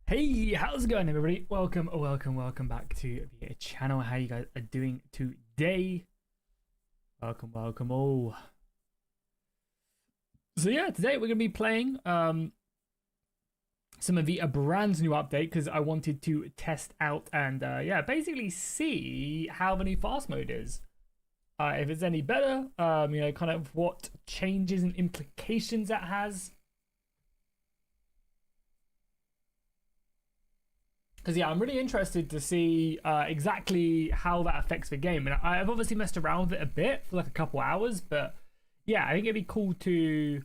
Hey, how's it going, everybody? Welcome back to the channel. How you guys are doing today? Welcome all. So yeah, today we're gonna be playing some of the brand new update because I wanted to test out and yeah, basically see how the new fast mode is. If it's any better, kind of what changes and implications that has. Because yeah, I'm really interested to see exactly how that affects the game. And I've obviously messed around with it a bit for like a couple hours, but yeah, I think it'd be cool to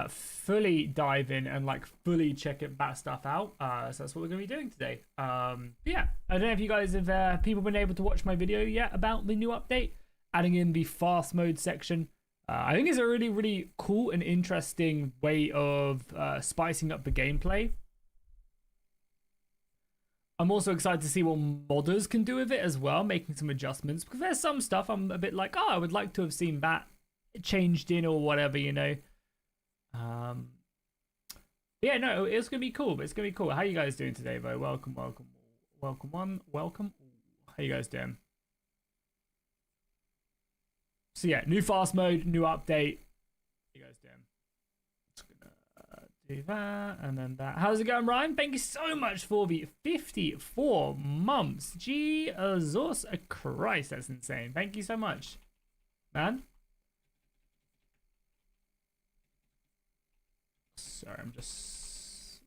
fully dive in and like fully check that stuff out. So that's what we're gonna be doing today. Yeah, I don't know if you guys have people been able to watch my video yet about the new update, adding in the fast mode section. I think it's a really cool and interesting way of spicing up the gameplay. I'm also excited to see what modders can do with it as well, making some adjustments. Because there's some stuff I'm a bit like, oh, I would like to have seen that changed in or whatever, you know. Yeah, no, it's gonna be cool. It's gonna be cool. How you guys doing today, though? Welcome, welcome, welcome, welcome. How you guys doing? So yeah, new fast mode, new update. How you guys doing? Just gonna do that and then that. How's it going, Ryan? Thank you so much for the 54 months. Jesus Christ, that's insane. Thank you so much, man. Sorry, I'm just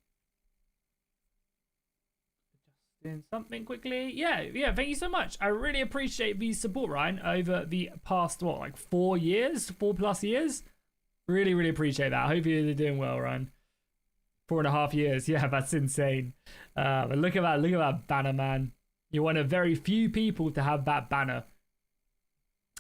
doing something quickly. Yeah, thank you so much. I really appreciate the support, Ryan, over the past, what, like 4 years? 4+ years? Really appreciate that. I hope you're doing well, Ryan. 4.5 years. Yeah, that's insane. But look at that banner, man. You're one of very few people to have that banner.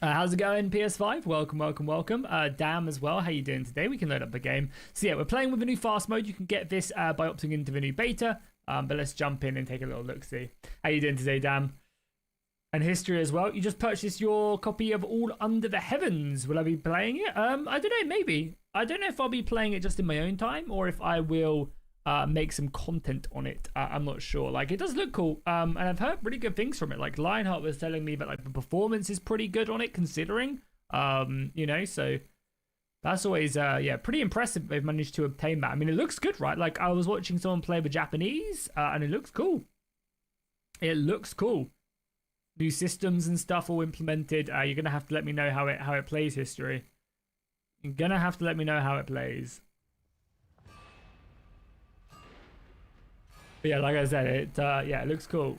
How's it going, PS5? Welcome. Dam as well. How you doing today? We can load up the game. So yeah, we're playing with a new fast mode. You can get this by opting into the new beta. But let's jump in and take a little look-see. How you doing today, Dam? And history as well. You just purchased your copy of All Under the Heavens. Will I be playing it? I don't know, maybe. I don't know if I'll be playing it just in my own time or if I will make some content on it. I'm not sure. Like, it does look cool. And I've heard really good things from it. Like, Lionheart was telling me that like the performance is pretty good on it, considering. You know, so that's always yeah, pretty impressive. They've managed to obtain that. I mean, it looks good, right? Like, I was watching someone play the Japanese, and it looks cool. It looks cool. New systems and stuff all implemented. You're gonna have to let me know how it plays, history. You're gonna have to let me know how it plays. But yeah, like I said, yeah, it looks cool.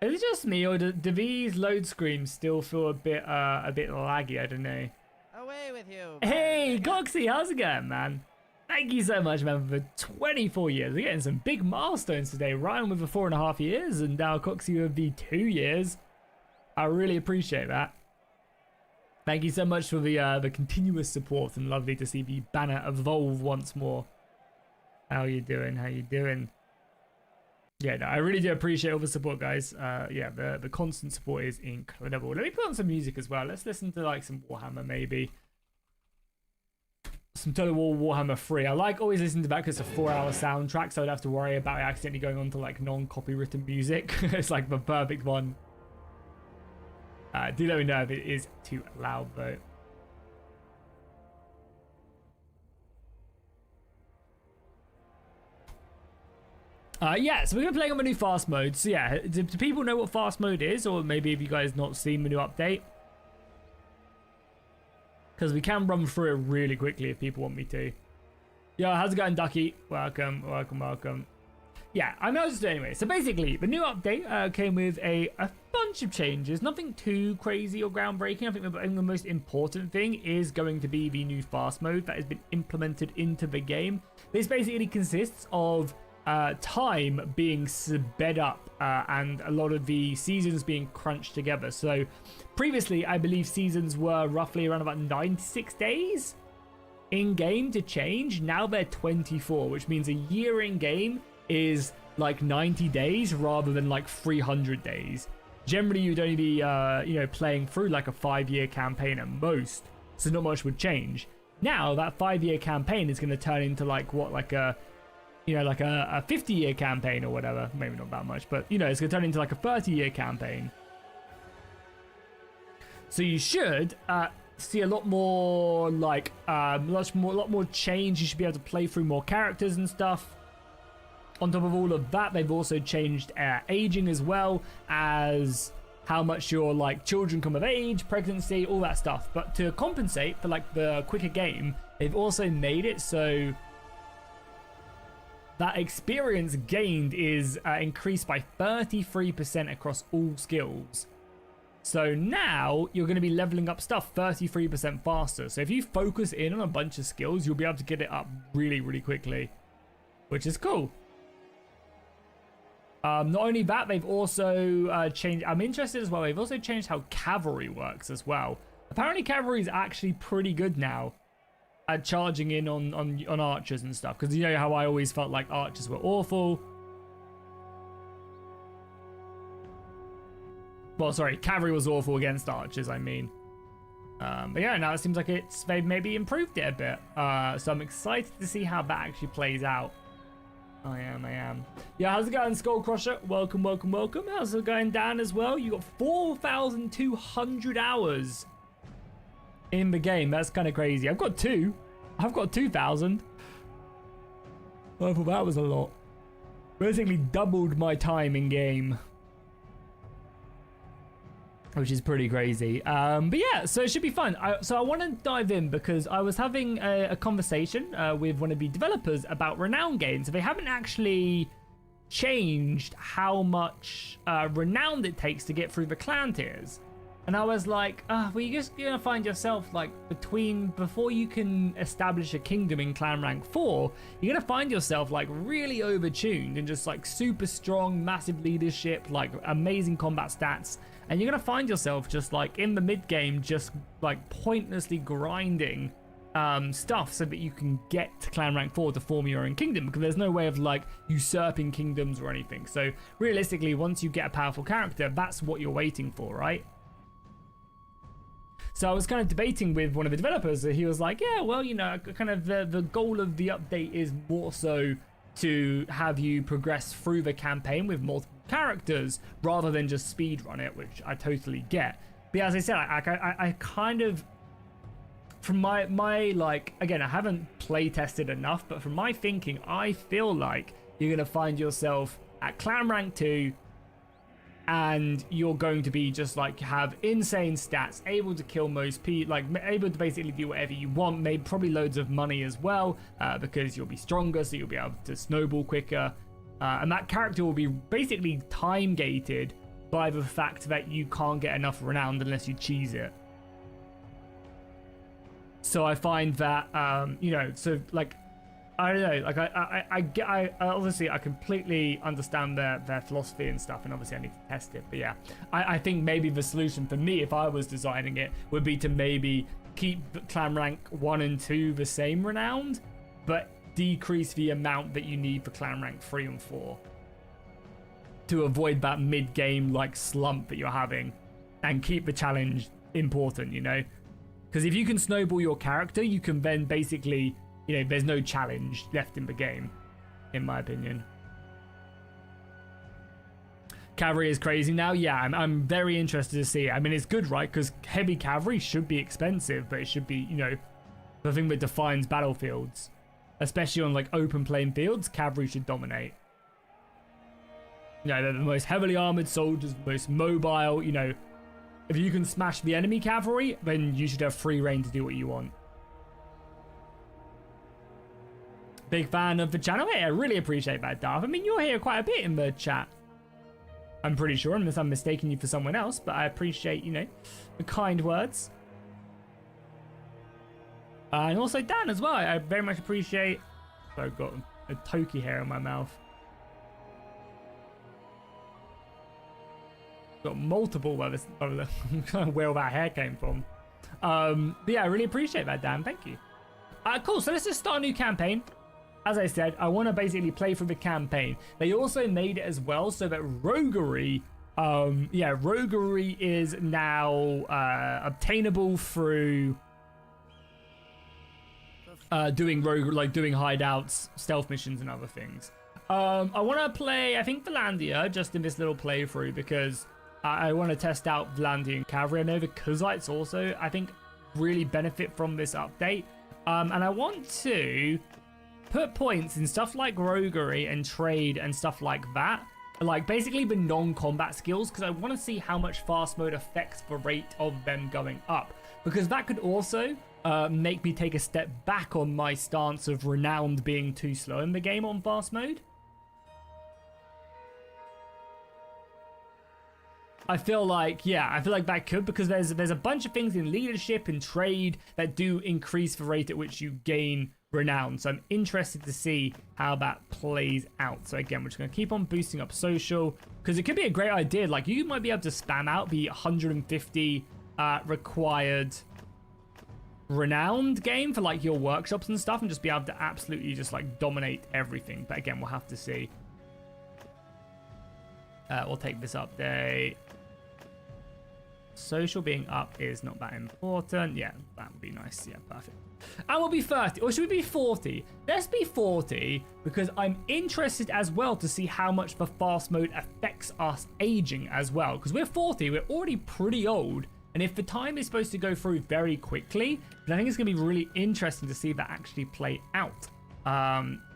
Is it just me, or do these load screens still feel a bit laggy? I don't know. Away with you. Hey, Coxie, how's it going, man? Thank you so much, man, for 24 years. We're getting some big milestones today. Ryan with the 4.5 years, and now Coxie with the 2 years. I really appreciate that. Thank you so much for the continuous support, and lovely to see the banner evolve once more. How you doing? How you doing? Yeah, no, I really do appreciate all the support, guys. Yeah, the constant support is incredible. Let me put on some music as well. Let's listen to like some Warhammer, maybe. Some Total War Warhammer 3. I like always listening to that because it's a 4-hour soundtrack, so I don't have to worry about it accidentally going on to like non-copywritten music. It's like the perfect one. Do let me know if it is too loud though. Yeah, so we're going to play on the new fast mode. So yeah, do people know what fast mode is? Or maybe have you guys not seen the new update? Because we can run through it really quickly if people want me to. Yo, how's it going, Ducky? Welcome. Yeah, I know just anyway. So basically, the new update came with a bunch of changes. Nothing too crazy or groundbreaking. I think the most important thing is going to be the new fast mode that has been implemented into the game. This basically consists of time being sped up and a lot of the seasons being crunched together. So previously, I believe seasons were roughly around about 96 days in game to change. Now they're 24, which means a year in game is like 90 days rather than like 300 days. Generally, you'd only be you know, playing through like a 5-year campaign at most, so not much would change. Now that 5-year campaign is going to turn into like what, like a, you know, like a 50-year campaign or whatever. Maybe not that much, but you know, it's going to turn into like a 30-year campaign. So you should see a lot more like a lot more change. You should be able to play through more characters and stuff. On top of all of that, they've also changed aging as well, as how much your like children come of age, pregnancy, all that stuff. But to compensate for like the quicker game, they've also made it so that experience gained is increased by 33% across all skills. So now you're going to be leveling up stuff 33% faster. So if you focus in on a bunch of skills, you'll be able to get it up really, really quickly, which is cool. Not only that, they've also changed, I'm interested as well, they've also changed how cavalry works as well. Apparently cavalry is actually pretty good now. charging in on archers and stuff, because you know how I always felt like archers were awful. Well, sorry, cavalry was awful against archers, I mean. But yeah, now it seems like they've maybe improved it a bit. So I'm excited to see how that actually plays out. I am. Yeah, how's it going, Skull Crusher? Welcome. How's it going, Dan, as well? You got 4,200 hours in the game. That's kind of crazy. I've got 2,000. I thought that was a lot. Basically doubled my time in game, which is pretty crazy. But yeah, so it should be fun. So I want to dive in because I was having a conversation with one of the developers about renown gains. So they haven't actually changed how much renown it takes to get through the clan tiers. And I was like, well, you're just going to find yourself like before you can establish a kingdom in clan rank 4, you're going to find yourself like really overtuned and just like super strong, massive leadership, like amazing combat stats. And you're going to find yourself just like in the mid game, just like pointlessly grinding stuff so that you can get to clan rank 4 to form your own kingdom, because there's no way of like usurping kingdoms or anything. So realistically, once you get a powerful character, that's what you're waiting for, right? So I was kind of debating with one of the developers. He was like, yeah, well, you know, kind of the goal of the update is more so to have you progress through the campaign with multiple characters rather than just speedrun it, which I totally get. But as I said, I kind of, from my like, again, I haven't play tested enough, but from my thinking, I feel like you're going to find yourself at clan rank 2 and you're going to be just like have insane stats, able to kill most people, like able to basically do whatever you want, maybe probably loads of money as well, because you'll be stronger, so you'll be able to snowball quicker. And that character will be basically time gated by the fact that you can't get enough renown unless you cheese it. So I find that, you know, so like, I don't know, like I obviously I completely understand their philosophy and stuff, and obviously I need to test it. But yeah, I think maybe the solution for me, if I was designing it, would be to maybe keep clan rank 1 and 2 the same renowned, but decrease the amount that you need for clan rank 3 and 4 to avoid that mid-game like slump that you're having, and keep the challenge important, you know? Because if you can snowball your character, you can then basically, you know, there's no challenge left in the game, in my opinion. Cavalry is crazy now. Yeah, I'm very interested to see it. I mean, it's good, right? Because heavy cavalry should be expensive, but it should be, you know, the thing that defines battlefields. Especially on like open playing fields, cavalry should dominate. You know, they're the most heavily armored soldiers, the most mobile. You know, if you can smash the enemy cavalry, then you should have free reign to do what you want. Big fan of the channel. Hey, I really appreciate that, Darth. I mean, you're here quite a bit in the chat, I'm pretty sure, unless I'm mistaking you for someone else, but I appreciate, you know, the kind words. And also Dan as well. I very much appreciate... So I've got a Toki hair in my mouth. Got multiple where all that hair came from. But yeah, I really appreciate that, Dan. Thank you. Cool, so let's just start a new campaign. As I said, I want to basically play through the campaign. They also made it as well so that roguery, roguery is now obtainable through doing hideouts, stealth missions, and other things. I want to play, I think, Valandia just in this little playthrough because I want to test out Valandian cavalry. I know the Kuzites also, I think, really benefit from this update. And I want to put points in stuff like roguery and trade and stuff like that, like basically the non-combat skills, because I want to see how much fast mode affects the rate of them going up, because that could also make me take a step back on my stance of renowned being too slow in the game on fast mode. I feel like that could, because there's a bunch of things in leadership and trade that do increase the rate at which you gain renown. So I'm interested to see how that plays out. So again, we're just going to keep on boosting up social, because it could be a great idea. Like, you might be able to spam out the 150 required renowned game for like your workshops and stuff and just be able to absolutely just like dominate everything. But again, we'll have to see. We'll take this update. Social being up is not that important. Yeah, that would be nice. Yeah, perfect. And we'll be 30, or should we be 40? Let's be 40 because I'm interested as well to see how much the fast mode affects us aging as well. Because we're 40, we're already pretty old. And if the time is supposed to go through very quickly, then I think it's going to be really interesting to see that actually play out.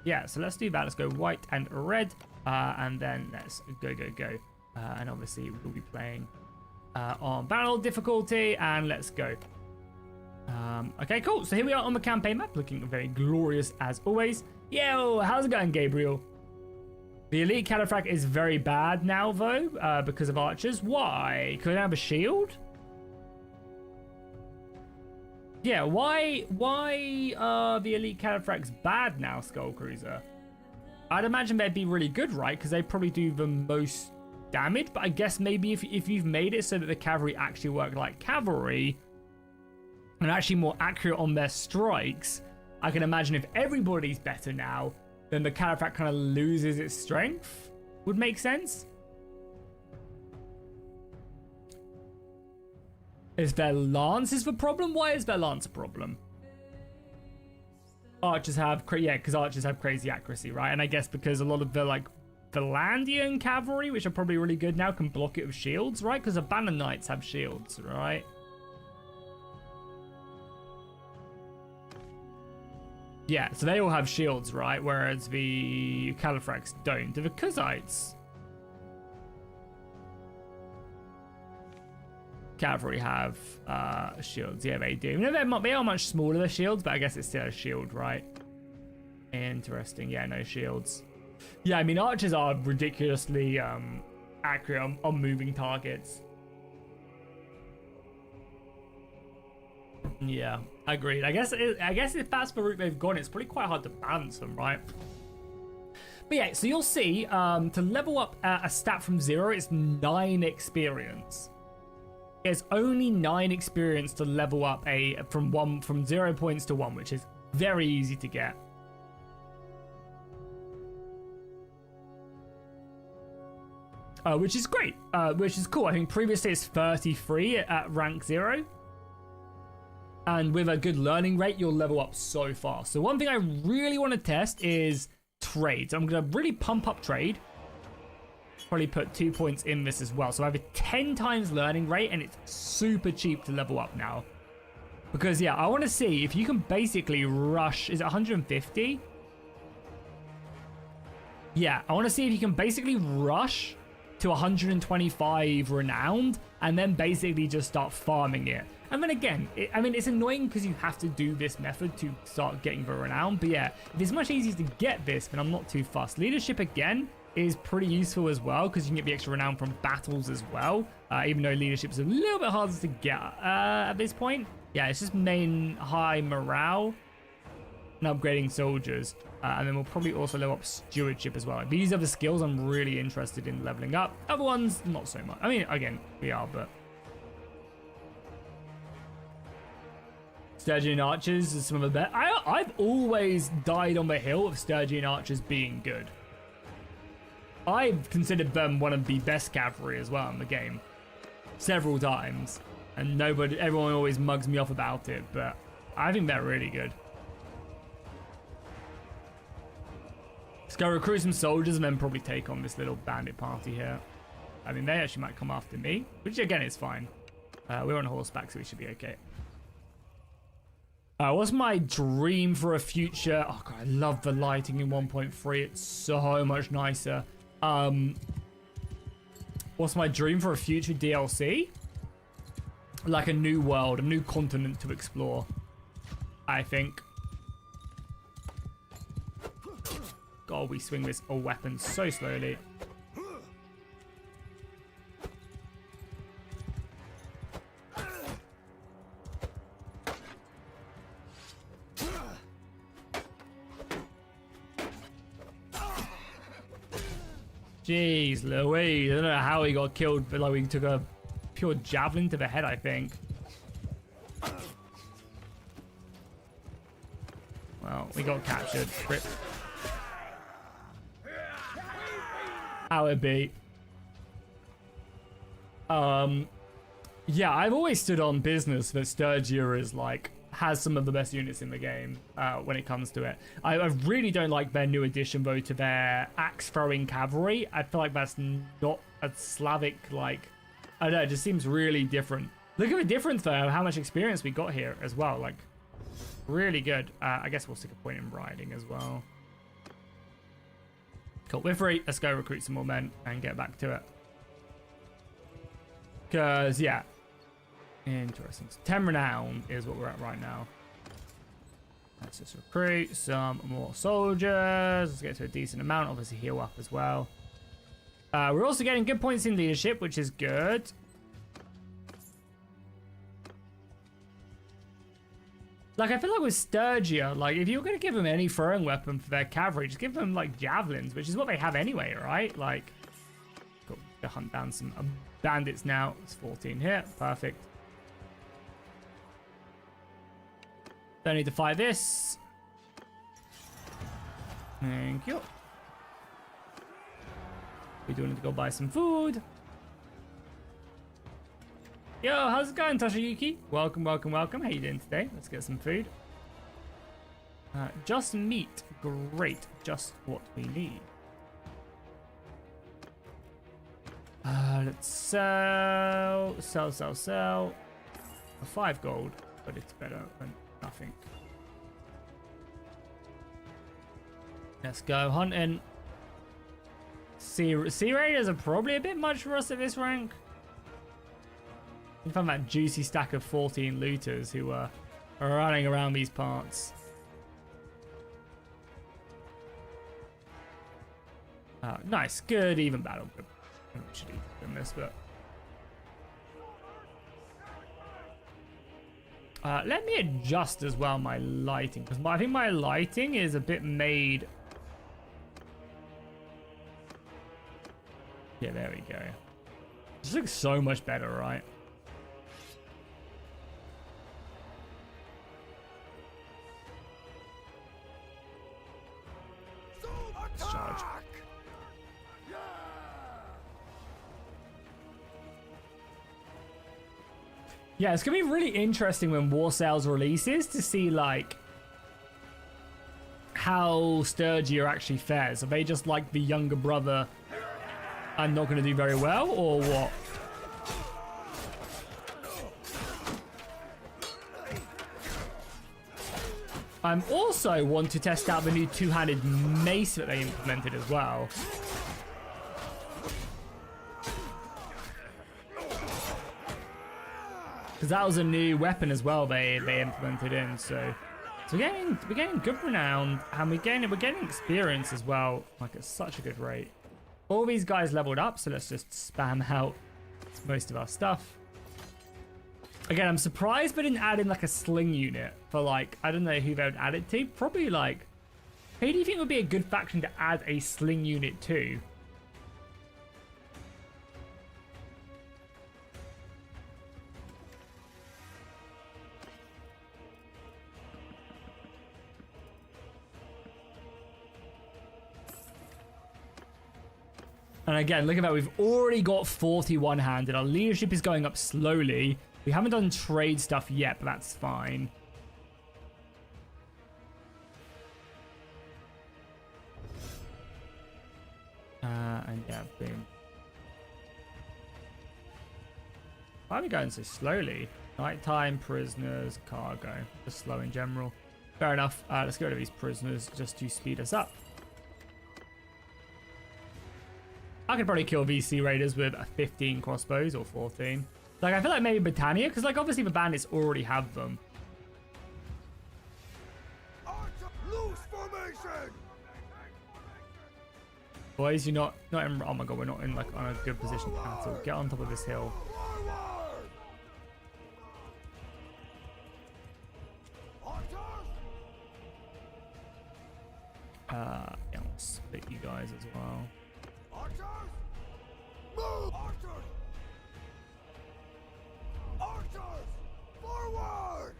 Yeah, so let's do that. Let's go white and red. And then let's go. And obviously we'll be playing on Bannerlord difficulty, and let's go. Okay, cool. So here we are on the campaign map, looking very glorious as always. Yo, how's it going, Gabriel? The elite cataphract is very bad now, though, because of archers. Why? Could I have a shield? Yeah, why are the elite cataphracts bad now, Skull Cruiser? I'd imagine they'd be really good, right? Because they probably do the most damage, but I guess maybe if you've made it so that the cavalry actually work like cavalry and actually more accurate on their strikes, I can imagine if everybody's better now, then the cataphract kind of loses its strength. Would make sense. Is their lance is the problem? Why is their lance a problem? Archers have, yeah, because archers have crazy accuracy, right? And I guess because a lot of the like Valandian cavalry, which are probably really good now, can block it with shields, right? Because the Banner Knights have shields, right? Yeah, so they all have shields, right? Whereas the Califracs don't. Do the Kuzites cavalry have shields? Yeah, they do. You know, they are much smaller, the shields, but I guess it's still a shield, right? Interesting. Yeah, no shields. Yeah, I mean, archers are ridiculously accurate on moving targets. Yeah, agreed. I guess if that's the route they've gone, it's probably quite hard to balance them, right? But yeah, so you'll see to level up a stat from 0, it's 9 experience. It's only 9 experience to level up from 0 points to 1, which is very easy to get. Which is great, which is cool. I think previously it's 33 at rank 0. And with a good learning rate, you'll level up so fast. So one thing I really want to test is trade. So I'm going to really pump up trade. Probably put 2 points in this as well. So I have a 10 times learning rate, and it's super cheap to level up now. Because, yeah, I want to see if you can basically rush... Is it 150? Yeah, I want to see if you can basically rush to 125 renowned and then basically just start farming it. And then again, I mean, it's annoying because you have to do this method to start getting the renown. But yeah, if it's much easier to get this, then I'm not too fussed. Leadership, again, is pretty useful as well because you can get the extra renown from battles as well. Even though leadership is a little bit harder to get at this point. Yeah, it's just main high morale and upgrading soldiers. And then we'll probably also level up stewardship as well. These are the skills I'm really interested in leveling up. Other ones, not so much. I mean, again, we are, but... Sturgian archers is some of the best. I've always died on the hill of Sturgian archers being good. I've considered them one of the best cavalry as well in the game. Several times. And everyone always mugs me off about it, but I think they're really good. Let's go recruit some soldiers and then probably take on this little bandit party here. I mean, they actually might come after me, which again is fine. We're on horseback, so we should be okay. What's my dream for a future? Oh god, I love the lighting in 1.3. It's so much nicer. What's my dream for a future DLC? Like a new world, a new continent to explore, I think. God, we swing this weapon so slowly. Jeez Louise, I don't know how he got killed, but like we took a pure javelin to the head, I think. Oh, we got captured. Rip. How it be? Yeah, I've always stood on business that Sturgia is like has some of the best units in the game when it comes to it. I really don't like their new addition though to their axe throwing cavalry. I feel like that's not a Slavic like. I don't know. It just seems really different. Look at the difference though. How much experience we got here as well. Like really good. I guess we'll stick a point in riding as well. Cool. We're free. Let's go recruit some more men and get back to it. Because, yeah. Interesting. 10 renown is what we're at right now. Let's just recruit some more soldiers. Let's get to a decent amount. Obviously heal up as well. We're also getting good points in leadership, which is good. Like, I feel like with Sturgia, like, if you're going to give them any throwing weapon for their cavalry, just give them, like, javelins, which is what they have anyway, right? Like, cool. To hunt down some bandits now. It's 14 here. Perfect. Don't need to fight this. Thank you. We do need to go buy some food. Yo, how's it going, Toshiyuki? Welcome, welcome, welcome. How you doing today? Let's get some food. Just meat. Great. Just what we need. Let's sell. Sell. For 5 gold, but it's better than nothing. Let's go hunting. Sea Raiders are probably a bit much for us at this rank. We found that juicy stack of 14 looters who are running around these parts. Nice, good, even battle. I should have done this, but let me adjust as well my lighting, because I think my lighting is a bit made. Yeah, there we go. This looks so much better, right? Let's charge. Yeah, it's gonna be really interesting when War Sales releases to see like how Sturgia actually fares. Are they just like the younger brother and not gonna do very well, or what? I'm also want to test out the new two-handed mace that they implemented as well. Because that was a new weapon as well they implemented in, so we're getting good renown, and we're getting experience as well, like at such a good rate. All these guys leveled up, so let's just spam out most of our stuff. Again, I'm surprised they didn't add in like a sling unit for like, I don't know who they would add it to. Probably like, who do you think would be a good faction to add a sling unit to? And again, look at that. We've already got 41 handed. Our leadership is going up slowly. We haven't done trade stuff yet, but that's fine. And yeah, boom. Why are we going so slowly? Nighttime, prisoners, cargo. Just slow in general. Fair enough. Let's get rid of these prisoners just to speed us up. I could probably kill VC Raiders with 15 crossbows or 14. Like, I feel like maybe Britannia, because, like, obviously the bandits already have them. Loose formation! Boys, you're not in... Oh my god, we're not in, like, on a good position at all. Get on top of this hill. Yeah, I'll split you guys as well. Move! Archers! Archers! Forward!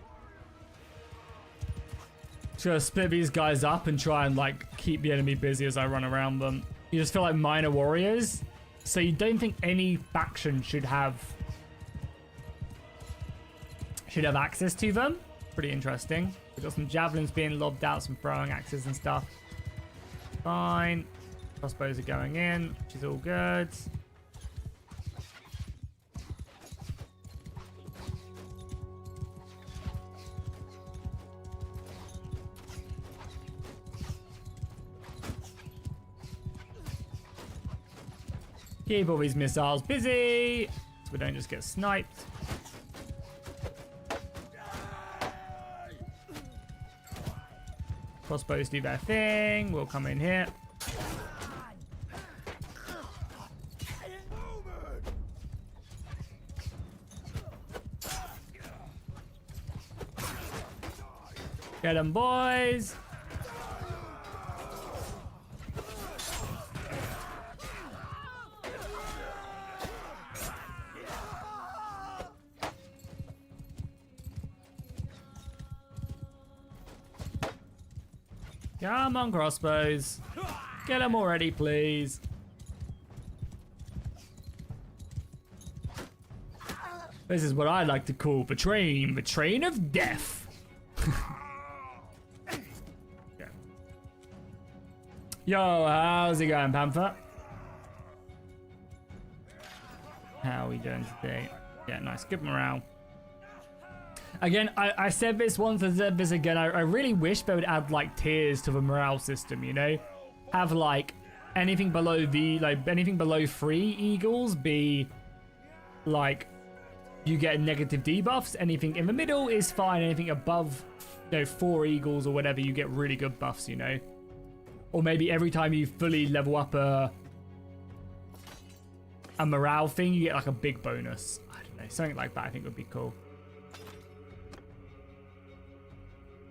Just gonna split these guys up and try and like keep the enemy busy as I run around them. You just feel like minor warriors. So you don't think any faction should have access to them. Pretty interesting. We've got some javelins being lobbed out, some throwing axes and stuff. Fine. Crossbows are going in, which is all good. Keep all these missiles busy so we don't just get sniped. Crossbows do their thing. We'll come in here. Get them, boys. Come on, crossbows. Get them already, please. This is what I like to call the train of death. Okay. Yo, how's it going, Panther? How are we doing today? Yeah, nice. Good morale. Again, I said this once, I said this again. I really wish they would add like tiers to the morale system, you know? Have like anything below anything below 3 eagles be like you get negative debuffs. Anything in the middle is fine. Anything above, 4 eagles or whatever, you get really good buffs, you know? Or maybe every time you fully level up a morale thing, you get like a big bonus. I don't know, something like that I think would be cool.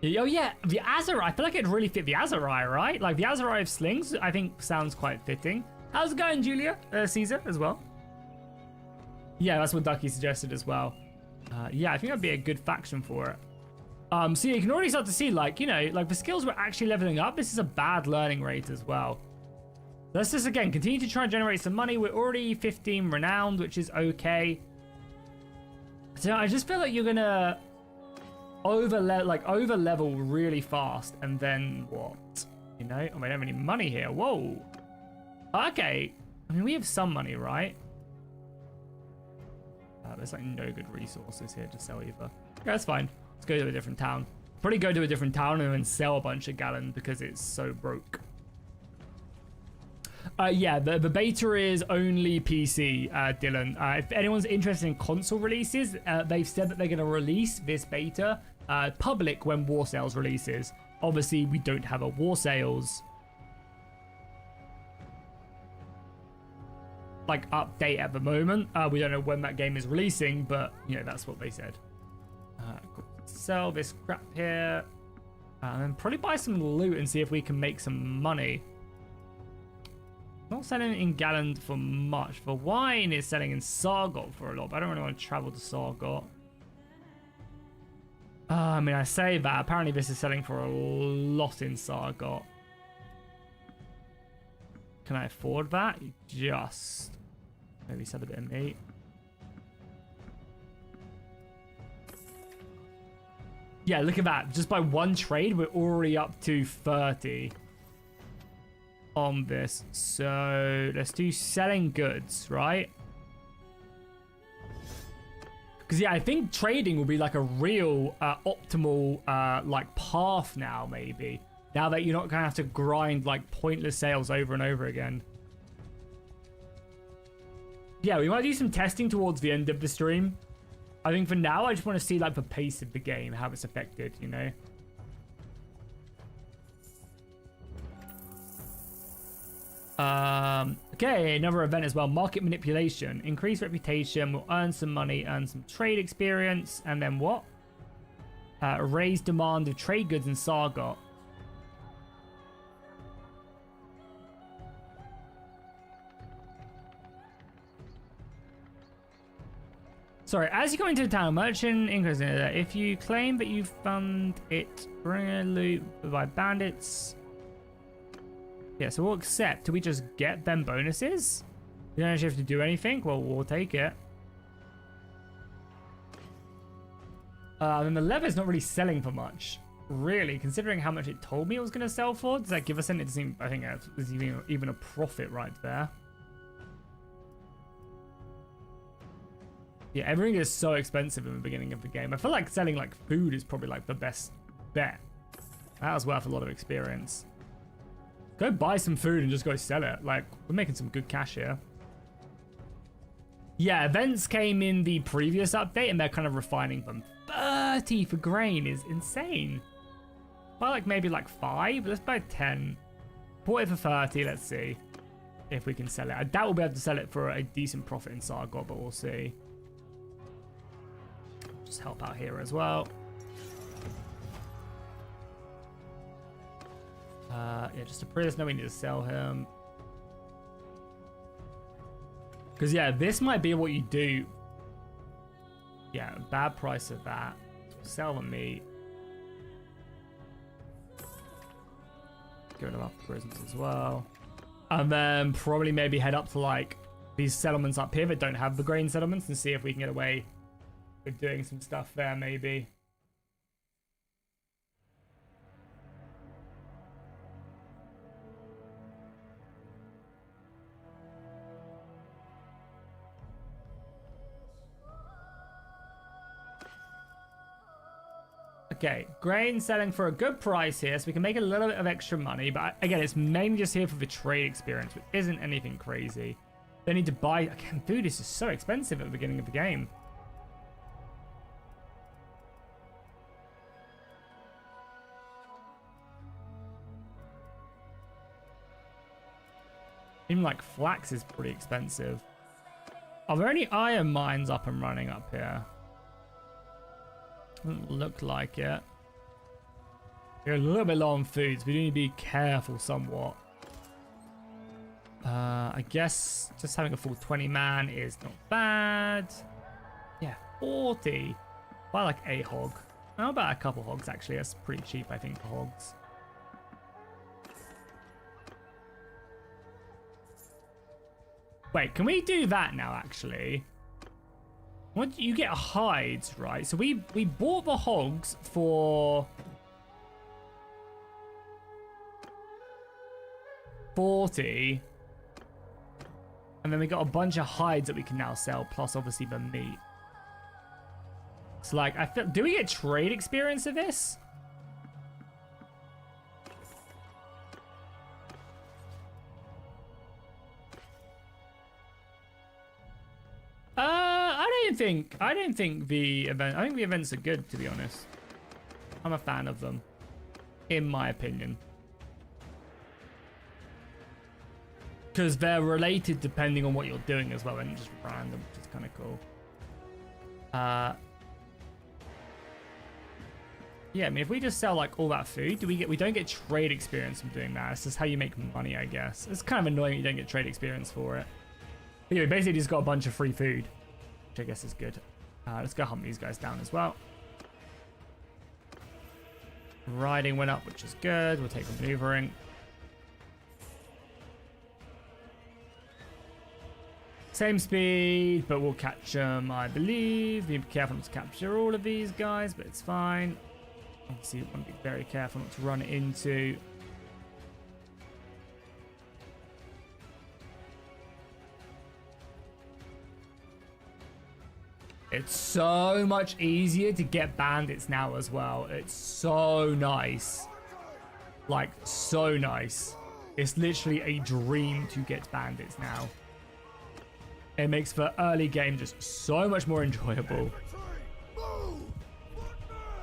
Oh yeah, the Azurai. I feel like it'd really fit the Azurai, right? Like the Azurai of slings, I think sounds quite fitting. How's it going, Julia? Caesar as well. Yeah, that's what Ducky suggested as well. Yeah, I think that'd be a good faction for it. So yeah, you can already start to see, like, like the skills we're actually leveling up. This is a bad learning rate as well. Let's just, again, continue to try and generate some money. We're already 15 renowned, which is okay. So I just feel like you're gonna over level really fast, and then what? We don't have any money here. Whoa. Okay. I mean, we have some money, right? There's like no good resources here to sell either. Yeah, that's fine. Let's go to a different town. Probably go to a different town and then sell a bunch of gallon because it's so broke. Yeah, the beta is only PC, Dylan. If anyone's interested in console releases, they've said that they're going to release this beta public when War Sales releases. Obviously, we don't have a War Sales like update at the moment. We don't know when that game is releasing, but that's what they said. Sell this crap here, and then probably buy some loot and see if we can make some money. Not selling in Galland for much. The wine is selling in Sargot for a lot, but I don't really want to travel to Sargot. I mean, I say that. Apparently this is selling for a lot in Sargot. Can I afford that? Just maybe sell a bit of meat. Yeah, look at that. Just by one trade, we're already up to 30 on this. So let's do selling goods, right? Because yeah, I think trading will be like a real optimal like path now, maybe. Now that you're not gonna have to grind like pointless sales over and over again. Yeah, we might do some testing towards the end of the stream. I think for now, I just want to see like the pace of the game, how it's affected, Okay, another event as well. Market manipulation. Increase reputation. We'll earn some money, earn some trade experience. And then what? Raise demand of trade goods in Sargot. Sorry, as you go into the town, merchant increase if you claim that you found it, bring a loot by bandits. Yeah, so we'll accept. Do we just get them bonuses? You don't actually have to do anything? Well, we'll take it. Then the leather's not really selling for much. Really, considering how much it told me it was going to sell for. Does that give us anything? I think there's even a profit right there. Yeah, everything is so expensive in the beginning of the game. I feel like selling like food is probably like the best bet. That was worth a lot of experience. Go buy some food and just go sell it. Like, we're making some good cash here. Yeah, events came in the previous update and they're kind of refining them. 30 for grain is insane. Buy like maybe like 5. Let's buy 10. Bought it for 30. Let's see if we can sell it. I doubt we'll be able to sell it for a decent profit in Sargot, but we'll see. Just help out here as well. Yeah, just to prove us know we need to sell him. Because yeah, this might be what you do. Yeah, bad price of that. Sell the meat. Get rid of our prisons as well. And then probably maybe head up to like these settlements up here that don't have the grain settlements and see if we can get away with doing some stuff there maybe. Okay, grain selling for a good price here, so we can make a little bit of extra money. But again, it's mainly just here for the trade experience, which isn't anything crazy. They need to buy... Again, food is just so expensive at the beginning of the game. Even like flax is pretty expensive. Are there any iron mines up and running up here? Doesn't look like it. We're a little bit low on food, so we do need to be careful somewhat. I guess just having a full 20 man is not bad. Yeah, 40. Buy like a hog. How about a couple hogs actually? That's pretty cheap, I think, for hogs. Wait, can we do that now actually? What you get hides, right? So we bought the hogs for 40. And then we got a bunch of hides that we can now sell, plus obviously the meat. So like, I feel, do we get trade experience of this? I don't think the event. I think the events are good, to be honest. I'm a fan of them, in my opinion, because they're related depending on what you're doing as well, and just random, which is kind of cool. Yeah, I mean, if we just sell like all that food, we don't get trade experience from doing that. It's just how you make money, I guess. It's kind of annoying you don't get trade experience for it. But anyway, basically just got a bunch of free food, which I guess is good. Let's go hunt these guys down as well. Riding went up, which is good. We'll take maneuvering. Same speed, but we'll catch them, I believe. Be careful not to capture all of these guys, but it's fine. Obviously, you want to be very careful not to run into... It's so much easier to get bandits now as well. It's so nice. Like, so nice. It's literally a dream to get bandits now. It makes the early game just so much more enjoyable.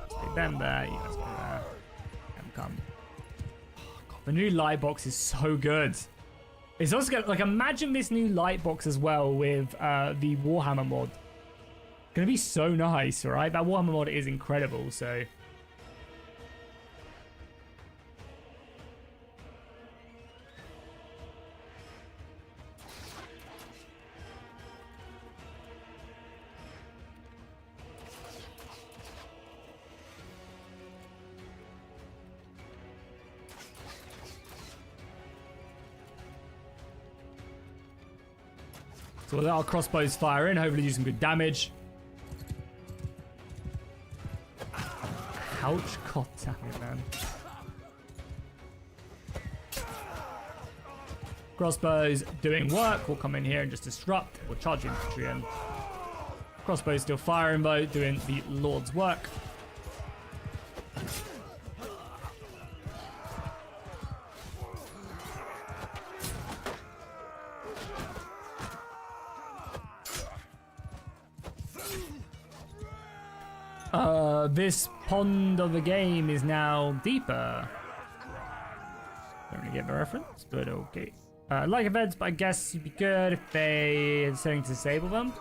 Take them there, you guys go there. Them come. Oh, God, the new light box is so good. It's also good, like, imagine this new light box as well with the Warhammer mod. Gonna be so nice, right? That Warhammer mod is incredible, so... So we'll let our crossbows fire in, hopefully do some good damage. Ouch, god damn it, man. Crossbows doing work. We'll come in here and just disrupt. We'll charge infantry in. Crossbows still firing though, doing the Lord's work. This pond of the game is now deeper. Don't really get the reference, but okay. Like events, but I guess it'd be good if they are setting to disable them.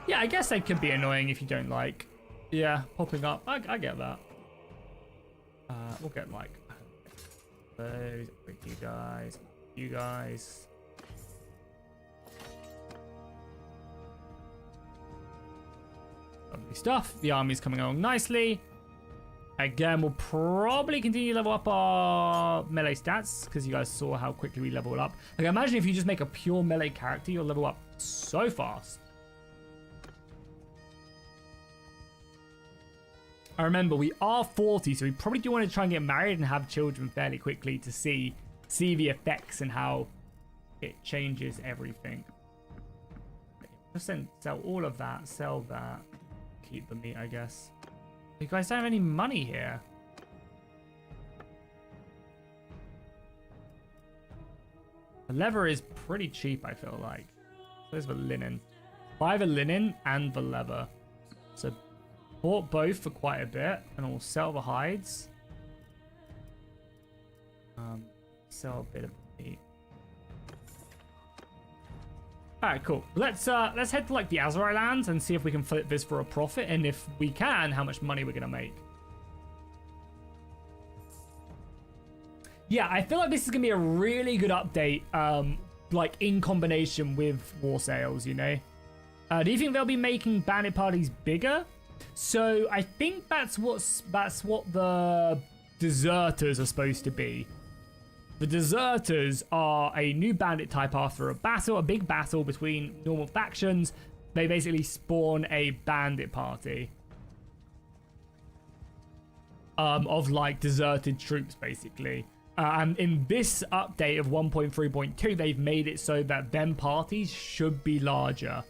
Yeah, I guess they could be annoying if you don't like. Yeah, popping up. I get that. We'll get like those. You guys. Lovely stuff. The army's coming along nicely. Again, we'll probably continue to level up our melee stats because you guys saw how quickly we level up. Like, imagine if you just make a pure melee character, you'll level up so fast. I remember we are 40, so we probably do want to try and get married and have children fairly quickly to see the effects and how it changes everything. Just sell all of that, sell that. Keep the meat, I guess. You guys don't have any money here. The leather is pretty cheap, I feel like. There's the linen. Buy the linen and the leather. So bought both for quite a bit, and we'll sell the hides. Sell a bit of meat. Alright, cool. Let's head to like the Azerai lands and see if we can flip this for a profit, and if we can, how much money we're gonna make. Yeah, I feel like this is gonna be a really good update, like in combination with war sales, you know? Do you think they'll be making bandit parties bigger? So I think that's what the deserters are supposed to be. The deserters are a new bandit type after a big battle between normal factions. They basically spawn a bandit party of like deserted troops, basically. And in this update of 1.3.2, they've made it so that them parties should be larger.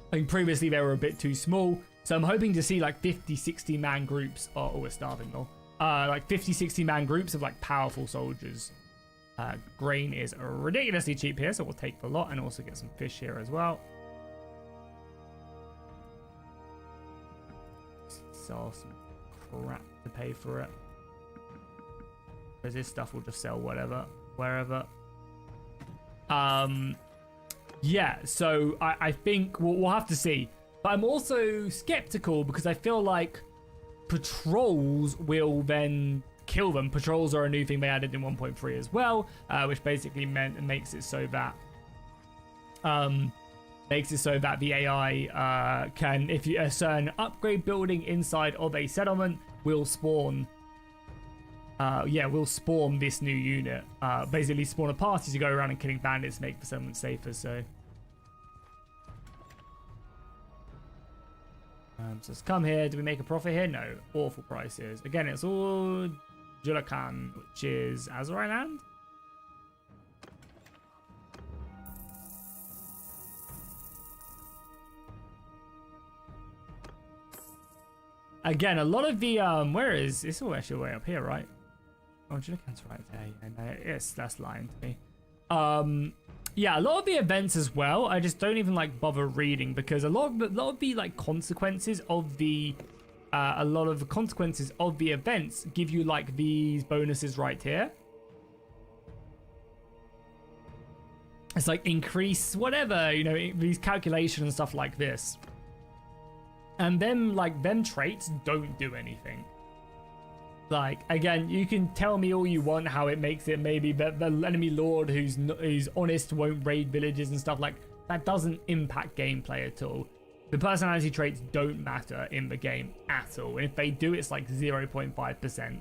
I think previously they were a bit too small, so I'm hoping to see like 50-60 man groups. Oh, we're starving though. Like 50-60 man groups of like powerful soldiers. Grain is ridiculously cheap here, so we'll take the lot and also get some fish here as well. Sell some crap to pay for it. Because this stuff will just sell whatever, wherever. Yeah, so I think we'll have to see. But I'm also skeptical because I feel like patrols will then kill them. Patrols are a new thing they added in 1.3 as well, which basically makes it so that the AI can, if you a certain upgrade building inside of a settlement, will spawn. Will spawn this new unit. Basically spawn a party to go around and killing bandits, make the settlement safer. So so let's come here. Do we make a profit here? No. Awful prices. Again, it's all Julakan, which is Azerai land. Again, a lot of the where is it's all actually way up here, right? Oh, Julakan's right there. Yeah, no, yes, that's lying to me. Yeah, a lot of the events as well, I just don't even like bother reading because a lot of the like consequences of the events give you like these bonuses right here. It's like increase whatever, you know, these calculations and stuff like this. And then like them traits don't do anything. Like, again, you can tell me all you want how it makes it maybe that the enemy lord who's honest won't raid villages and stuff. Like, that doesn't impact gameplay at all. The personality traits don't matter in the game at all. And if they do, it's like 0.5%.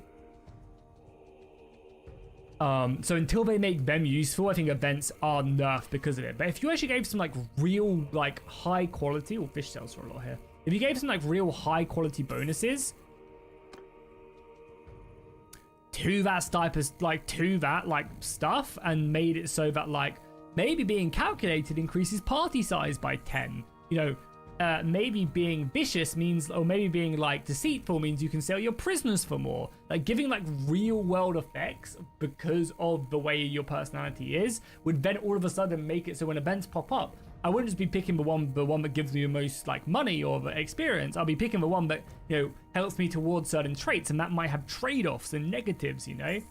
So until they make them useful, I think events are nerfed because of it. But if you actually gave some like real like high quality, or fish sales for a lot here. If you gave some like real high quality bonuses to that type of like stuff, and made it so that like maybe being calculated increases party size by 10, you know, maybe being vicious means, or maybe being like deceitful means you can sell your prisoners for more. Like giving like real world effects because of the way your personality is would then all of a sudden make it so when events pop up, I wouldn't just be picking the one that gives me the most like money or the experience. I'll be picking the one that, you know, helps me towards certain traits, and that might have trade-offs and negatives, you know.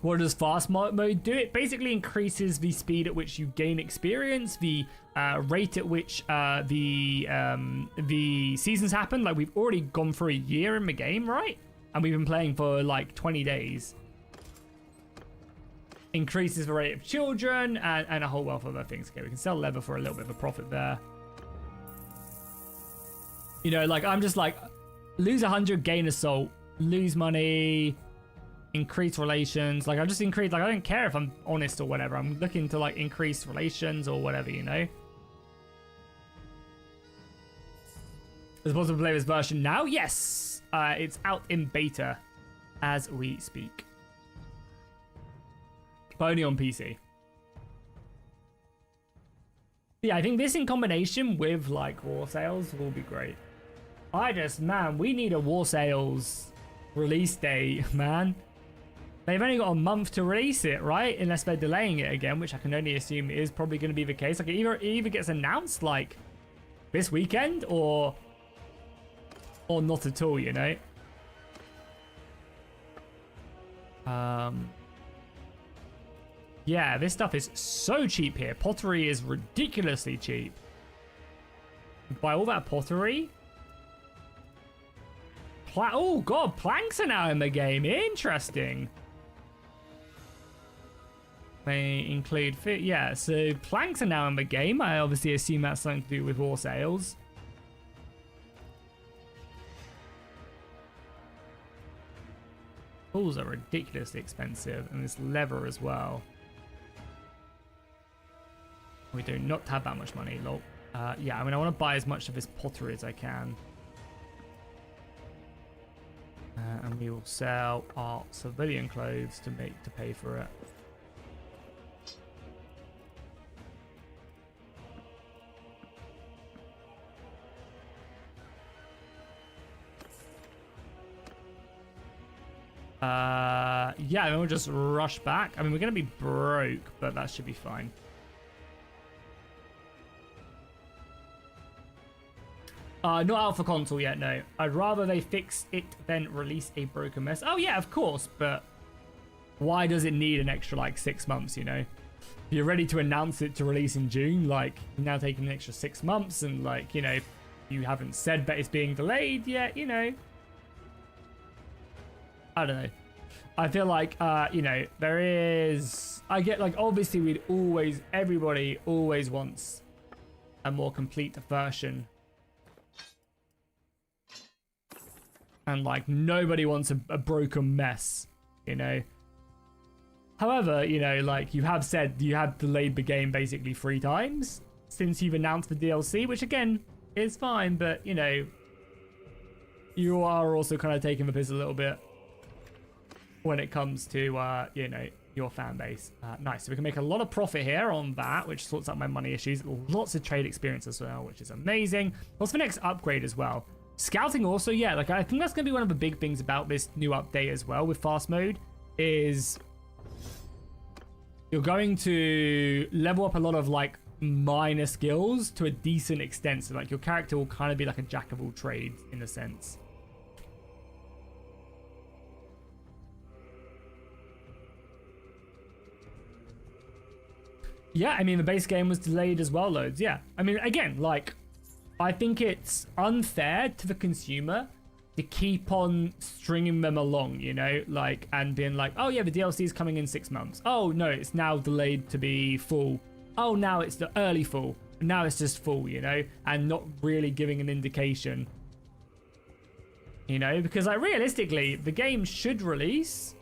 What does fast mode do? It basically increases the speed at which you gain experience, the rate at which the seasons happen. Like we've already gone for a year in the game, right? And we've been playing for like 20 days. Increases the rate of children and a whole wealth of other things. Okay, we can sell leather for a little bit of a profit there. You know, like I'm just like, lose 100, gain assault, lose money, increase relations. Like I just increase, like I don't care if I'm honest or whatever. I'm looking to like increase relations or whatever, you know. Is it possible to play this version now? Yes, it's out in beta as we speak, but only on PC. Yeah, I think this in combination with like war sales will be great. Man, we need a war sales release date, man. They've only got a month to release it, right? Unless they're delaying it again, which I can only assume is probably going to be the case. Like it either gets announced like this weekend or not at all, you know. Yeah, this stuff is so cheap here. Pottery is ridiculously cheap. Buy all that pottery. Oh god, planks are now in the game. Interesting. They include fit. Yeah, so planks are now in the game. I obviously assume that's something to do with war sales. Tools are ridiculously expensive, and this leather as well. We do not have that much money, lol. Yeah, I mean, I want to buy as much of this pottery as I can. And we will sell our civilian clothes to pay for it. Yeah, and we'll just rush back. I mean, we're gonna be broke, but that should be fine. Not out for console yet, no. I'd rather they fix it than release a broken mess. Oh yeah, of course, but why does it need an extra like 6 months, you know? If you're ready to announce it to release in June, like now taking an extra 6 months, and like, you know, you haven't said that it's being delayed yet, you know. I don't know. I feel like, you know, there is... I get, like, obviously everybody always wants a more complete version. And, like, nobody wants a broken mess, you know. However, you know, like, you have said you have delayed the game basically 3 times since you've announced the DLC, which, again, is fine, but, you know, you are also kind of taking the piss a little bit when it comes to, you know, your fan base. Nice. So we can make a lot of profit here on that, which sorts out my money issues. Lots of trade experience as well, which is amazing. What's the next upgrade as well? Scouting also, yeah, like I think that's going to be one of the big things about this new update as well with fast mode is you're going to level up a lot of like minor skills to a decent extent. So like your character will kind of be like a jack of all trades in a sense. Yeah, I mean, the base game was delayed as well, loads. Yeah, I mean, again, like, I think it's unfair to the consumer to keep on stringing them along, you know, like, and being like, oh yeah, the DLC is coming in 6 months. Oh no, it's now delayed to be full. Oh, now it's the early full. Now it's just full, you know, and not really giving an indication You know, because like realistically, the game should release.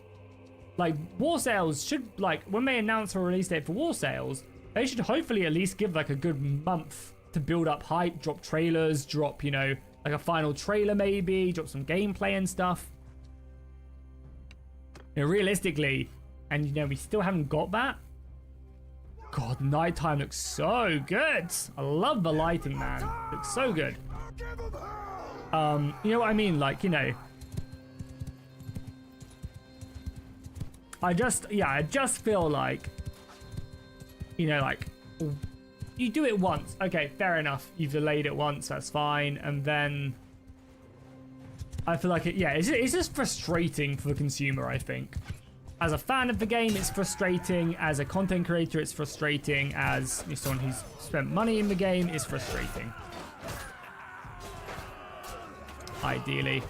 Like War Sales should, like when they announce a release date for War Sales, they should hopefully at least give like a good month to build up hype, drop trailers, drop, you know, like a final trailer maybe, drop some gameplay and stuff. You know, realistically, and you know, we still haven't got that. God, nighttime looks so good. I love the lighting, man. Looks so good. You know what I mean? Like, you know, I just feel like, you know, like, you do it once. Okay, fair enough. You've delayed it once. That's fine. And then I feel like it's just frustrating for the consumer, I think. As a fan of the game, it's frustrating. As a content creator, it's frustrating. As someone who's spent money in the game, it's frustrating. Ideally.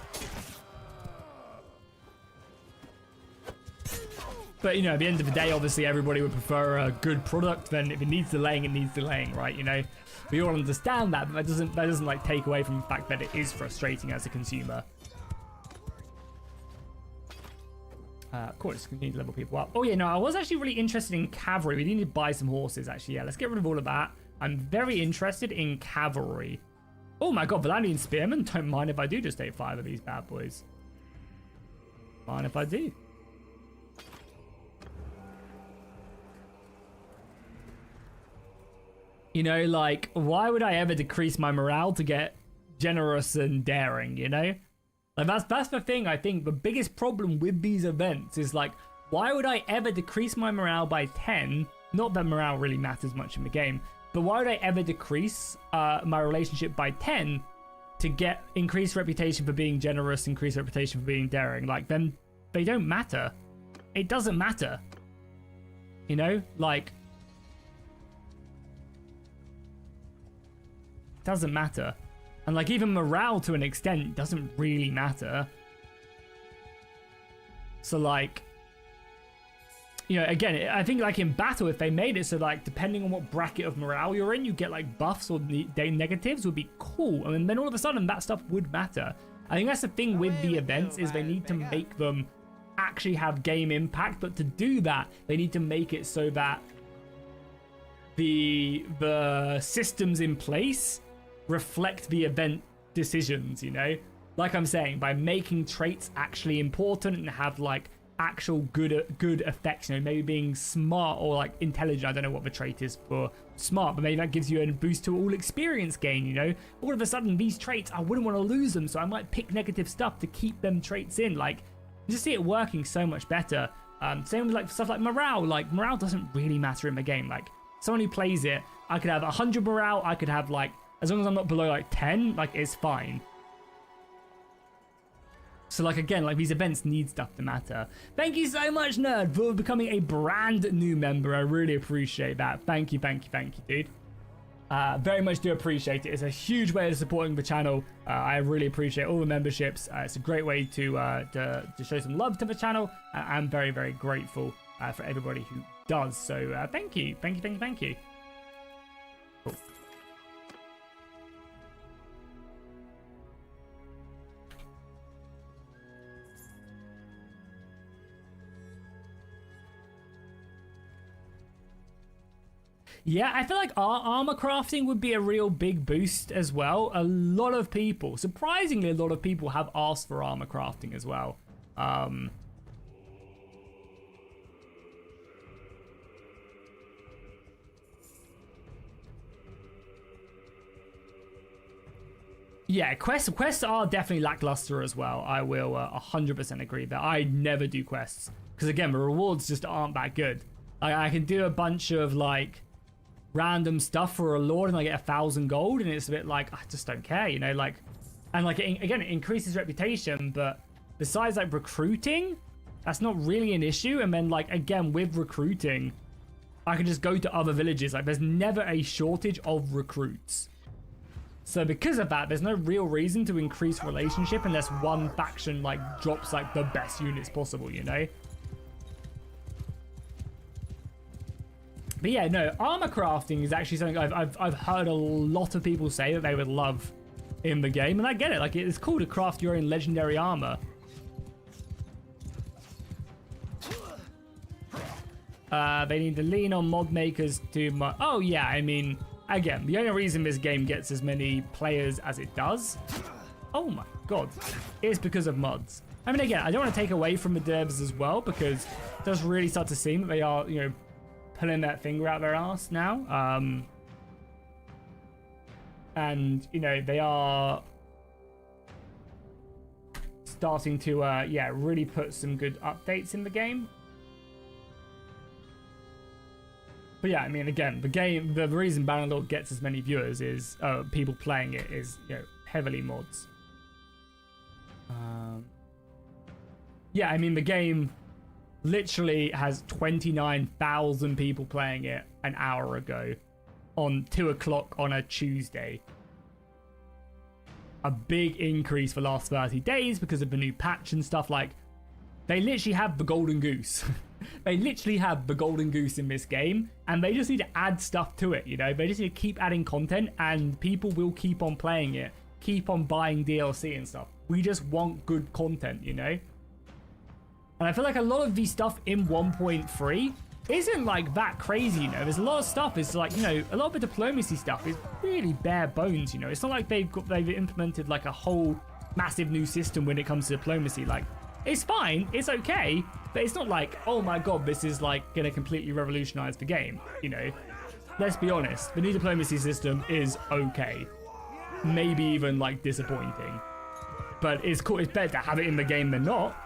But, you know, at the end of the day, obviously, everybody would prefer a good product. Then if it needs delaying, it needs delaying, right? You know, we all understand that, but that doesn't like take away from the fact that it is frustrating as a consumer. Of course, we need to level people up. Oh yeah, no, I was actually really interested in cavalry. We need to buy some horses, actually. Yeah, let's get rid of all of that. I'm very interested in cavalry. Oh my god, Valandian Spearmen. Don't mind if I do just take 5 of these bad boys. Mind if I do. You know, like, why would I ever decrease my morale to get generous and daring, you know? Like, that's the thing, I think. The biggest problem with these events is, like, why would I ever decrease my morale by 10? Not that morale really matters much in the game, but why would I ever decrease my relationship by 10 to get increased reputation for being generous, increased reputation for being daring? Like, then they don't matter. It doesn't matter. You know? Like, doesn't matter. And like even morale to an extent doesn't really matter. So like, you know, again, I think like in battle, if they made it so like depending on what bracket of morale you're in, you get like buffs or negatives would be cool. And then all of a sudden that stuff would matter. I think that's the thing with the events is they need to make them actually have game impact. But to do that, they need to make it so that the systems in place reflect the event decisions, you know? Like I'm saying, by making traits actually important and have like actual good effects, you know, maybe being smart or like intelligent. I don't know what the trait is for smart, but maybe that gives you a boost to all experience gain, you know? All of a sudden, these traits, I wouldn't want to lose them, so I might pick negative stuff to keep them traits in. Like, you just see it working so much better. Same with like stuff like morale. Like, morale doesn't really matter in the game. Like, someone who plays it, I could have 100 morale, I could have like, as long as I'm not below like 10, like it's fine. So like again, like these events need stuff to matter. Thank you so much, Nerd, for becoming a brand new member. I really appreciate that. Thank you, dude. Very much do appreciate it. It's a huge way of supporting the channel. I really appreciate all the memberships. It's a great way to show some love to the channel. I'm very, very grateful for everybody who does. So thank you. Cool. Yeah, I feel like armor crafting would be a real big boost as well. A lot of people, surprisingly, a lot of people have asked for armor crafting as well. Yeah, quests are definitely lackluster as well. I will 100% agree that I never do quests. Because again, the rewards just aren't that good. I can do a bunch of like random stuff for a lord and I get 1,000 gold and it's a bit like I just don't care, you know, like, and like again it increases reputation, but besides like recruiting, that's not really an issue. And then like again with recruiting, I can just go to other villages. Like there's never a shortage of recruits, so because of that there's no real reason to increase relationship unless one faction like drops like the best units possible, you know. But yeah, no, armor crafting is actually something I've heard a lot of people say that they would love in the game, and I get it. Like, it's cool to craft your own legendary armor. They need to lean on mod makers too much. Oh yeah, I mean, again, the only reason this game gets as many players as it does, oh my god, is because of mods. I mean, again, I don't want to take away from the devs as well, because it does really start to seem that they are, you know, pulling that finger out their ass now. And, you know, they are starting to, yeah, really put some good updates in the game. But yeah, I mean, again, the reason Bannerlord gets as many viewers is, people playing it is, you know, heavily mods. Yeah, I mean, the game literally has 29,000 people playing it an hour ago on 2 o'clock on a Tuesday. A big increase for the last 30 days because of the new patch and stuff. Like, they literally have the golden goose. They literally have the golden goose in this game, and they just need to add stuff to it, you know? They just need to keep adding content, and people will keep on playing it, keep on buying DLC and stuff. We just want good content, you know? And I feel like a lot of the stuff in 1.3 isn't like that crazy, you know? There's a lot of stuff, it's like, you know, a lot of the diplomacy stuff is really bare bones, you know? It's not like they've implemented like a whole massive new system when it comes to diplomacy. Like, it's fine, it's okay, but it's not like, oh my god, this is like gonna completely revolutionize the game, you know? Let's be honest, the new diplomacy system is okay. Maybe even like disappointing. But it's cool, it's better to have it in the game than not.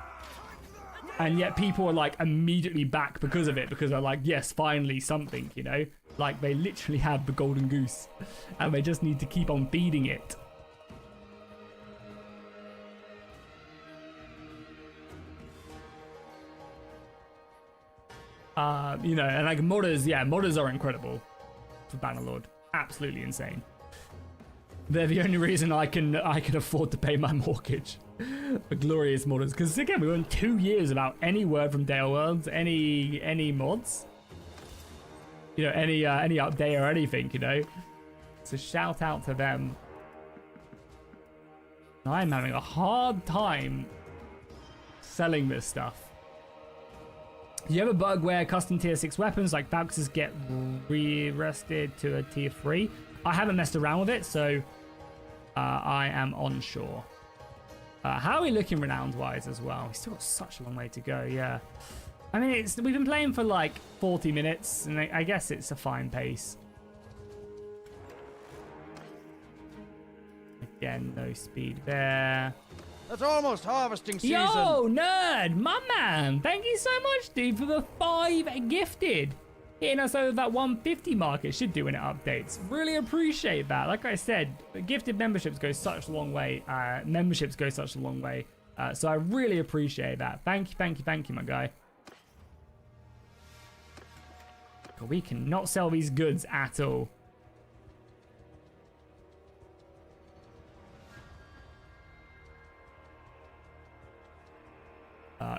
And yet people are like immediately back because of it, because they're like, yes, finally something, you know? Like, they literally have the golden goose and they just need to keep on feeding it. You know, and like modders, yeah, modders are incredible for Bannerlord. Absolutely insane. They're the only reason I can afford to pay my mortgage. The glorious modders, because again, we went 2 years without any word from Dale Worlds, any mods, you know, any update or anything, you know. So shout out to them. I'm having a hard time selling this stuff. You have a bug where custom tier 6 weapons like Valkyries get re-rested to a tier 3? I haven't messed around with it, so I am unsure. How are we looking renowned-wise as well? We've still got such a long way to go, yeah. I mean, we've been playing for like 40 minutes, and I guess it's a fine pace. Again, no speed there. It's almost harvesting season. Yo, nerd, my man. Thank you so much, dude, for the 5 gifted. Hitting us over that 150 mark. It should do when it updates. Really appreciate that. Like I said, gifted memberships go such a long way. Memberships go such a long way. So I really appreciate that. Thank you, thank you, thank you, my guy. We cannot sell these goods at all.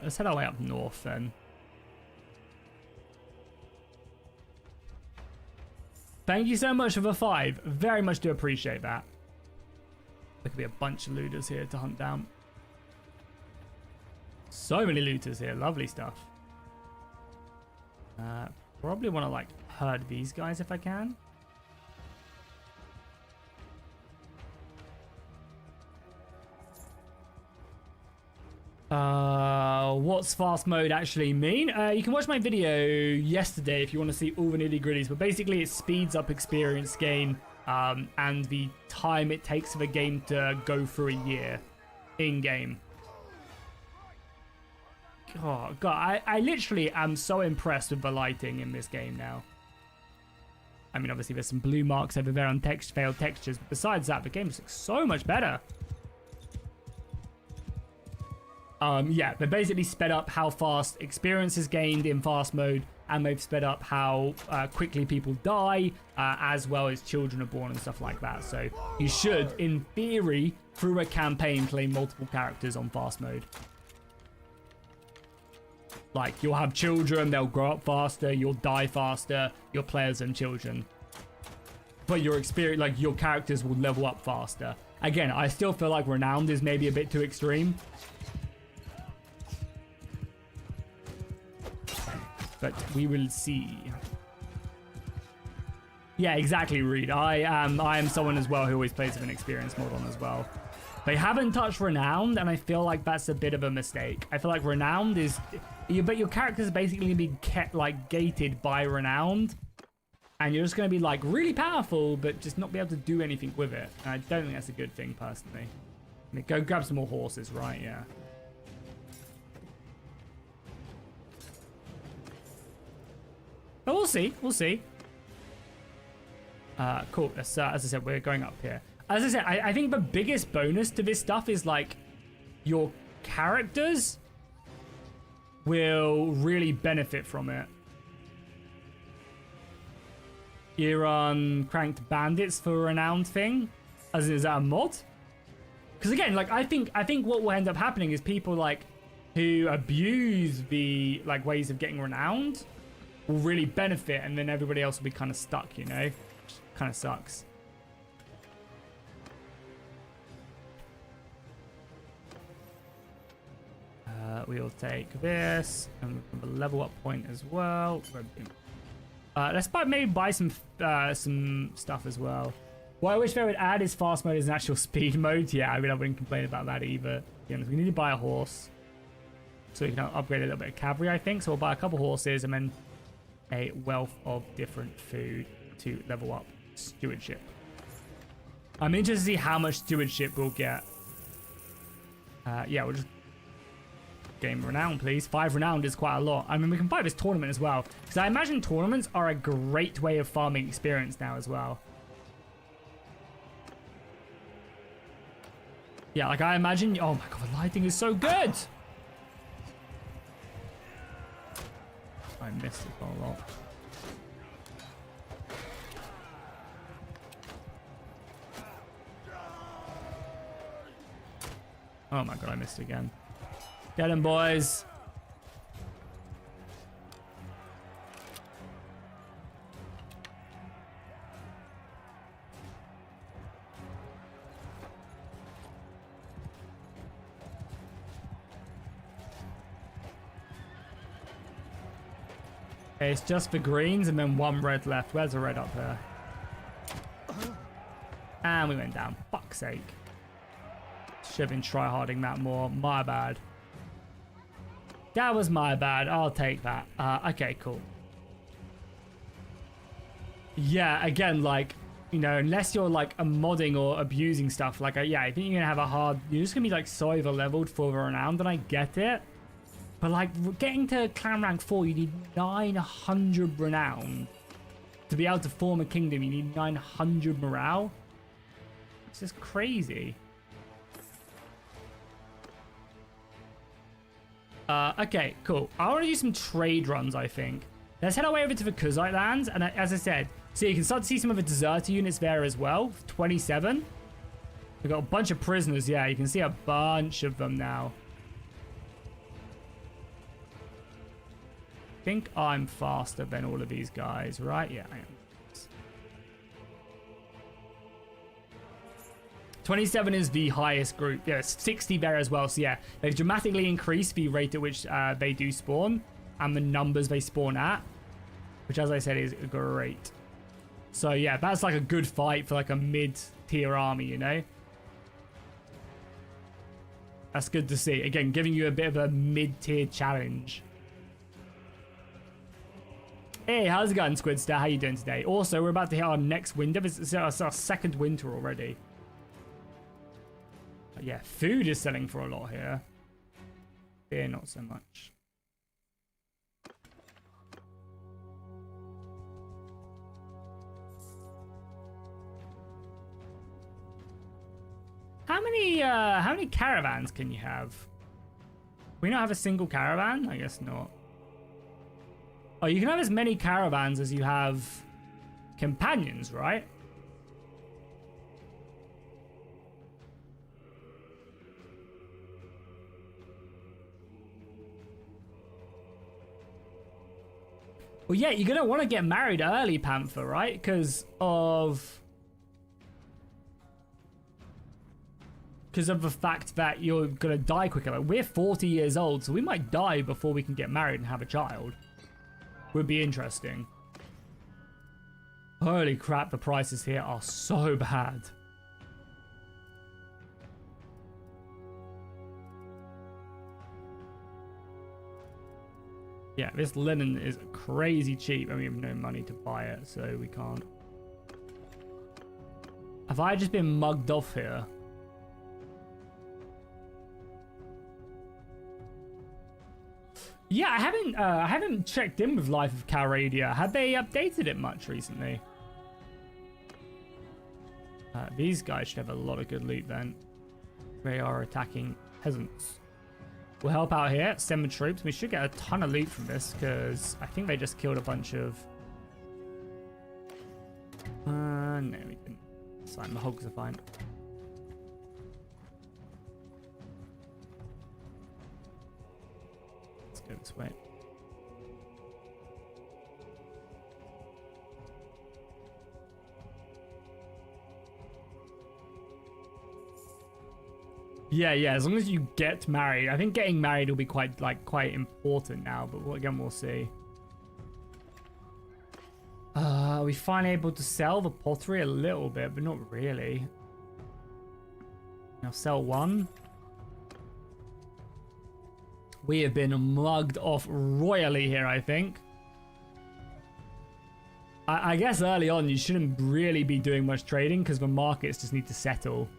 Let's head our way up north then. Thank you so much for the 5. Very much do appreciate that. There could be a bunch of looters here to hunt down. So many looters here. Lovely stuff. Probably want to like herd these guys if I can. What's fast mode actually mean? You can watch my video yesterday if you want to see all the nitty gritties, but basically it speeds up experience gain and the time it takes for the game to go through a year in game. Oh god, I literally am so impressed with the lighting in this game now. I mean, obviously there's some blue marks over there on failed textures, but besides that, the game just looks so much better. Yeah, they basically sped up how fast experience is gained in fast mode, and they've sped up how quickly people die, as well as children are born and stuff like that. So you should, in theory, through a campaign, play multiple characters on fast mode. Like, you'll have children, they'll grow up faster, you'll die faster, your players and children. But your experience, like, your characters will level up faster. Again, I still feel like Renowned is maybe a bit too extreme. But we will see. Yeah, exactly, Reed. I am someone as well who always plays with an experienced mod on as well. They haven't touched Renowned, and I feel like that's a bit of a mistake. I feel like Renowned is... But your character's basically being kept, like, gated by Renowned. And you're just going to be, like, really powerful, but just not be able to do anything with it. And I don't think that's a good thing, personally. I mean, go grab some more horses, right? Yeah. But we'll see. We'll see. Cool. As I said, we're going up here. As I said, I think the biggest bonus to this stuff is, like, your characters will really benefit from it. You're on Cranked Bandits for a Renowned thing? As in, is that a mod? Because again, like, I think what will end up happening is people, like, who abuse the, like, ways of getting Renowned will really benefit, and then everybody else will be kind of stuck, you know? Which kind of sucks. We'll take this, and a level up point as well. Let's maybe buy some stuff as well. What I wish they would add is fast mode as an actual speed mode. Yeah, I mean, I wouldn't complain about that either. You know, we need to buy a horse so we can upgrade a little bit of cavalry, I think. So we'll buy a couple horses and then a wealth of different food to level up stewardship. I'm interested to see how much stewardship we'll get. Yeah, we'll just game Renown, please. 5 Renowned is quite a lot. I mean, we can buy this tournament as well, because I imagine tournaments are a great way of farming experience now as well. Yeah, like I imagine... Oh my god, the lighting is so good! I missed it a lot. Oh my god, I missed again. Get him, boys. Okay, it's just the greens and then 1 red left. Where's the red up there? And we went down. Fuck's sake. Should have been tryharding that more. My bad. That was my bad. I'll take that. Okay, cool. Yeah, again, like, you know, unless you're like modding or abusing stuff, like, yeah, I think you're gonna have a hard. You're just gonna be like so over leveled for the Renowned, and I get it. But like, getting to clan rank 4, you need 900 Renown. To be able to form a kingdom, you need 900 morale. It's just crazy. Okay, cool. I want to do some trade runs, I think. Let's head our way over to the Kuzite lands. And as I said, so you can start to see some of the deserter units there as well. 27. We've got a bunch of prisoners. Yeah, you can see a bunch of them now. I think I'm faster than all of these guys, right? Yeah, I am. 27 is the highest group. Yeah, 60 there as well. So yeah, they've dramatically increased the rate at which they do spawn and the numbers they spawn at, which, as I said, is great. So yeah, that's like a good fight for like a mid-tier army, you know? That's good to see. Again, giving you a bit of a mid-tier challenge. Hey, how's it going, Squidstar? How you doing today? Also, we're about to hit our next winter. It's our second winter already. Yeah, food is selling for a lot here. Beer, not so much. How many caravans can you have? We not have a single caravan? I guess not. Oh, you can have as many caravans as you have companions, right? Well, yeah, you're going to want to get married early, Panther, right? Because of... because of the fact that you're gonna die quicker. Like, we're 40 years old, so we might die before we can get married and have a child. Would be interesting. Holy crap, the prices here are so bad. Yeah, this linen is crazy cheap, and we have no money to buy it, so we can't. Have I just been mugged off here? Yeah, I haven't checked in with Life of Calradia. Have they updated it much recently? These guys should have a lot of good loot then. They are attacking peasants. We'll help out here, send the troops. We should get a ton of loot from this because I think they just killed a bunch of... no, we didn't. It's fine, the hogs are fine. Let's go this way. Yeah, as long as you get married. I think getting married will be quite important now, but again, we'll see. Are we finally able to sell the pottery a little bit, but not really. Now sell one. We have been mugged off royally here, I think. I guess early on you shouldn't really be doing much trading because the markets just need to settle.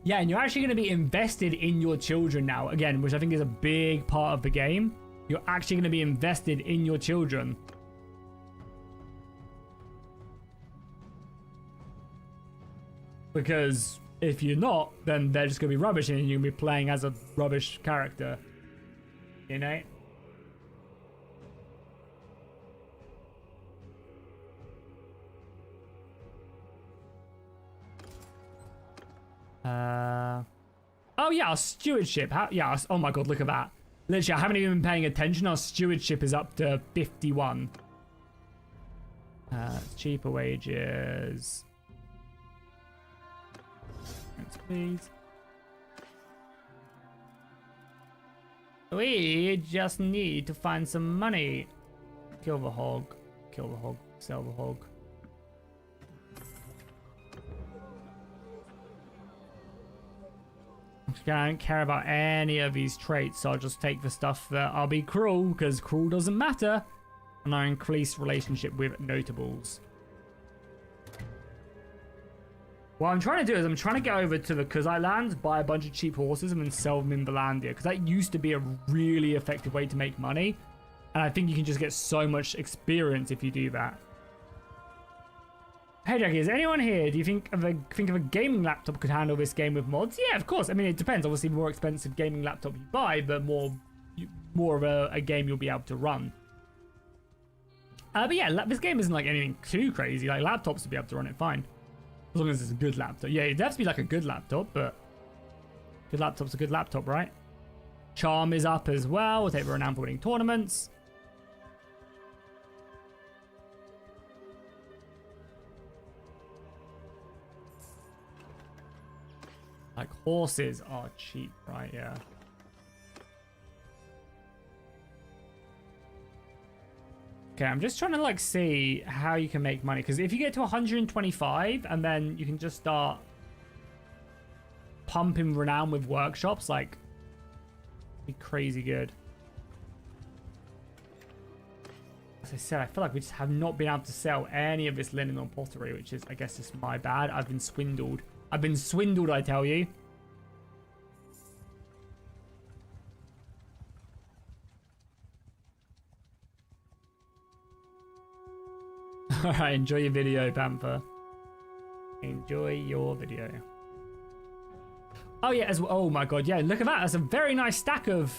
Yeah, and you're actually going to be invested in your children now, again, which I think is a big part of the game. You're actually going to be invested in your children. Because if you're not, then they're just going to be rubbish and you're going to be playing as a rubbish character. You know? Oh yeah, our stewardship. Oh my god, look at that. Literally, I haven't even been paying attention. Our stewardship is up to 51. Cheaper wages. Thanks, please. We just need to find some money. Kill the hog. Kill the hog. Sell the hog. I don't care about any of these traits, so I'll just take the stuff that I'll be cruel, because cruel doesn't matter. And I increase relationship with notables. What I'm trying to do is I'm trying to get over to the Kuzai lands, buy a bunch of cheap horses, and then sell them in Valandia, because that used to be a really effective way to make money. And I think you can just get so much experience if you do that. Hey Jackie, is anyone here? Do you think of a gaming laptop could handle this game with mods? Yeah, of course. I mean, it depends. Obviously, the more expensive gaming laptop you buy, the more of a game you'll be able to run. But yeah, this game isn't like anything too crazy. Like laptops to be able to run it fine, as long as it's a good laptop. Yeah, it has to be like a good laptop, but good laptop's a good laptop, right? Charm is up as well. We'll take the renown for winning tournaments. Like, horses are cheap, right? Yeah. Okay, I'm just trying to, like, see how you can make money. Because if you get to 125, and then you can just start pumping renown with workshops, like, be crazy good. As I said, I feel like we just have not been able to sell any of this linen or pottery, which is, I guess, just my bad. I've been swindled. I've been swindled, I tell you. Alright, enjoy your video, Panther. Enjoy your video. Oh yeah, as well. Oh my god, yeah, look at that. That's a very nice stack of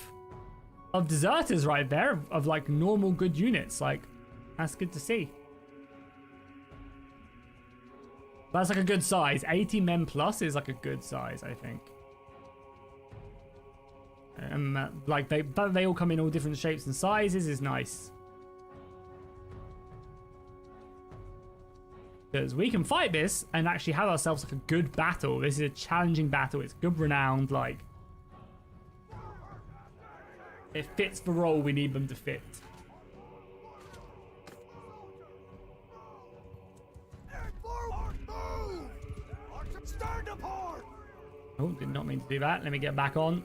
deserters right there, of like normal good units. Like, that's good to see. That's like a good size. 80 men plus is like a good size, I think. Like they all come in all different shapes and sizes is nice. Because we can fight this and actually have ourselves like a good battle. This is a challenging battle. It's good renowned. Like, it fits the role we need them to fit. Oh, did not mean to do that. Let me get back on.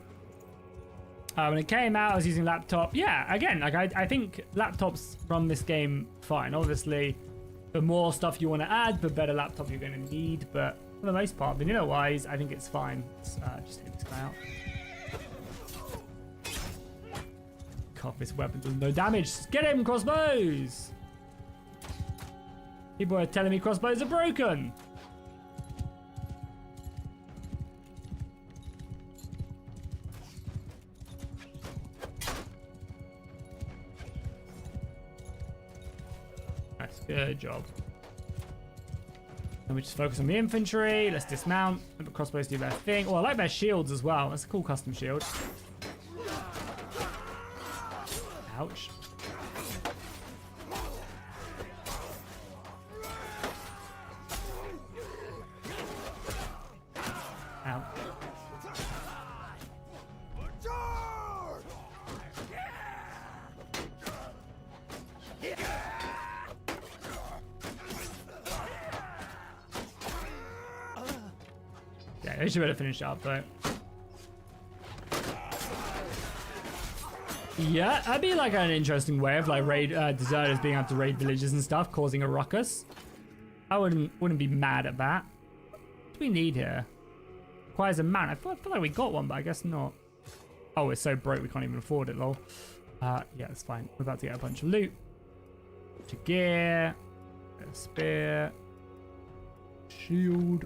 When it came out, I was using laptop. Yeah, again, like I think laptops run this game fine. Obviously, the more stuff you want to add, the better laptop you're going to need. But for the most part, vanilla-wise, I think it's fine. Let's just hit this guy out. God, this weapon does no damage. Get him, crossbows! People are telling me crossbows are broken. Nice, good job. And we just focus on the infantry. Let's dismount. Let the crossbows do their thing. Oh, I like their shields as well. That's a cool custom shield. Ouch. Ow. Yeah, they should better finish up though. Yeah, that'd be like an interesting way of like raid deserters being able to raid villages and stuff, causing a ruckus. I wouldn't be mad at that. What do we need here? Requires a man. I feel like we got one, but I guess not. Oh, we're so broke we can't even afford it, lol. Yeah, that's fine. We're about to get a bunch of loot. Bunch of gear. A spear. Shield.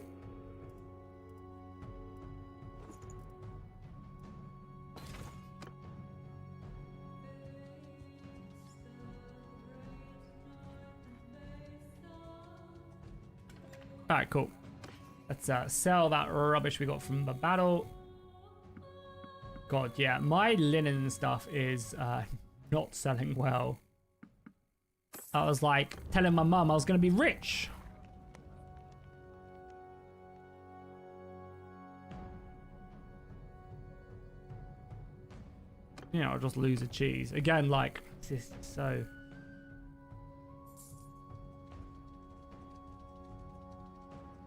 Alright, cool. Let's sell that rubbish we got from the battle. God, yeah, my linen and stuff is not selling well. I was like telling my mum I was going to be rich. You know, I'll just lose a cheese. Again, like, this is so...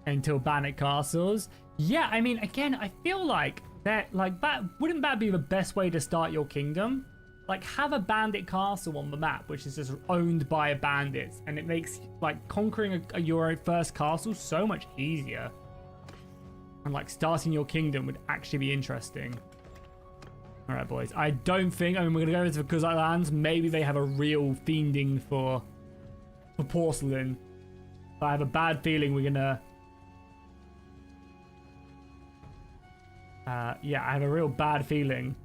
Until Bannock castles. Yeah, I mean, again, I feel like that, like, that wouldn't that be the best way to start your kingdom? Like, have a bandit castle on the map, which is just owned by bandits, and it makes like conquering your first castle so much easier. And like starting your kingdom would actually be interesting. All right, boys. I don't think. I mean, we're gonna go into the Kuzak lands. Maybe they have a real fiending for porcelain. But I have a bad feeling we're gonna. Yeah, I have a real bad feeling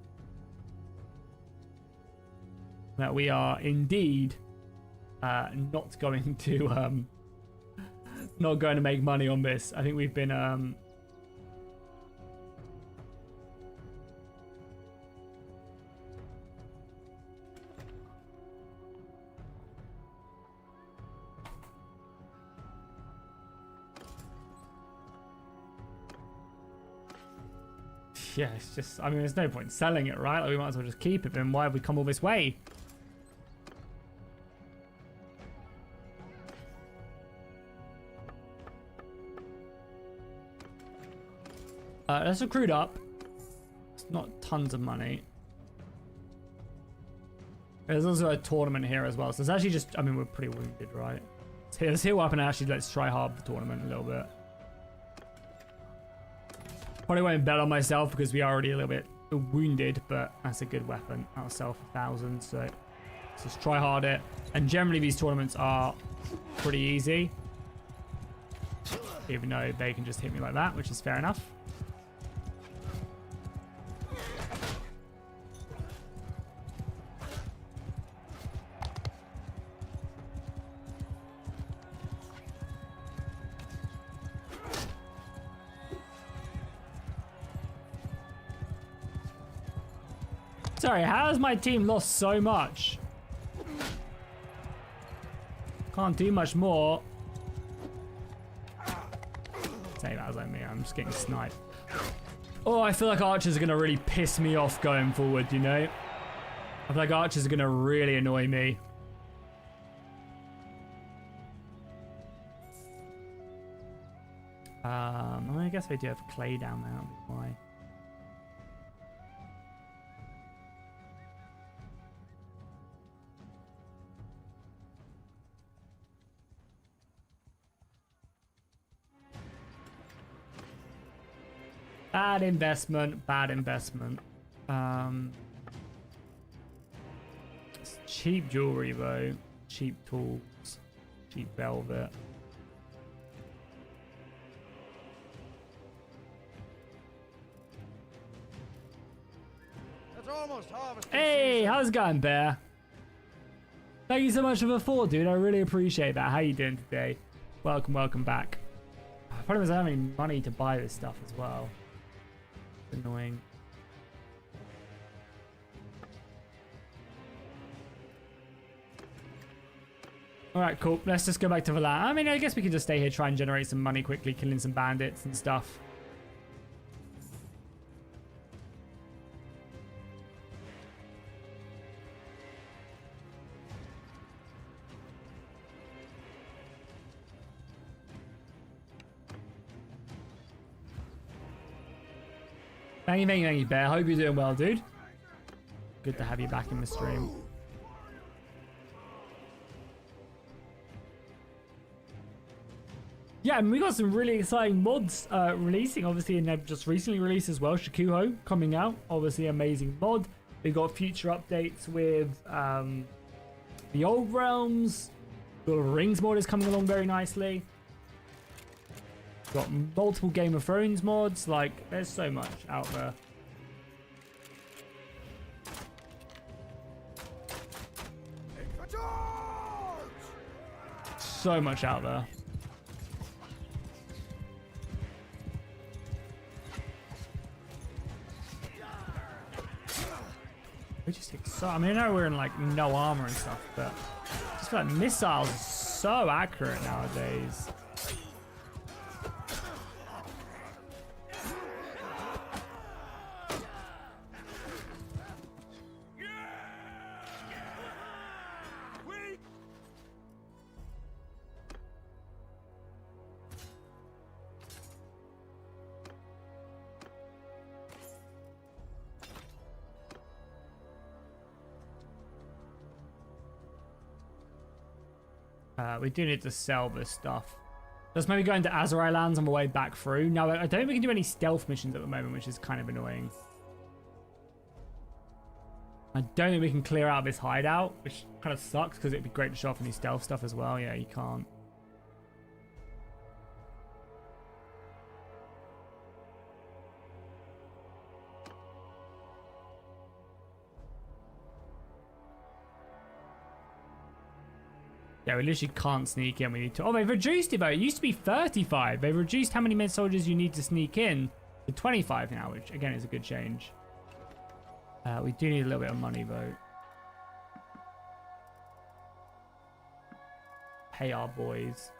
that we are indeed not going to make money on this. I think we've been yeah, it's just, I mean, there's no point selling it, right? Like, we might as well just keep it, then why have we come all this way? Let's recruit up. It's not tons of money. There's also a tournament here as well, so it's actually just, I mean, we're pretty wounded, right? Let's heal up and actually let's try hard the tournament a little bit. Probably won't bet on myself because we are already a little bit wounded, but that's a good weapon. I'll sell for 1,000, so let's just try hard it. And generally these tournaments are pretty easy, even though they can just hit me like that, which is fair enough. Sorry, how has my team lost so much? Can't do much more. Same as like me. I'm just getting sniped. Oh, I feel like archers are going to really piss me off going forward, you know? I feel like archers are going to really annoy me. I guess I do have clay down there. Why? Bad investment. Bad investment. It's cheap jewelry though. Cheap tools. Cheap velvet. Hey, how's it going, Bear? Thank you so much for the 4, dude. I really appreciate that. How you doing today? Welcome back. The problem is I don't have any money to buy this stuff as well. It's annoying. Alright, cool. Let's just go back to the land. I mean, I guess we can just stay here, try and generate some money quickly, killing some bandits and stuff. Thank you, Bear. Hope you're doing well, dude. Good to have you back in the stream. Yeah, and we got some really exciting mods releasing, obviously, and they've just recently released as well. Shakuho coming out, obviously amazing mod. We've got future updates with the Old Realms. The Lord of the Rings mod is coming along very nicely. Got multiple Game of Thrones mods. Like, there's so much out there. So much out there. We just hit so. I mean, I know we're in like no armor and stuff, but just feel like missiles are so accurate nowadays. We do need to sell this stuff. Let's maybe go into Azurai lands on the way back through. Now, I don't think we can do any stealth missions at the moment, which is kind of annoying. I don't think we can clear out this hideout, which kind of sucks because it'd be great to show off any stealth stuff as well. Yeah, you can't. Yeah, we literally can't sneak in. We need to. Oh, they've reduced it though. It used to be 35. They've reduced how many men soldiers you need to sneak in to 25 now, which again is a good change. We do need a little bit of money though. Pay our boys.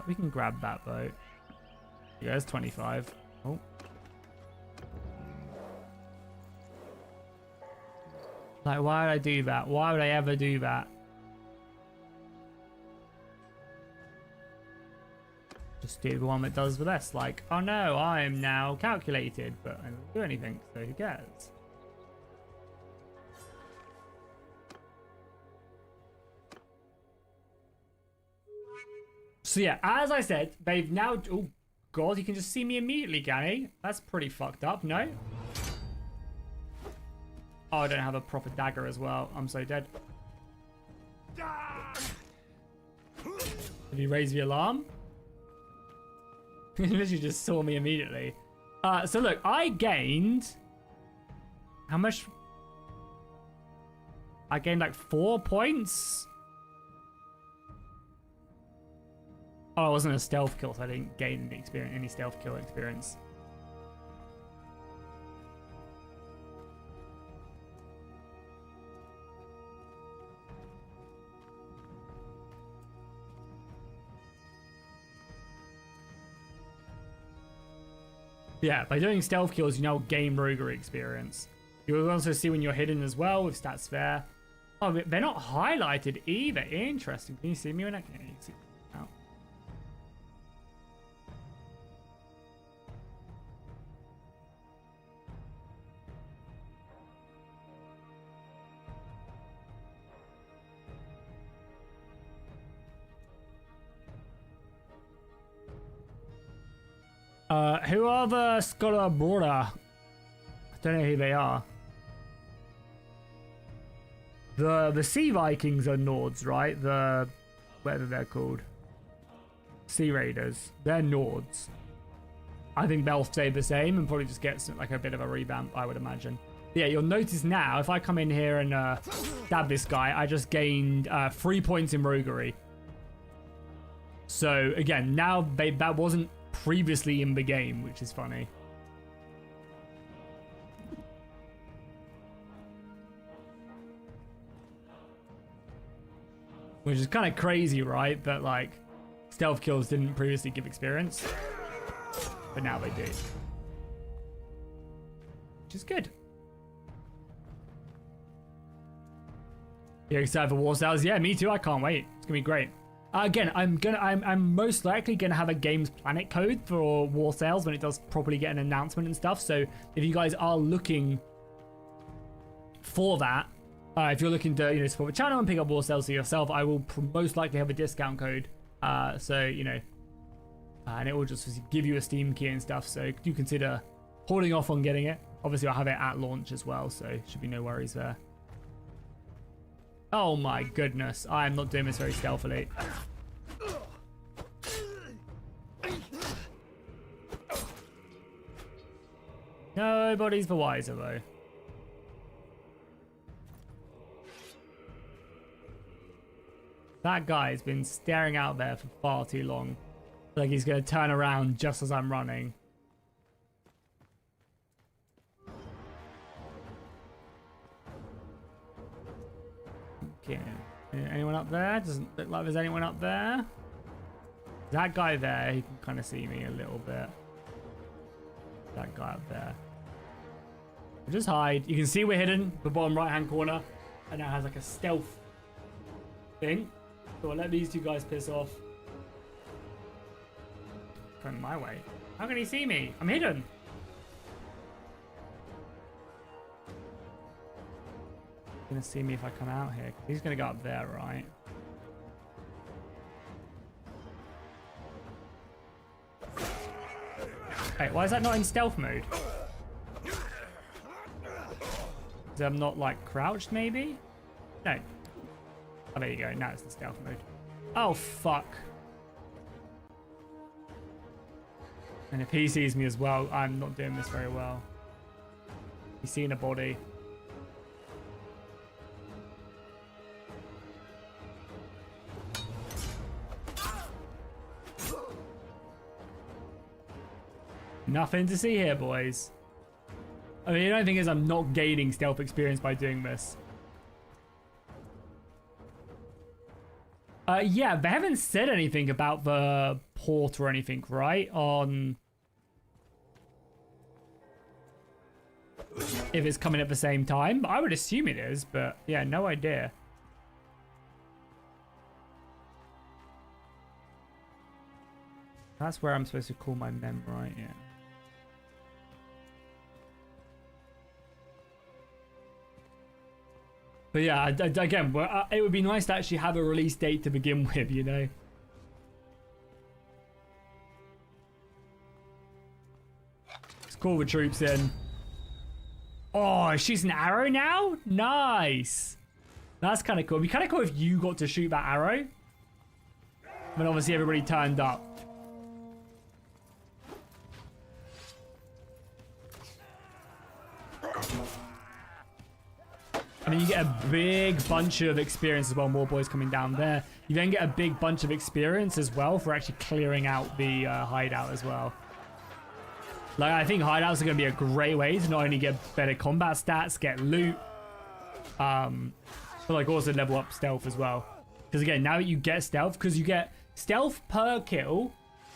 We can grab that though. Yeah, there's 25. Oh. Like, why would I do that? Why would I ever do that? Just do the one that does the best. Like, oh no, I am now calculated, but I don't do anything, so who cares? So yeah, as I said, they've now... Oh, God, you can just see me immediately, Ganny. That's pretty fucked up, no? Oh, I don't have a proper dagger as well. I'm so dead. Did he raise the alarm? He literally just saw me immediately. So look, I gained... How much? I gained like 4 points. Oh, it wasn't a stealth kill, so I didn't gain any stealth kill experience. Yeah, by doing stealth kills, you now gain roguery experience. You'll also see when you're hidden as well with stats there. Oh, they're not highlighted either. Interesting. Can you see me when I... Yeah, you can see me now. Who are the Scholar Border? I don't know who they are. The Sea Vikings are Nords, right? Whatever they're called. Sea Raiders. They're Nords. I think they'll stay the same and probably just get like a bit of a revamp, I would imagine. Yeah, you'll notice now, if I come in here and stab this guy, I just gained 3 points in roguery. So, again, now that wasn't previously in the game, which is funny. Which is kind of crazy, right? That, like, stealth kills didn't previously give experience. But now they do. Which is good. You're excited for War Sales? Yeah, me too. I can't wait. It's gonna be great. Again, I'm most likely gonna have a Games Planet code for War Sales when it does properly get an announcement and stuff. So if you guys are looking for that, if you're looking to support the channel and pick up War Sales for yourself, I will most likely have a discount code. So and it will just give you a Steam key and stuff. So do consider holding off on getting it. Obviously, I'll have it at launch as well, so should be no worries there. Oh my goodness, I am not doing this very stealthily. Nobody's the wiser though. That guy's been staring out there for far too long. Like he's gonna turn around just as I'm running. Okay. Anyone up there? Doesn't look like there's anyone up there. That guy there, he can kind of see me a little bit. That guy up there. Just hide. You can see we're hidden, the bottom right hand corner. And now has like a stealth thing. So I'll let these two guys piss off. Coming my way. How can he see me? I'm hidden. He's gonna see me if I come out here. He's gonna go up there, right? Wait, why is that not in stealth mode? Is I'm not like crouched maybe? No. Oh, there you go. Now it's in stealth mode. Oh, fuck. And if he sees me as well, I'm not doing this very well. He's seeing a body. Nothing to see here, boys. I mean, the only thing is I'm not gaining stealth experience by doing this. Yeah, they haven't said anything about the port or anything, right? On if it's coming at the same time. I would assume it is, but yeah, no idea. That's where I'm supposed to call my mem, right? Yeah. But yeah, again, it would be nice to actually have a release date to begin with, you know? Let's call the troops in. Oh, she's an arrow now? Nice. That's kind of cool. It'd be kind of cool if you got to shoot that arrow. But obviously everybody turned up. I mean, you get a big bunch of experience as well. More boys coming down there. You then get a big bunch of experience as well for actually clearing out the hideout as well. Like, I think hideouts are going to be a great way to not only get better combat stats, get loot, but like also level up stealth as well. Because again, now you get stealth, because you get stealth per kill,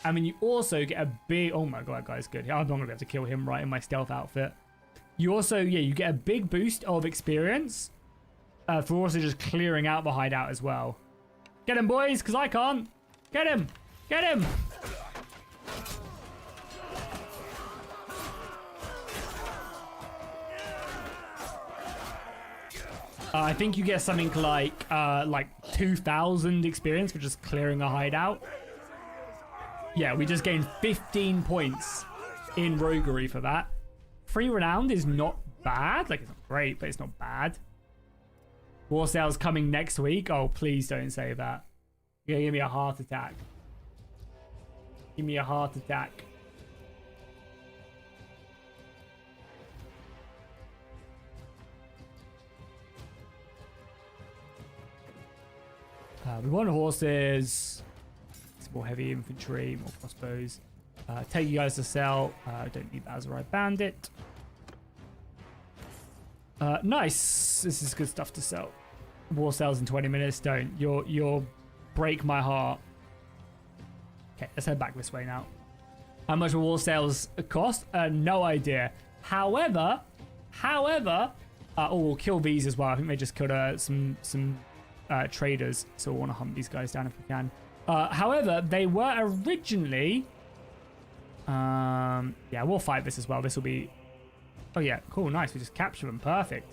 I mean, you also get a big... Oh my god, that guy's good. I'm not going to be able to kill him right in my stealth outfit. You also, yeah, you get a big boost of experience for also just clearing out the hideout as well. Get him, boys, because I can't. Get him. Get him. I think you get something like 2,000 experience for just clearing a hideout. Yeah, we just gained 15 points in roguery for that. Free renowned is not bad. Like, it's not great, but it's not bad. War sales coming next week. Oh, please don't say that. You're gonna give me a heart attack. Give me a heart attack. We want horses. Some more heavy infantry, more crossbows. Take you guys to sell. Don't need that as a right bandit. Nice. This is good stuff to sell. War sales in 20 minutes. Don't. You'll break my heart. Okay, let's head back this way now. How much will war sales cost? No idea. However, oh, we'll kill these as well. I think they just killed some traders, so we'll want to hunt these guys down if we can. However, they were originally... yeah, we'll fight this as well. This will be... Oh yeah, cool, nice. We just capture them. Perfect.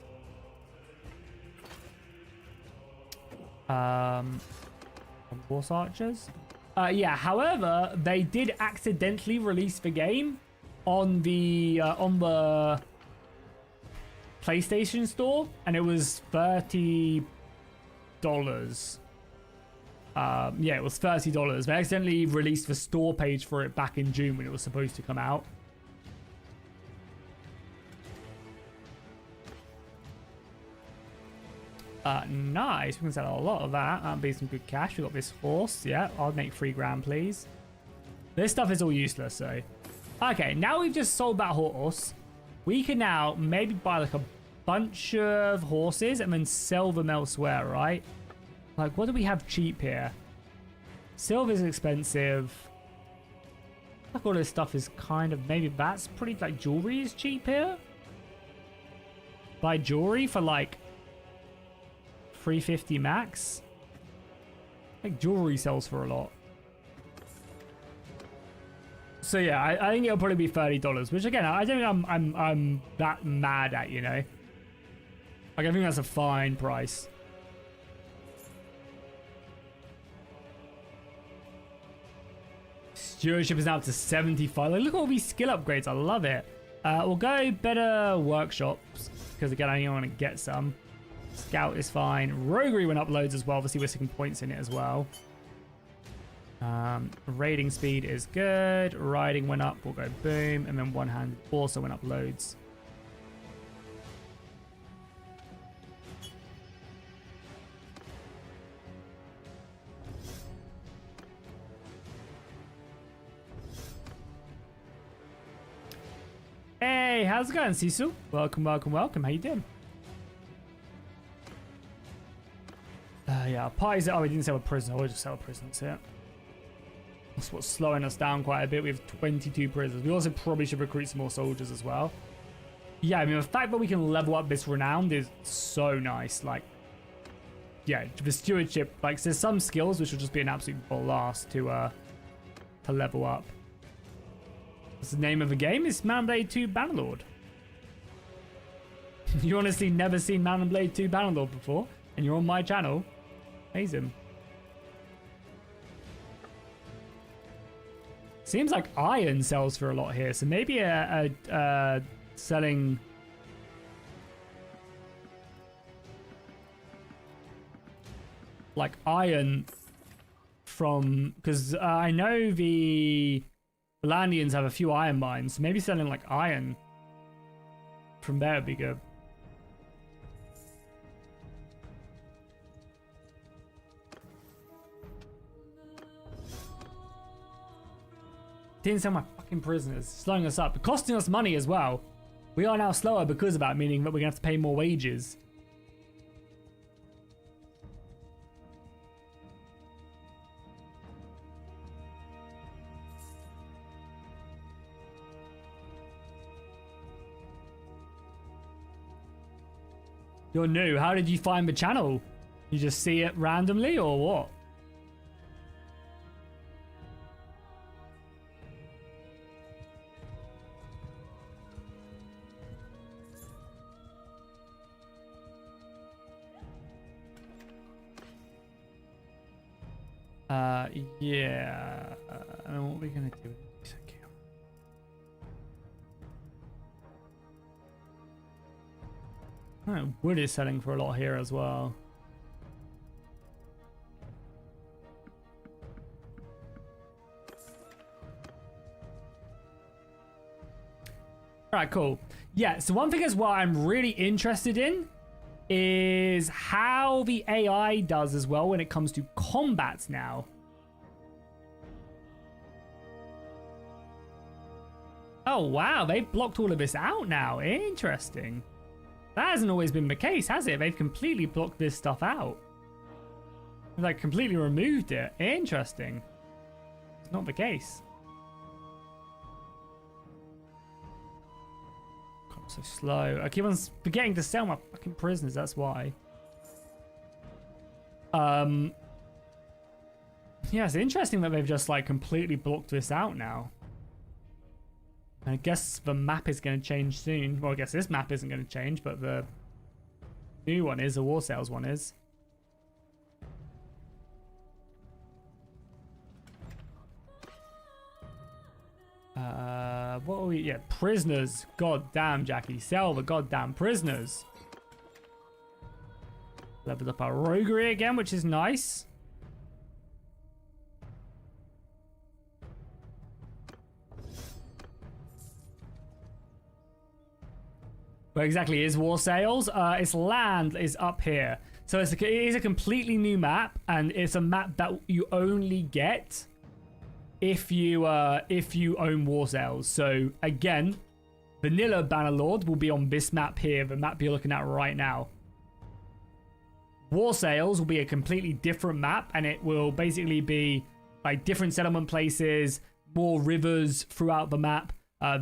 Horse archers. Yeah, however, they did accidentally release the game on the PlayStation Store, and it was $30. Yeah, it was $30. They accidentally released the store page for it back in June when it was supposed to come out. Nice. We can sell a lot of that. That'll be some good cash. We got this horse. Yeah, I'll make 3 grand, please. This stuff is all useless, so. Okay, now we've just sold that horse. We can now maybe buy like a bunch of horses and then sell them elsewhere, right? Like, what do we have cheap here? Silver's expensive. Like, all this stuff is kind of... Maybe that's pretty... Like, jewelry is cheap here? Buy jewelry for, like... 350 max? Like, jewelry sells for a lot. So, yeah, I think it'll probably be $30. Which, again, I don't think I'm that mad at, you know? Like, I think that's a fine price. Stewardship is now up to 75. Like, look at all these skill upgrades. I love it. We'll go better workshops because again, I only want to get some. Scout is fine. Roguery went up loads as well. Obviously, we're sticking points in it as well. Raiding speed is good. Riding went up. We'll go boom. And then one hand also went up loads. Hey, how's it going, Sisu? Welcome, welcome, welcome. How you doing? Yeah, parties. Oh, we didn't sell a prisoner. We'll just sell prisoners here. That's what's slowing us down quite a bit. We have 22 prisoners. We also probably should recruit some more soldiers as well. Yeah, I mean, the fact that we can level up this renowned is so nice. Like, yeah, the stewardship. Like, there's some skills which will just be an absolute blast to level up. What's the name of the game? It's Mount & Blade 2 Bannerlord. You honestly never seen Mount & Blade 2 Bannerlord before, and you're on my channel. Amazing. Seems like iron sells for a lot here, so maybe selling like iron from, because I know the Landians have a few iron mines, so maybe selling like iron from there would be good. Didn't sell my fucking prisoners, slowing us up, costing us money as well. We are now slower because of that, meaning that we're gonna have to pay more wages. You're new. How did you find the channel? You just see it randomly or what? Yeah. What are we gonna do? Oh, wood is selling for a lot here as well. All right, cool. Yeah, so one thing as well I'm really interested in is how the AI does as well when it comes to combats now. Oh, wow, they've blocked all of this out now. Interesting. That hasn't always been the case, has it? They've completely blocked this stuff out. Like, completely removed it. Interesting. It's not the case. God, I'm so slow. I keep on forgetting to sell my fucking prisoners, that's why. Yeah, it's interesting that they've just, like, completely blocked this out now. I guess the map is going to change soon. Well, I guess this map isn't going to change, but the new one is. The War Sales one is. What are we? Yeah, prisoners. God damn, Jackie. Sell the goddamn prisoners. Leveled up our roguery again, which is nice. Where exactly is War Sales? Its land is up here. So it is a completely new map, and it's a map that you only get if you own War Sales. So again, vanilla Bannerlord will be on this map here, the map you're looking at right now. War Sales will be a completely different map, and it will basically be like different settlement places, more rivers throughout the map.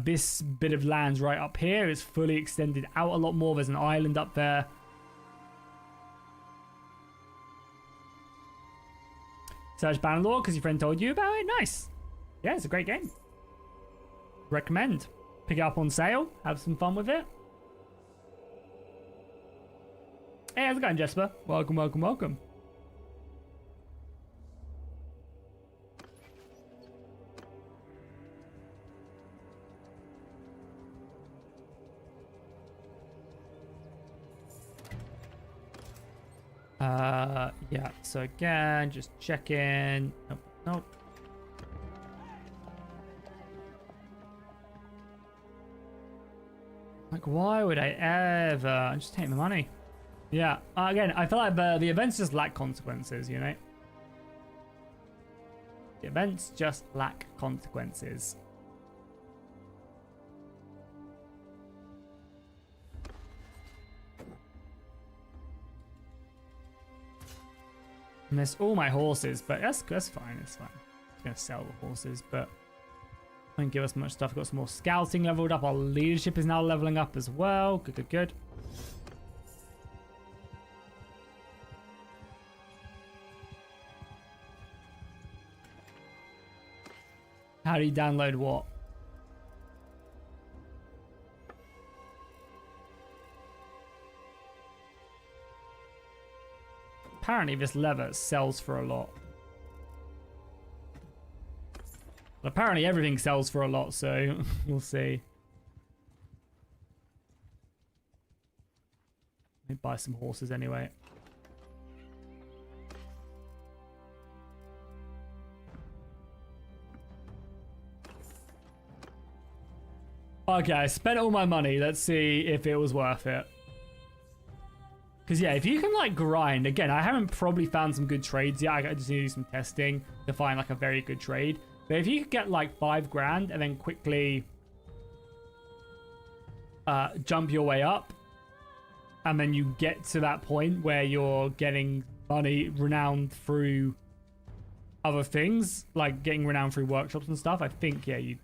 This bit of land's right up here is fully extended out a lot more. There's an island up there. Search Bannerlord because your friend told you about it. Nice. Yeah, it's a great game. Recommend. Pick it up on sale. Have some fun with it. Hey, how's it going, Jesper? Welcome, welcome, welcome. Yeah, so again, just check in. Nope, nope. Like, why would I ever just take the money? Yeah, again, I feel like the events just lack consequences, you know? The events just lack consequences. Miss all my horses, but that's fine. It's fine. I'm gonna sell the horses, but don't give us much stuff. Got some more scouting leveled up. Our leadership is now leveling up as well. Good, good, good. How do you download what? Apparently this leather sells for a lot. But apparently everything sells for a lot, so we'll see. Let me buy some horses anyway. Okay, I spent all my money. Let's see if it was worth it. Because, yeah, if you can, like, grind... Again, I haven't probably found some good trades yet. I just need to do some testing to find, like, a very good trade. But if you could get, like, 5 grand and then quickly jump your way up, and then you get to that point where you're getting money renowned through other things, like getting renowned through workshops and stuff, I think, yeah, you'd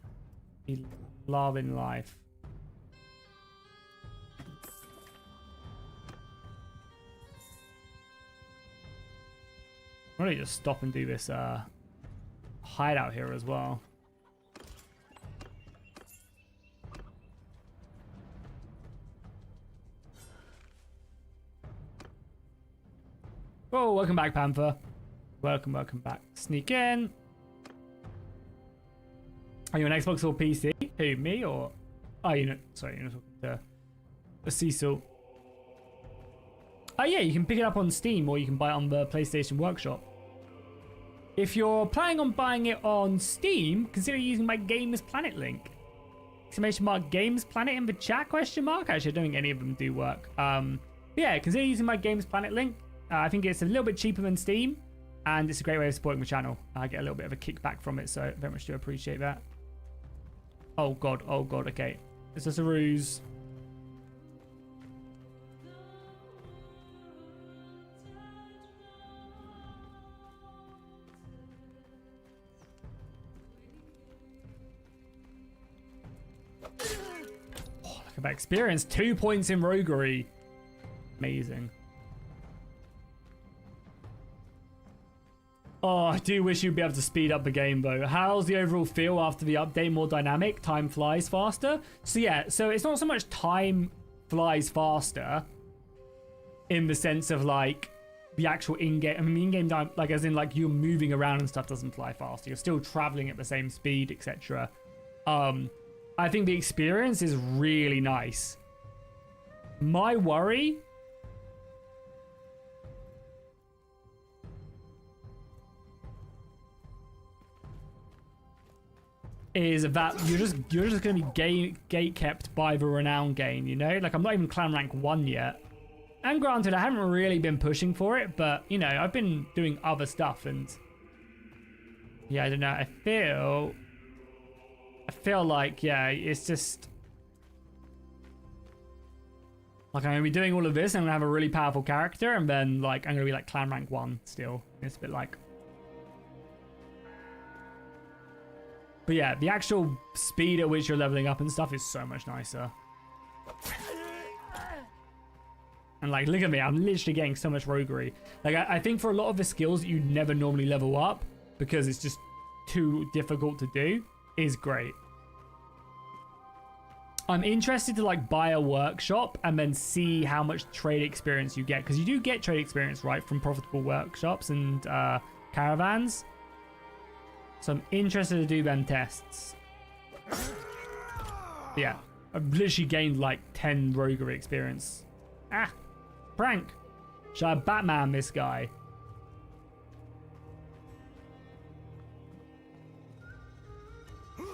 be loving life. Probably just stop and do this hideout here as well. Oh, welcome back, Panther. Welcome back. Sneak in. Are you on Xbox or PC? Who, me or... Oh, sorry, you're not talking to Cecil. Oh, yeah, you can pick it up on Steam or you can buy it on the PlayStation Workshop. If you're planning on buying it on Steam, consider using my Games Planet link. Exclamation mark Games Planet in the chat, question mark. Actually, I don't think any of them do work. Yeah, consider using my Games Planet link. I think it's a little bit cheaper than Steam, and it's a great way of supporting the channel. I get a little bit of a kickback from it, so very much do appreciate that. Oh god, okay. Is this a ruse? Oh, look at that experience. 2 points in roguery. Amazing. Oh, I do wish you'd be able to speed up the game, though. How's the overall feel after the update? More dynamic? Time flies faster? So yeah, so it's not so much time flies faster in the sense of, like, the actual in-game... I mean, the in-game time, like, as in, like, you're moving around and stuff doesn't fly faster. You're still traveling at the same speed, etc. I think the experience is really nice. My worry... is that you're just going to be gate kept by the renown gain, you know? Like, I'm not even clan rank 1 yet. And granted, I haven't really been pushing for it, but, you know, I've been doing other stuff and... Yeah, I don't know. I feel like, yeah, it's just... Like, I'm going to be doing all of this, and I'm going to have a really powerful character, and then, like, I'm going to be, like, clan rank 1 still. It's a bit like... But yeah, the actual speed at which you're leveling up and stuff is so much nicer. And like, look at me, I'm literally getting so much roguery. Like, I think for a lot of the skills that you never normally level up, because it's just too difficult to do, is great. I'm interested to like buy a workshop and then see how much trade experience you get. Because you do get trade experience, right, from profitable workshops and caravans. So I'm interested to do them tests. Yeah, I've literally gained like 10 roguery experience. Ah, prank. Should I Batman this guy?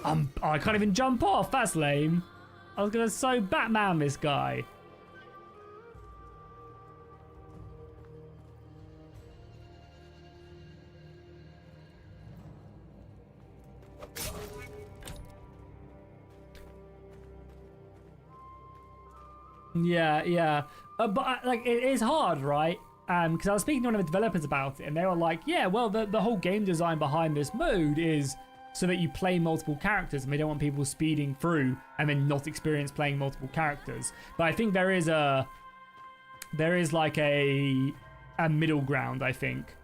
Oh, I can't even jump off. That's lame. I was gonna so Batman this guy. Yeah. But like, it is hard, right? Because I was speaking to one of the developers about it, and they were like, yeah, well, the whole game design behind this mode is so that you play multiple characters, and they don't want people speeding through and then not experience playing multiple characters. But I think there is like a middle ground, I think,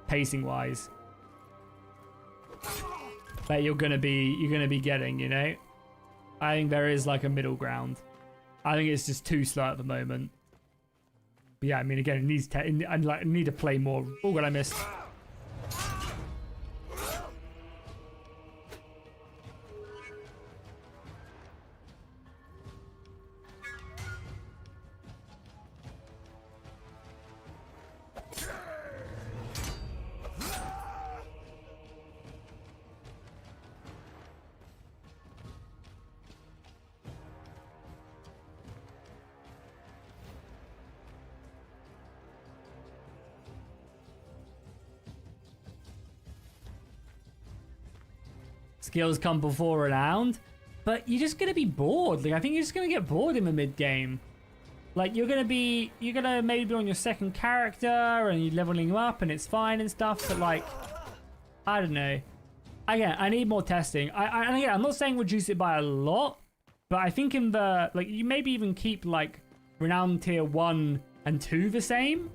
pacing wise, that you're gonna be getting, you know? I think there is like a middle ground. I think it's just too slow at the moment. But yeah, I mean, again, it needs I need to play more. Oh, what I missed. Skills come before renowned, but you're just gonna be bored. Like, I think you're just gonna get bored in the mid game. Like, you're gonna maybe be on your second character and you're leveling them up and it's fine and stuff, but like, I don't know. Again, I need more testing. And again, I'm not saying reduce it by a lot, but I think in the, like, you maybe even keep like renowned tier 1 and 2 the same.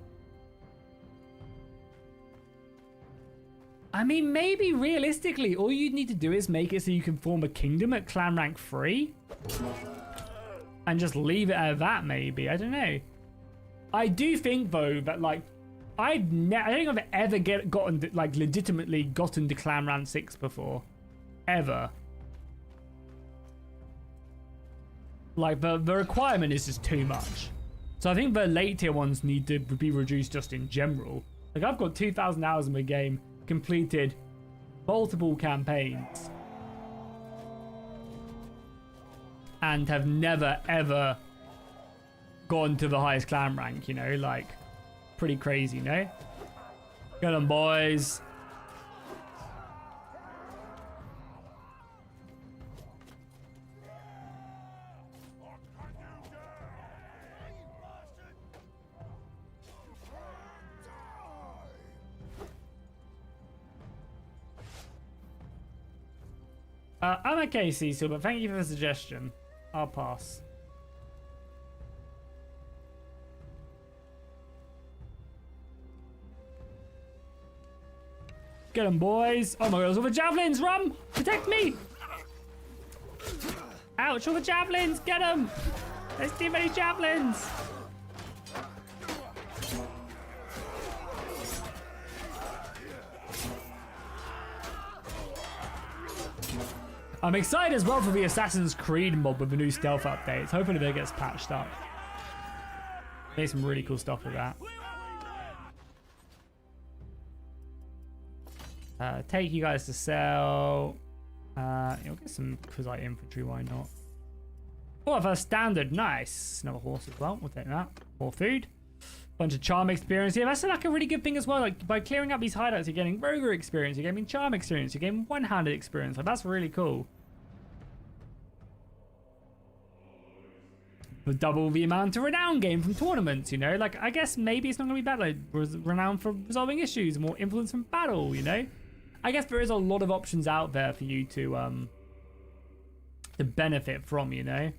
I mean, maybe realistically, all you need to do is make it so you can form a kingdom at clan rank 3. And just leave it at that, maybe. I don't know. I do think, though, that, like, I don't think I've ever gotten, like, legitimately gotten to clan rank 6 before. Ever. Like, the requirement is just too much. So I think the late tier ones need to be reduced just in general. Like, I've got 2,000 hours in my game, completed multiple campaigns, and have never, ever gone to the highest clan rank, you know? Like, pretty crazy, you know? Get them, boys. I'm okay, Cecil, but thank you for the suggestion. I'll pass. Get them, boys. Oh my god, all the javelins, Rum! Protect me! Ouch, all the javelins, get them! There's too many javelins! I'm excited as well for the Assassin's Creed mod with the new stealth updates. Hoping that it gets patched up. There's some really cool stuff with that. Take you guys to sell. You'll get some Kuzite infantry, why not? Oh, I've a standard. Nice. Another horse as well. We'll take that. More food. Bunch of charm experience. Yeah, that's like a really good thing as well. Like, by clearing up these hideouts, you're getting roger experience, you're getting charm experience, you're getting one-handed experience. Like, that's really cool. But double the amount of renown gain from tournaments, you know? Like, I guess maybe it's not going to be bad. Like, renown for resolving issues, more influence from battle, you know? I guess there is a lot of options out there for you to benefit from, you know?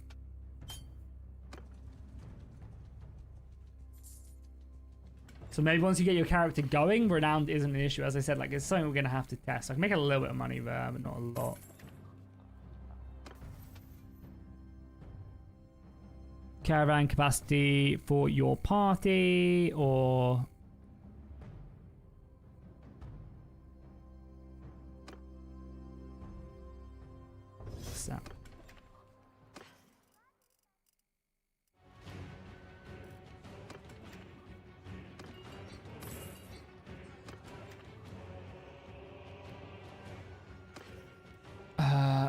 So maybe once you get your character going, renown isn't an issue. As I said, like, it's something we're going to have to test. I can make a little bit of money there, but not a lot. Caravan capacity for your party, or... What's that?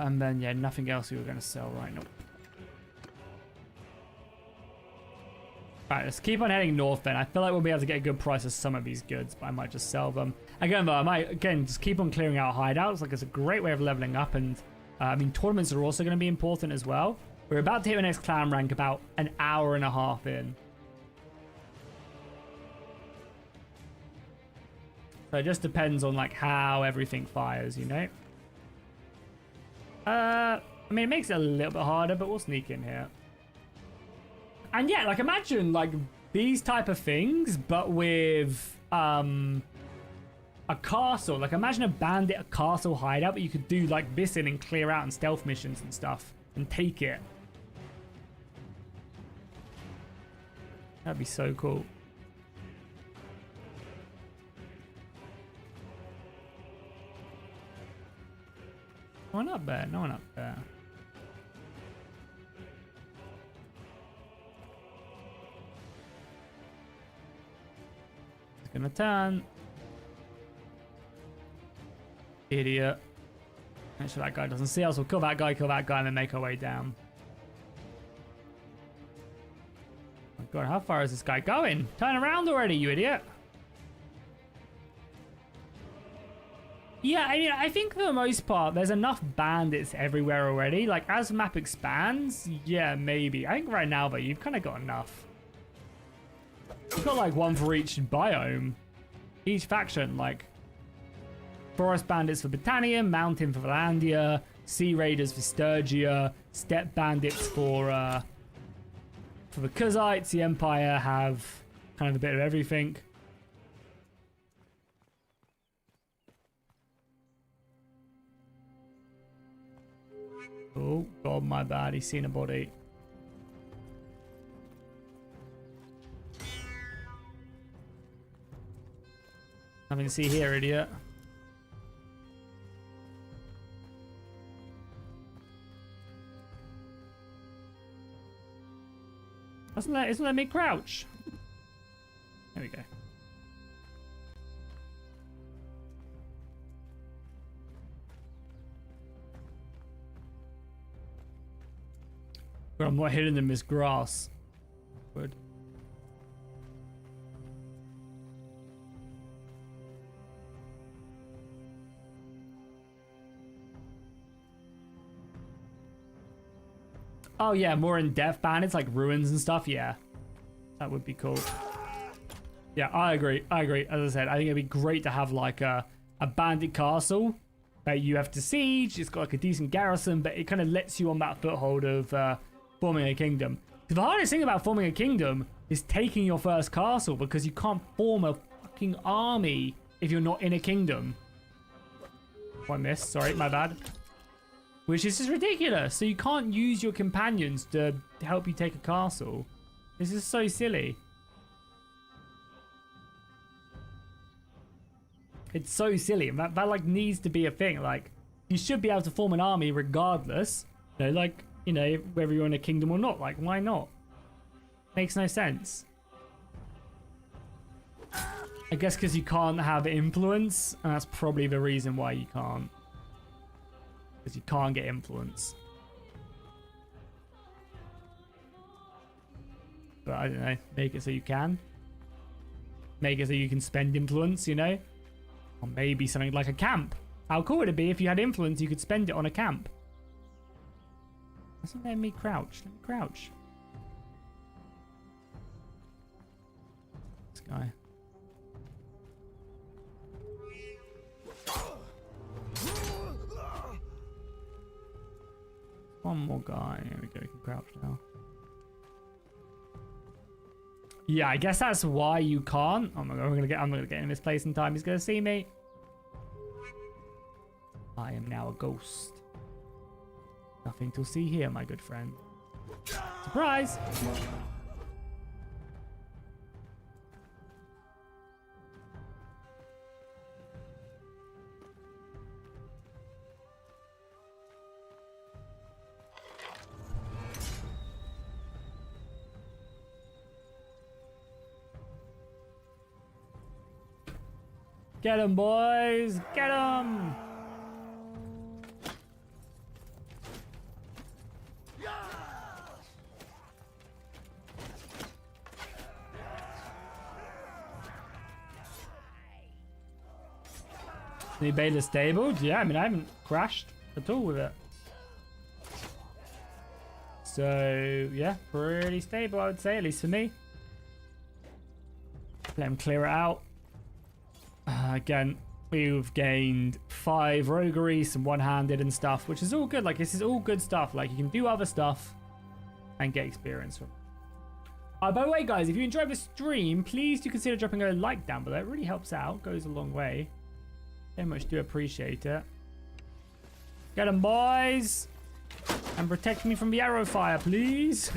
And then, yeah, nothing else we were going to sell right now. Alright, let's keep on heading north then. I feel like we'll be able to get a good price of some of these goods, but I might just sell them. Again, though, I might, again, just keep on clearing out hideouts. Like, it's a great way of leveling up, and, I mean, tournaments are also going to be important as well. We're about to hit the next clan rank about an hour and a half in. So it just depends on, like, how everything fires, you know? I mean, it makes it a little bit harder, but we'll sneak in here. And yeah, like, imagine, like, these type of things, but with a castle. Like, imagine a bandit, a castle hideout, but you could do, like, this in and clear out and stealth missions and stuff and take it. That'd be so cool. No one up there, no one up there. It's gonna turn. Idiot. Make sure that guy doesn't see us. We'll kill that guy, and then make our way down. Oh god, how far is this guy going? Turn around already, you idiot. Yeah, I mean, I think for the most part, there's enough bandits everywhere already. Like, as the map expands, yeah, maybe. I think right now, though, you've kind of got enough. You've got, like, one for each biome. Each faction, like... Forest bandits for Britannia, mountain for Valandia, sea raiders for Sturgia, steppe bandits for the Kuzites. The Empire have kind of a bit of everything. Oh, God, my bad. He's seen a body. Nothing to see here, idiot. Doesn't let me crouch. There we go. But I'm not hitting them as grass. Good. Oh yeah, more in-depth bandits like ruins and stuff. Yeah, that would be cool. Yeah, I agree. I agree. As I said, I think it'd be great to have like a bandit castle that you have to siege. It's got like a decent garrison, but it kind of lets you on that foothold of forming a kingdom. The hardest thing about forming a kingdom is taking your first castle, because you can't form a fucking army if you're not in a kingdom. Oh, I missed. Sorry, my bad. Which is just ridiculous. So you can't use your companions to help you take a castle. This is so silly. It's so silly. That like needs to be a thing. Like, you should be able to form an army regardless. You know, like, you know, whether you're in a kingdom or not. Like, why not? Makes no sense. I guess because you can't have influence, and that's probably the reason why you can't. Because you can't get influence. But I don't know, make it so you can. Make it so you can spend influence, you know? Or maybe something like a camp. How cool would it be if you had influence, you could spend it on a camp? Doesn't let me crouch. Let me crouch. This guy. One more guy. There we go. We can crouch now. Yeah, I guess that's why you can't. Oh my god, I'm gonna get in this place in time. He's gonna see me. I am now a ghost. Nothing to see here, my good friend. Surprise! Get him, boys! Get him! The beta stabled? Yeah, I mean, I haven't crashed at all with it. So, yeah, pretty stable, I would say, at least for me. Let him clear it out. Again, we've gained 5 roguery, some one-handed and stuff, which is all good. Like, this is all good stuff. Like, you can do other stuff and get experience from it. By the way, guys, if you enjoyed the stream, please do consider dropping a like down below. It really helps out, goes a long way. Very much do appreciate it. Get them, boys! And protect me from the arrow fire, please.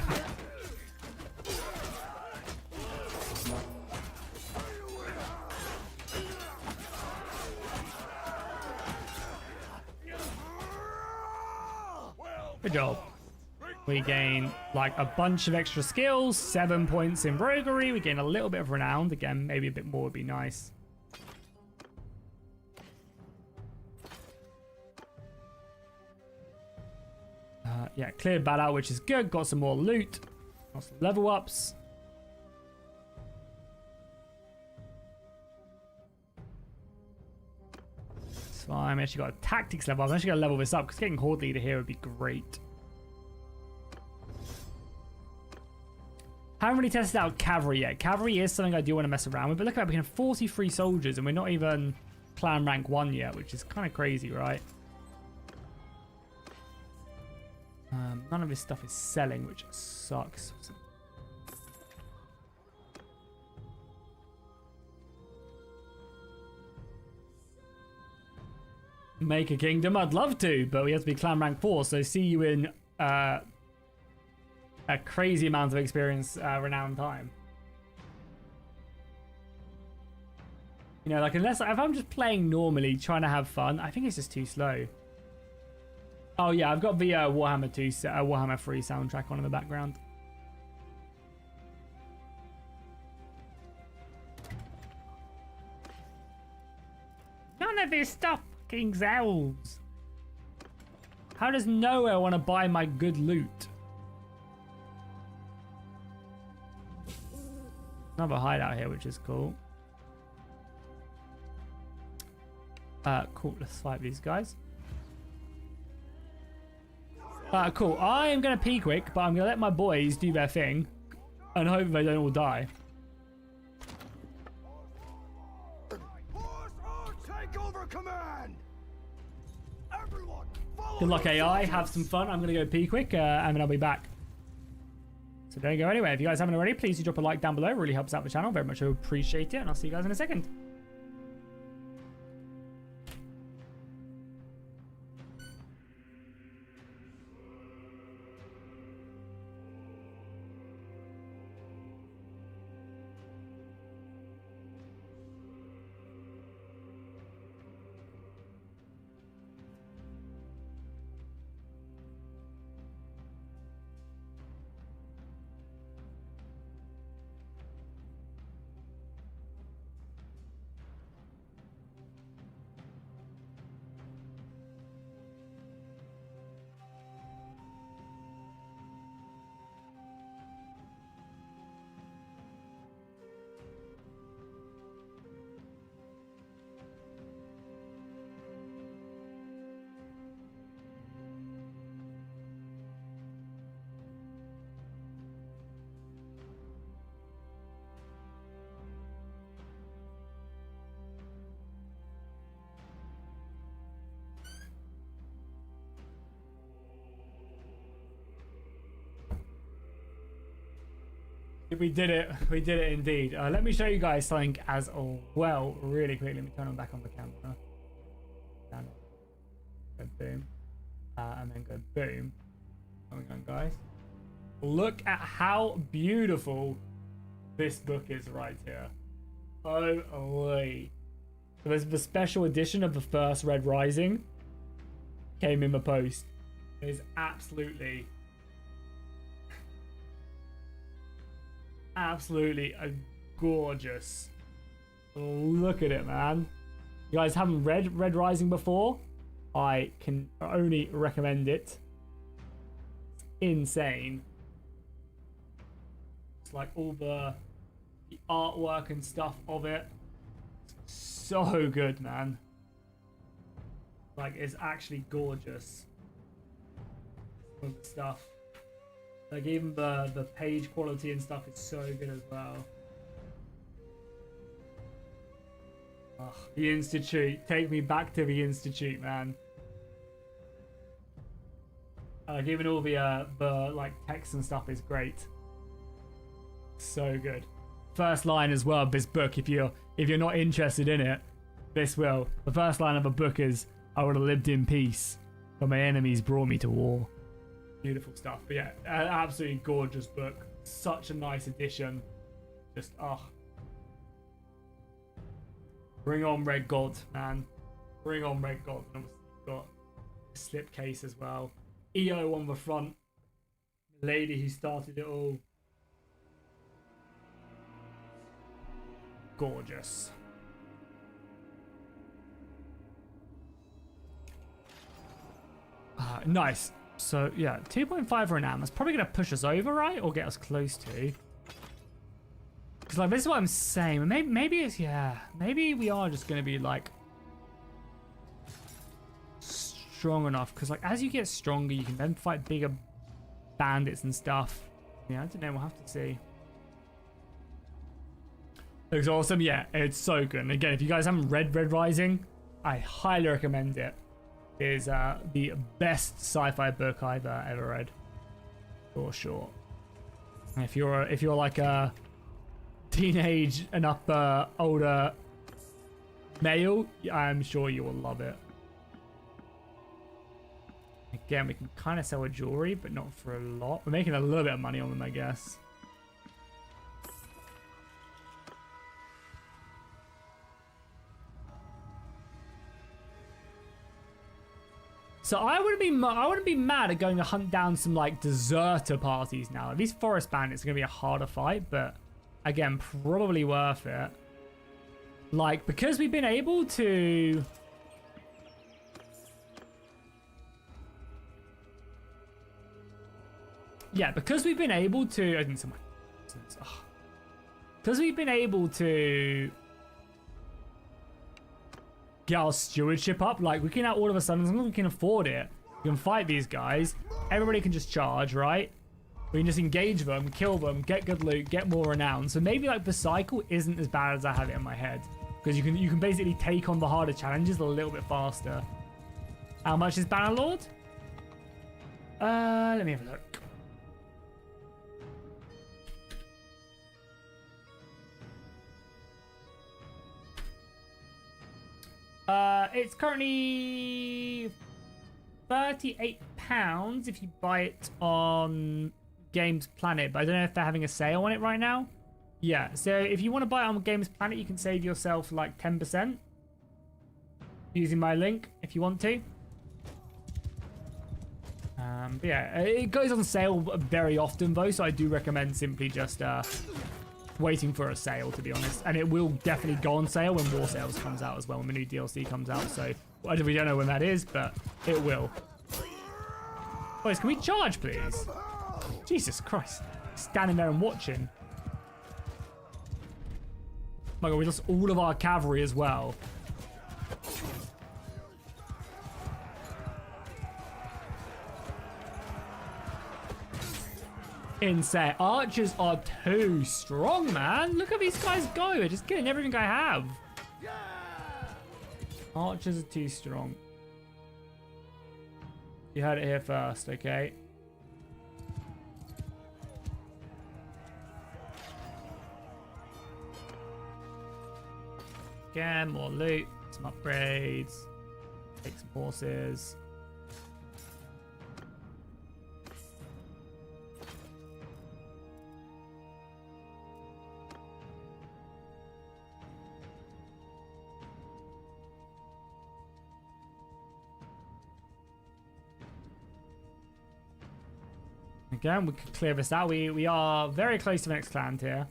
Good job. We gain like a bunch of extra skills, 7 points in roguery. We gain a little bit of renown. Again, maybe a bit more would be nice. Yeah, cleared that out, which is good. Got some more loot. Got some level ups. So I'm actually got a tactics level. I'm actually going to level this up because getting Horde Leader here would be great. Haven't really tested out Cavalry yet. Cavalry is something I do want to mess around with. But look at that, we can have 43 soldiers and we're not even clan rank 1 yet, which is kind of crazy, right? None of this stuff is selling, which sucks. Make a kingdom? I'd love to, but we have to be clan rank 4, so see you in a crazy amount of experience renowned time. You know, like, unless if I'm just playing normally, trying to have fun, I think it's just too slow. Oh yeah, I've got the Warhammer 2, Warhammer 3 soundtrack on in the background. None of this stuff fucking sells. How does nowhere want to buy my good loot? Another hideout here, which is cool. Cool. Let's fight these guys. Cool. I am going to pee quick, but I'm going to let my boys do their thing and hope they don't all die. Take over command. Everyone, Good luck, AI. Have some fun. I'm going to go pee quick, and then I'll be back. So don't go anywhere. If you guys haven't already, please do drop a like down below. It really helps out the channel. Very much appreciate it. And I'll see you guys in a second. We did it. We did it indeed. Let me show you guys something as well really quick. Let me turn on back on the camera. Down. Go boom. And then go boom. Coming on, guys. Look at how beautiful this book is right here. Holy. So there's the special edition of the first Red Rising. Came in the post. It is absolutely gorgeous. Look at it, man. You guys haven't read Red Rising before? I can only recommend it. It's insane. It's like all the artwork and stuff of it. So good, man. Like, it's actually gorgeous. All the stuff. Like, even the page quality and stuff is so good as well. Oh, the Institute. Take me back to the Institute, man. Like, even all the like text and stuff is great. So good. First line as well of this book, if you're not interested in it, this will. The first line of the book is, "I would have lived in peace, but my enemies brought me to war." Beautiful stuff. But yeah, an absolutely gorgeous book. Such a nice edition. Just, bring on Red God, man. Bring on Red God. And obviously you've got a slipcase as well. EO on the front. The lady who started it all. Gorgeous. Nice. So yeah, 2.5 for an AM. That's probably gonna push us over, right? Or get us close to. Because like, this is what I'm saying. Maybe it's, yeah. Maybe we are just gonna be like strong enough. Because like, as you get stronger, you can then fight bigger bandits and stuff. Yeah, I don't know. We'll have to see. Looks awesome. Yeah, it's so good. And again, if you guys haven't read Red Rising, I highly recommend it. It is the best sci-fi book I've ever read, for sure. And if you're like a teenage and up older male, I'm sure you will love it. Again, we can kind of sell a jewelry, but not for a lot. We're making a little bit of money on them, I guess. So I wouldn't be mad at going to hunt down some like deserter parties now. These forest bandits are gonna be a harder fight, but again, probably worth it. Like, because we've been able to because we've been able to because we've been able to get our stewardship up, like we can now all of a sudden, as long as we can afford it, we can fight these guys. Everybody can just charge, right? We can just engage them, kill them, get good loot, get more renown. So maybe like the cycle isn't as bad as I have it in my head, because you can basically take on the harder challenges a little bit faster. How much is Bannerlord? Let me have a look. It's currently £38 if you buy it on Games Planet, but I don't know if they're having a sale on it right now. Yeah, so if you want to buy it on Games Planet, you can save yourself like 10% using my link if you want to. But yeah, it goes on sale very often though, so I do recommend simply just waiting for a sale, to be honest. And it will definitely go on sale when War Sales comes out as well, when the new DLC comes out. So we don't know when that is, but it will. Boys, can we charge, please? Jesus Christ. Standing there and watching. Oh my god, we lost all of our cavalry as well. Insane. Archers are too strong, man. Look at these guys go. They're just getting everything I have. Archers are too strong. You heard it here first, okay? Again, more loot, some upgrades, take some horses. Again, we can clear this out. We are very close to the next clan tier.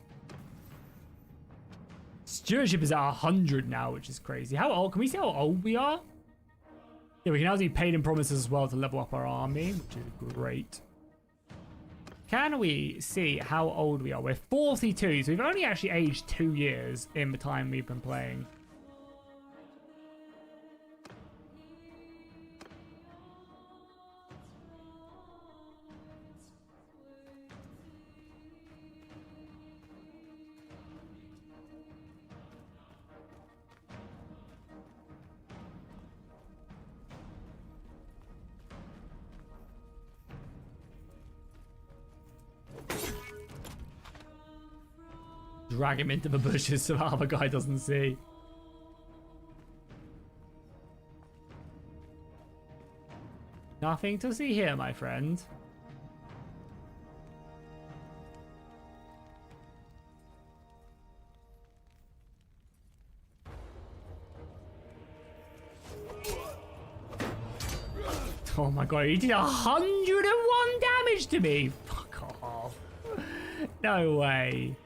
Stewardship is at 100 now, which is crazy. How old? Can we see how old we are? Yeah, we can now do paid in promises as well to level up our army, which is great. Can we see how old we are? We're 42, so we've only actually aged 2 years in the time we've been playing. Drag him into the bushes so the other guy doesn't see. Nothing to see here, my friend. Oh my god, he did 101 damage to me! Fuck off. No way.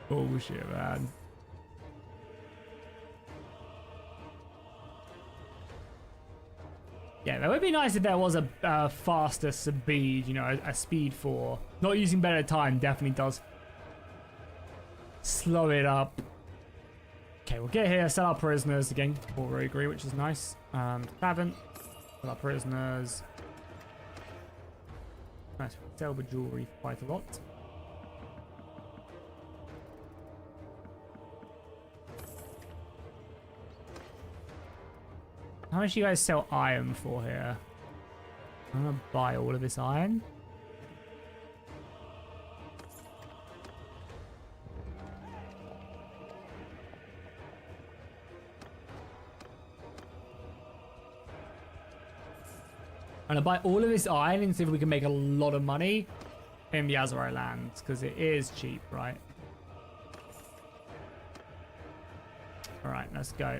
Bullshit, man. Yeah, that would be nice if there was a faster speed, you know, a speed 4. Not using better time definitely does slow it up. Okay, we'll get here, sell our prisoners again, for roguery, which is nice. Tavern, sell our prisoners. Nice, sell the jewelry quite a lot. How much do you guys sell iron for here? I'm gonna buy all of this iron. I'm gonna buy all of this iron and see if we can make a lot of money in the Azerai lands, because it is cheap, right? All right, let's go.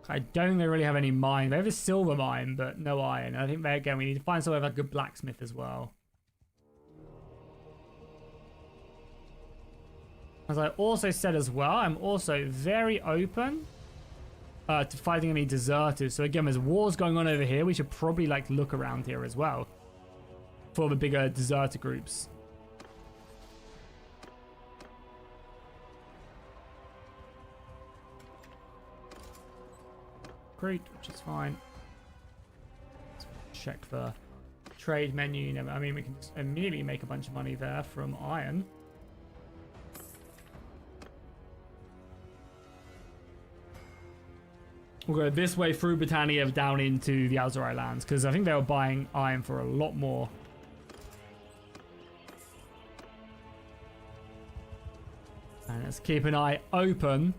I don't think they really have any mine. They have a silver mine, but no iron. I think, again, we need to find somewhere with a good blacksmith as well. As I also said as well, I'm also very open to fighting any deserters. So again, there's wars going on over here. We should probably like look around here as well for the bigger deserter groups. Great, which is fine. Let's check the trade menu. I mean, we can just immediately make a bunch of money there from iron. We'll go this way through Britannia down into the Azerai lands, because I think they were buying iron for a lot more. And let's keep an eye open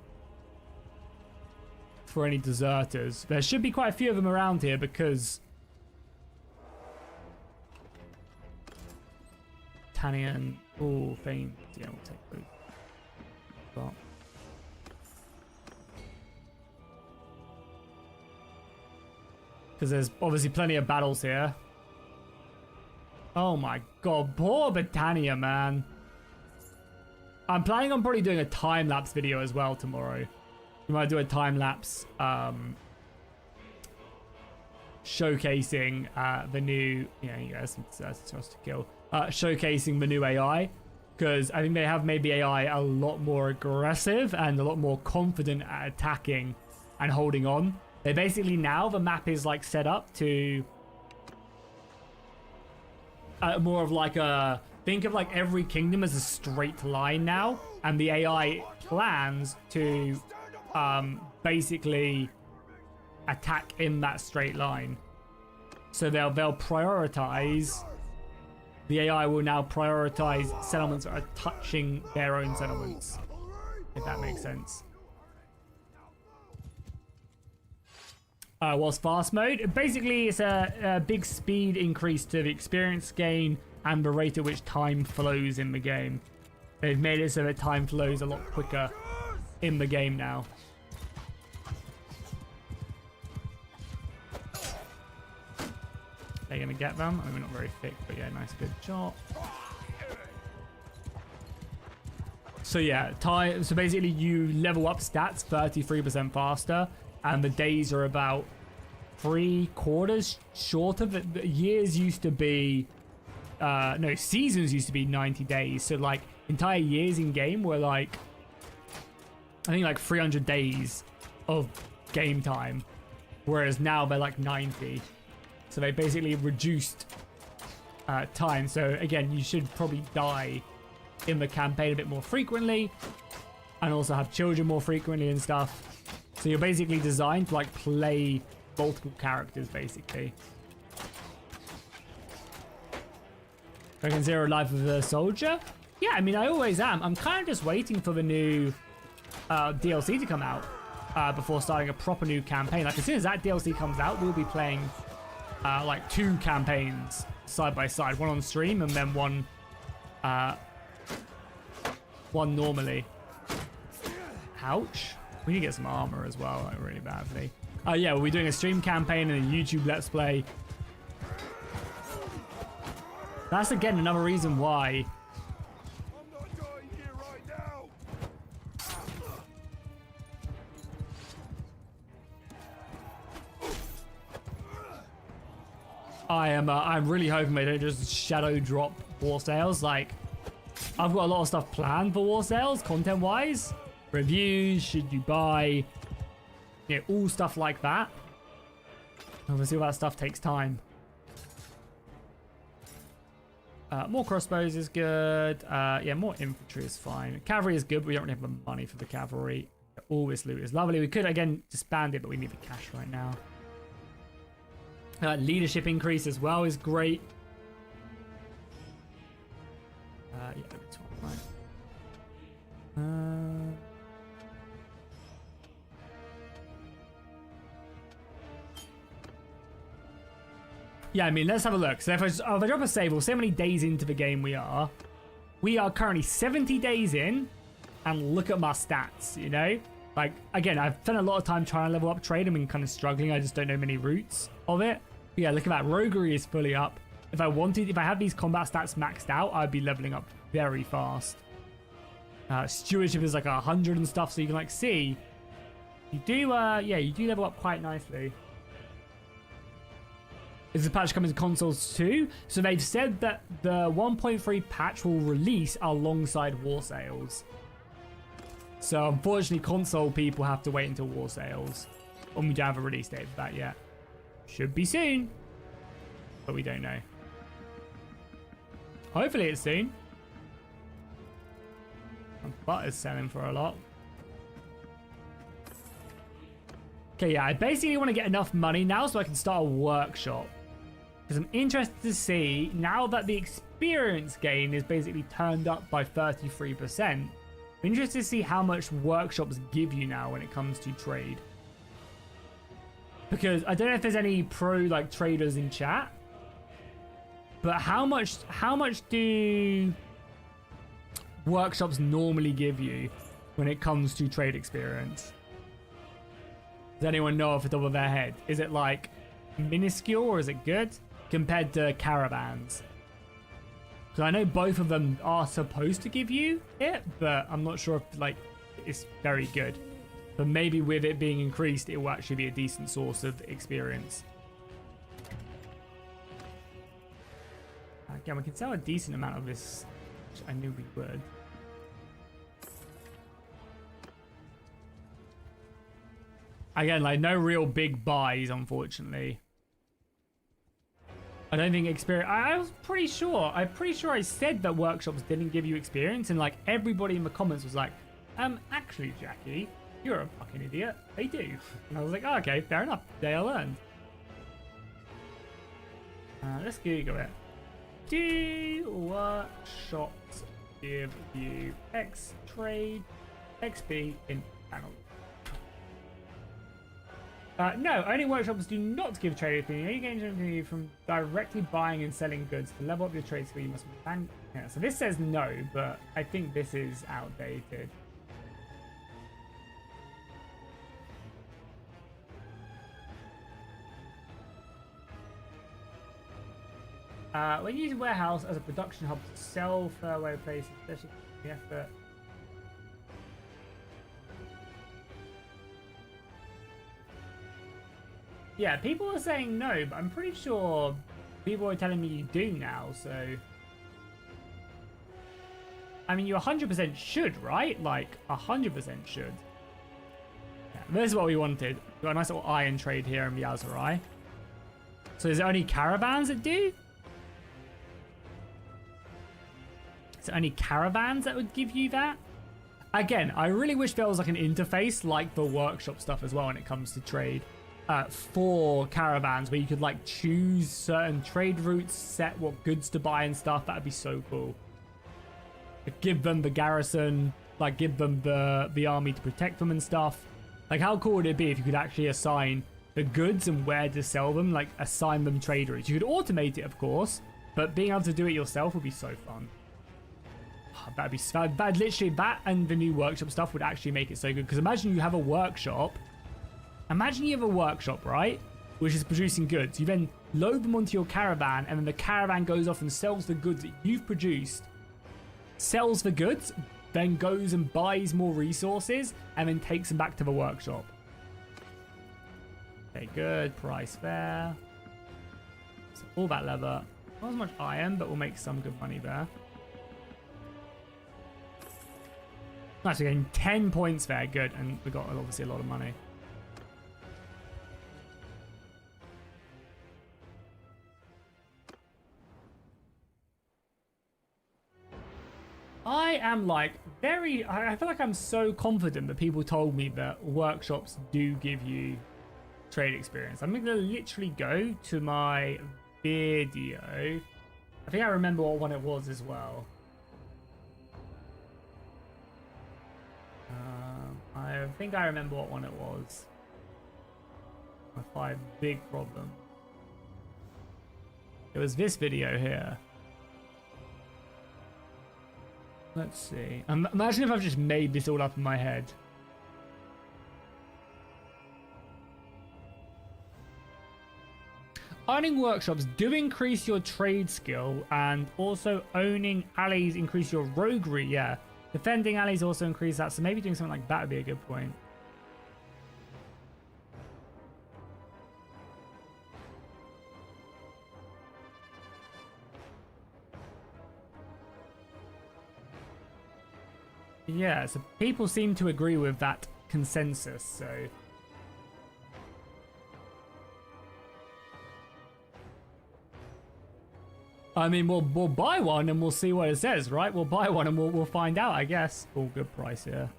for any deserters. There should be quite a few of them around here, because Britannian, oh, Fane, yeah, we'll take those. But because there's obviously plenty of battles here. Oh my god, poor Britannia, man. I'm planning on probably doing a time-lapse video as well tomorrow. We might do a time-lapse showcasing the new, that's to kill. Showcasing the new AI, because I think they have made the AI a lot more aggressive and a lot more confident at attacking and holding on. They basically, now the map is like set up to more of like a, think of like every kingdom as a straight line now, and the AI plans to basically attack in that straight line. So they'll prioritize, the AI will now prioritize settlements that are touching their own settlements, if that makes sense. Whilst fast mode, basically it's a big speed increase to the experience gain and the rate at which time flows in the game. They've made it so that time flows a lot quicker in the game now. They're gonna get them. I mean, we're not very thick, but yeah, nice good shot. So yeah, time. So basically, you level up stats 33% faster, and the days are about 3/4 shorter. The years used to be, no, seasons used to be 90 days. So like entire years in game were like, I think like 300 days of game time, whereas now they're like 90. So they basically reduced time. So again, you should probably die in the campaign a bit more frequently, and also have children more frequently and stuff. So you're basically designed to like play multiple characters, basically. I can zero life of a soldier. Yeah, I mean, I always am. I'm kind of just waiting for the new DLC to come out before starting a proper new campaign. Like as soon as that DLC comes out, we'll be playing like 2 campaigns side by side, one on stream and then one normally. Ouch. We need to get some armor as well, like really badly. Yeah, we'll be doing a stream campaign and a YouTube Let's Play. That's again another reason why I'm not dying here right now. I'm really hoping they don't just shadow drop war sales. Like, I've got a lot of stuff planned for war sales, content wise. Reviews, should you buy, all stuff like that. Obviously all that stuff takes time. More crossbows is good. Yeah, more infantry is fine. Cavalry is good, but we don't really have the money for the cavalry. All this loot is lovely. We could again disband it, but we need the cash right now. Leadership increase as well is great. Yeah, that's fine. Yeah, I mean, let's have a look. So if I drop a save, we'll see how many days into the game we are. We are currently 70 days in, and look at my stats, you know? Like, again, I've spent a lot of time trying to level up trade. I've been kind of struggling. I just don't know many routes of it. But yeah, look at that. Roguery is fully up. If I had these combat stats maxed out, I'd be leveling up very fast. Stewardship is like 100 and stuff, so you can like see. You do, yeah, you do level up quite nicely. Is the patch coming to consoles too? So they've said that the 1.3 patch will release alongside War Sales. So unfortunately, console people have to wait until War Sales. And we don't have a release date for that yet. Should be soon. But we don't know. Hopefully it's soon. And butter's selling for a lot. Okay, yeah, I basically want to get enough money now so I can start a workshop. Because I'm interested to see, now that the experience gain is basically turned up by 33%, I'm interested to see how much workshops give you now when it comes to trade. Because I don't know if there's any pro like traders in chat, but how much do workshops normally give you when it comes to trade experience? Does anyone know off the top of their head? Is it like minuscule or is it good compared to caravans? Because I know both of them are supposed to give you it, but I'm not sure if like it's very good. But maybe with it being increased, it will actually be a decent source of experience. Again, we can sell a decent amount of this, which I knew we would. Again, like no real big buys, unfortunately. I don't think experience. I was pretty sure. I'm pretty sure I said that workshops didn't give you experience, and like everybody in the comments was like, actually, Jackie, you're a fucking idiot. They do. And I was like, oh, okay, fair enough. They are learned. Let's Google it. Do workshops give you X trade XP in panel? No, only workshops do not give trade XP. You gain revenue from directly buying and selling goods. To level up your trade skill, you must ban. Yeah, so this says no, but I think this is outdated. When you use a warehouse as a production hub to sell fairway places, especially the effort. Yeah, people are saying no, but I'm pretty sure people are telling me you do now, so... I mean, you 100% should, right? Like, 100% should. Yeah, this is what we wanted. We've got a nice little iron trade here in the Azurai. So is it only caravans that do? Is it only caravans that would give you that? Again, I really wish there was like an interface like the workshop stuff as well when it comes to trade. For caravans where you could like choose certain trade routes, set what goods to buy and stuff. That'd be so cool. Like, give them the garrison, like give them the army to protect them and stuff. Like how cool would it be if you could actually assign the goods and where to sell them, like assign them trade routes. You could automate it, of course, but being able to do it yourself would be so fun. Oh, that'd be bad. Literally, that and the new workshop stuff would actually make it so good. Because imagine you have a workshop. Imagine you have a workshop, right? Which is producing goods. You then load them onto your caravan, and then the caravan goes off and sells the goods that you've produced. Sells the goods, then goes and buys more resources, and then takes them back to the workshop. Okay, good. Price fair. So all that leather. Not as much iron, but we'll make some good money there. Nice, we're getting 10 points there. Good. And we got obviously a lot of money. I am like I feel like I'm so confident that people told me that workshops do give you trade experience. I'm gonna literally go to my video. I think I remember what one it was as well. I think I remember what one it was. My 5 big problems. It was this video here. Let's see. Imagine if I've just made this all up in my head. Owning workshops do increase your trade skill, and also owning allies increase your roguery. Yeah, defending allies also increase that, so maybe doing something like that would be a good point. Yeah, so people seem to agree with that consensus, so... I mean, we'll buy one and we'll see what it says, right? We'll buy one and we'll find out, I guess. All good price here.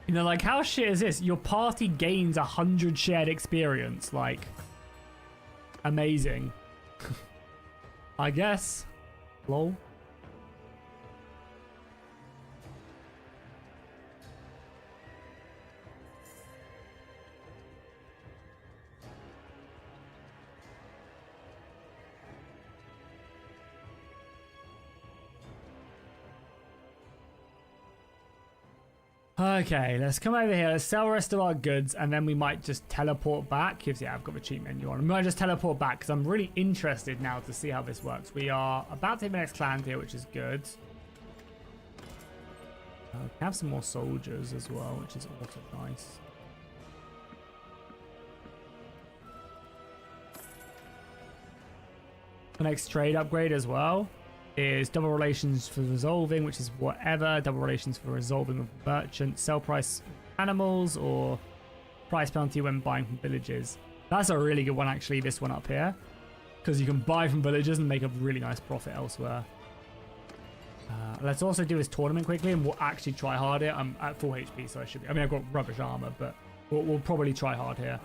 You know, like, how shit is this? Your party gains 100 shared experience. Like, amazing. I guess. Lol. Okay, let's come over here. Let's sell the rest of our goods, and then we might just teleport back. Yeah, I've got the cheat menu on. We might just teleport back, because I'm really interested now to see how this works. We are about to hit the next clan here, which is good. We have some more soldiers as well, which is also nice. The next trade upgrade as well is double relations for resolving, which is whatever. Double relations for resolving with merchant. Sell price animals, or price penalty when buying from villages. That's a really good one, actually, this one up here, because you can buy from villages and make a really nice profit elsewhere. Let's also do this tournament quickly, and we'll actually try hard here. I'm at full HP, so I should be. I mean, I've got rubbish armor, but we'll probably try hard here,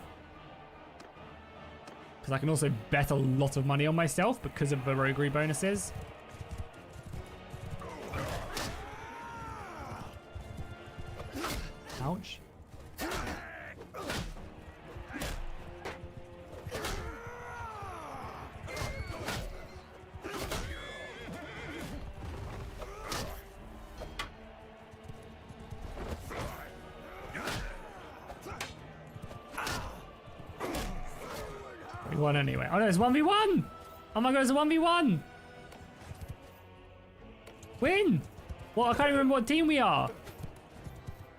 because I can also bet a lot of money on myself because of the roguery bonuses. Ouch. We won anyway. Oh no, it's 1v1! Oh my god, it's a 1v1! Win! Well, I can't even remember what team we are.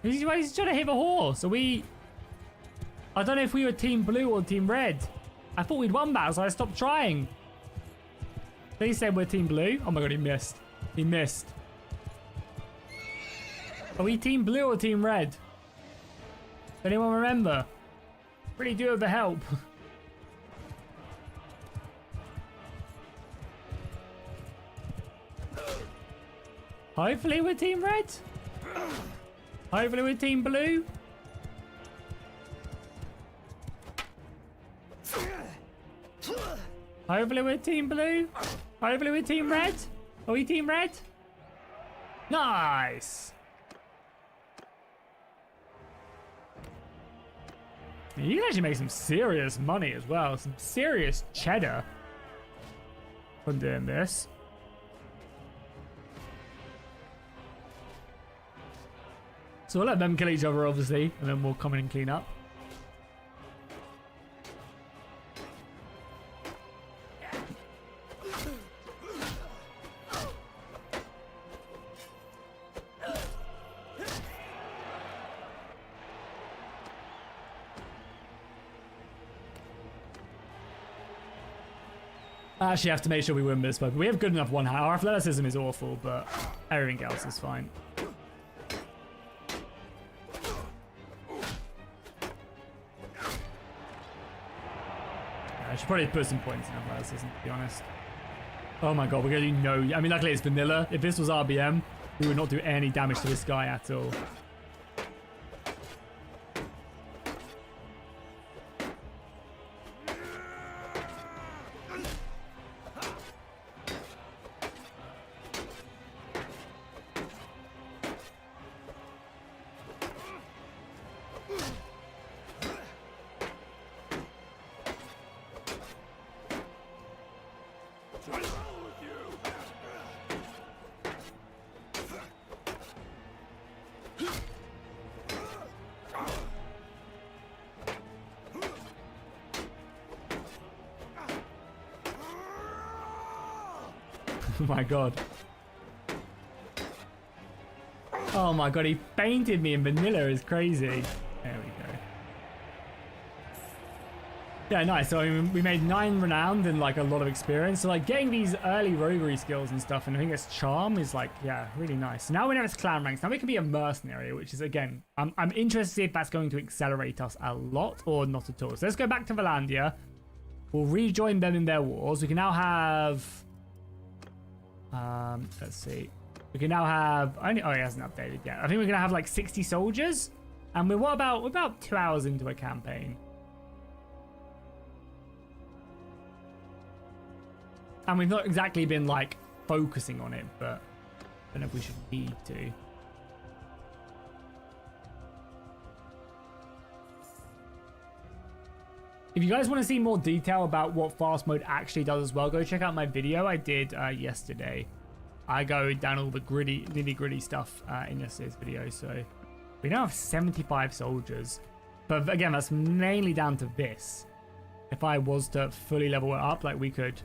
He's trying to hit a horse. So I don't know if we were team blue or team red. I thought we'd won that, so I stopped trying. They said we're team blue. Oh my god, he missed. He missed. Are we team blue or team red? Does anyone remember? Really do have the help. Hopefully we're team red. Hopefully we're team blue. Hopefully we're team blue. Hopefully we're team red. Are we team red? Nice. You can actually make some serious money as well. Some serious cheddar from doing this. So we'll let them kill each other, obviously, and then we'll come in and clean up. I actually have to make sure we win this, but we have good enough one hand. Our athleticism is awful, but everything else is fine. I should probably put some points in athleticism, to be honest. Oh my god, we're going to do no... I mean, luckily it's vanilla. If this was RBM, we would not do any damage to this guy at all. Oh my god. Oh my god, he fainted me in vanilla is crazy. There we go. Yeah, nice. So I mean, we made 9 renowned and like a lot of experience. So like getting these early roguery skills and stuff, and I think it's charm is like, yeah, really nice. So now we know it's clan ranks. Now we can be a mercenary, which is again, I'm interested to see if that's going to accelerate us a lot or not at all. So let's go back to Valandia. We'll rejoin them in their wars. We can now have, let's see. We can now have, oh, he hasn't updated yet. I think we're gonna have like 60 soldiers, and we're about 2 hours into a campaign. And we've not exactly been like focusing on it, but I don't know if we should need to. If you guys want to see more detail about what fast mode actually does as well, go check out my video I did yesterday. I go down all the nitty gritty stuff in yesterday's video. So we now have 75 soldiers, but again, that's mainly down to this. If I was to fully level it up, like we could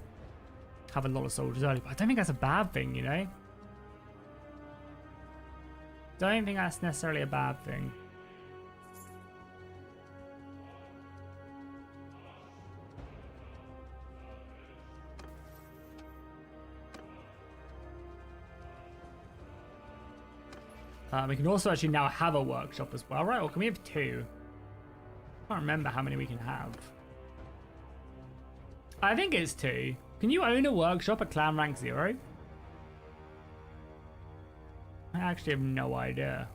have a lot of soldiers early, but I don't think that's a bad thing, you know? Don't think that's necessarily a bad thing. We can also actually now have a workshop as well, right? Or can we have 2? I can't remember how many we can have. I think it's 2. Can you own a workshop at clan rank 0? I actually have no idea.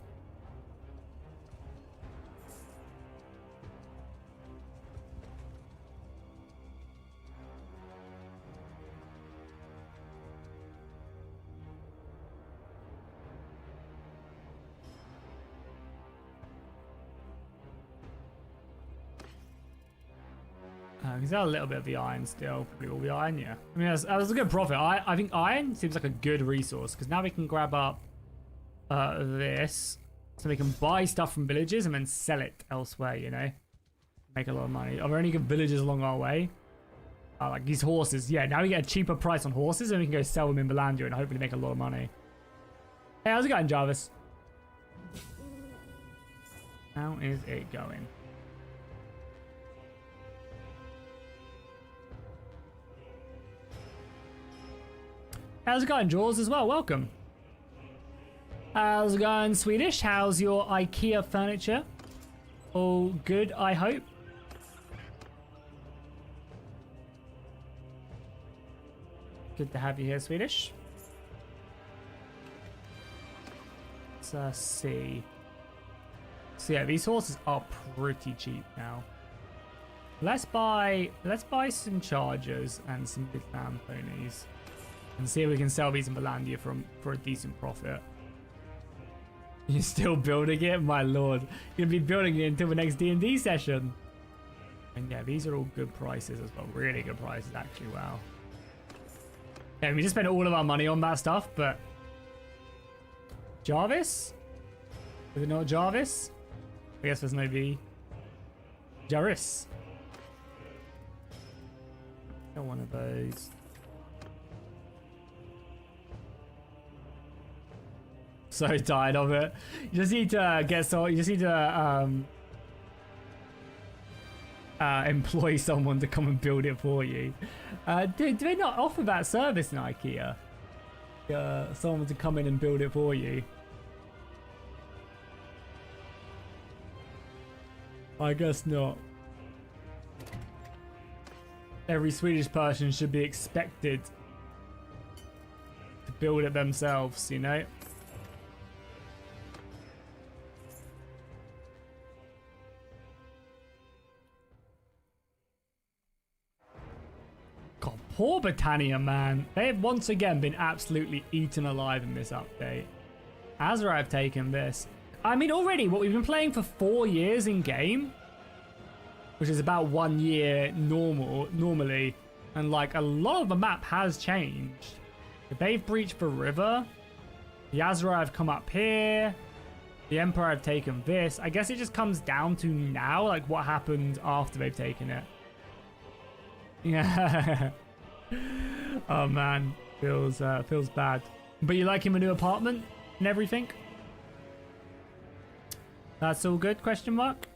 He's got a little bit of the iron still. Probably all the iron, yeah. I mean, that was a good profit. I think iron seems like a good resource because now we can grab up this. So we can buy stuff from villages and then sell it elsewhere, you know? Make a lot of money. Are there any good villages along our way? Like these horses. Yeah, now we get a cheaper price on horses and we can go sell them in Valandia and hopefully make a lot of money. Hey, how's it going, Jarvis? How is it going? How's it going, Jaws, as well? Welcome. How's it going, Swedish? How's your IKEA furniture? All good, I hope. Good to have you here, Swedish. Let's see. So yeah, these horses are pretty cheap now. Let's buy some chargers and some big lamb ponies. And see if we can sell these in Valandia for a decent profit. You're still building it? My lord. You're going to be building it until the next D&D session. And yeah, these are all good prices as well. Really good prices, actually. Wow. Yeah, we just spent all of our money on that stuff, but... Jarvis? Is it not Jarvis? I guess there's no V. Jarvis. Got one of those. So tired of it. You just need to you just need to employ someone to come and build it for you. Do they not offer that service in IKEA? Someone to come in and build it for you. I guess not. Every Swedish person should be expected to build it themselves, you know? Poor Britannia, man. They have once again been absolutely eaten alive in this update. Azra have taken this. I mean, already, what we've been playing for 4 years in game, which is about 1 year normally, and like a lot of the map has changed. They've breached the river. The Azra have come up here. The Emperor have taken this. I guess it just comes down to now, like what happened after they've taken it. Yeah. Oh man, Feels bad. But you like him a new apartment and everything? That's all good? Question mark.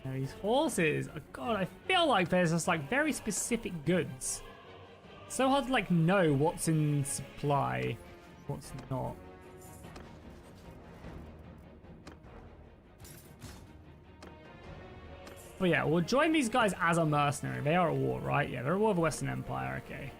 Now these horses, oh God, I feel like there's just like very specific goods. So hard to like know what's in supply, what's not. But yeah, we'll join these guys as a mercenary. They are at war, right? Yeah, they're at war with the Western Empire, okay.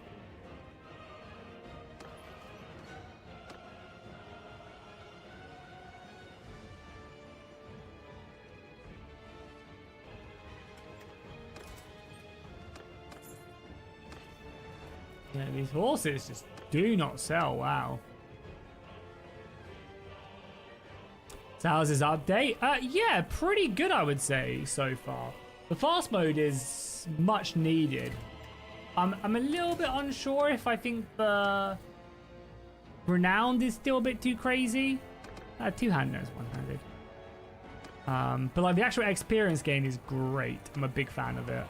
Yeah, these horses just do not sell, wow. So how's this update? Yeah, pretty good I would say so far. The fast mode is much needed. I'm a little bit unsure if I think the renowned is still a bit too crazy. Two-handed is one-handed. But like the actual experience gain is great. I'm a big fan of it.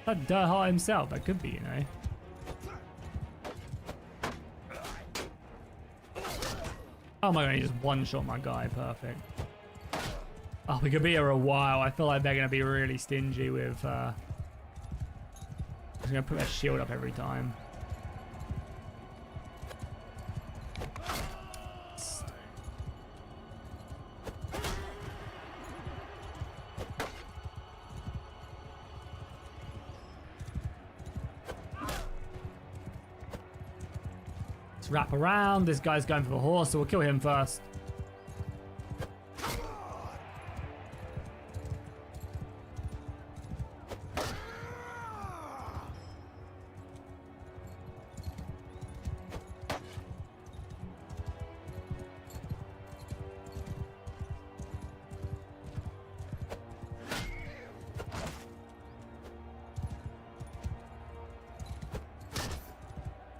That Durhart himself, that could be, you know. Oh my god, he just one-shot my guy, perfect. Oh, we could be here a while. I feel like they're going to be really stingy with... I'm just going to put their shield up every time. Wrap around. This guy's going for the horse, so we'll kill him first.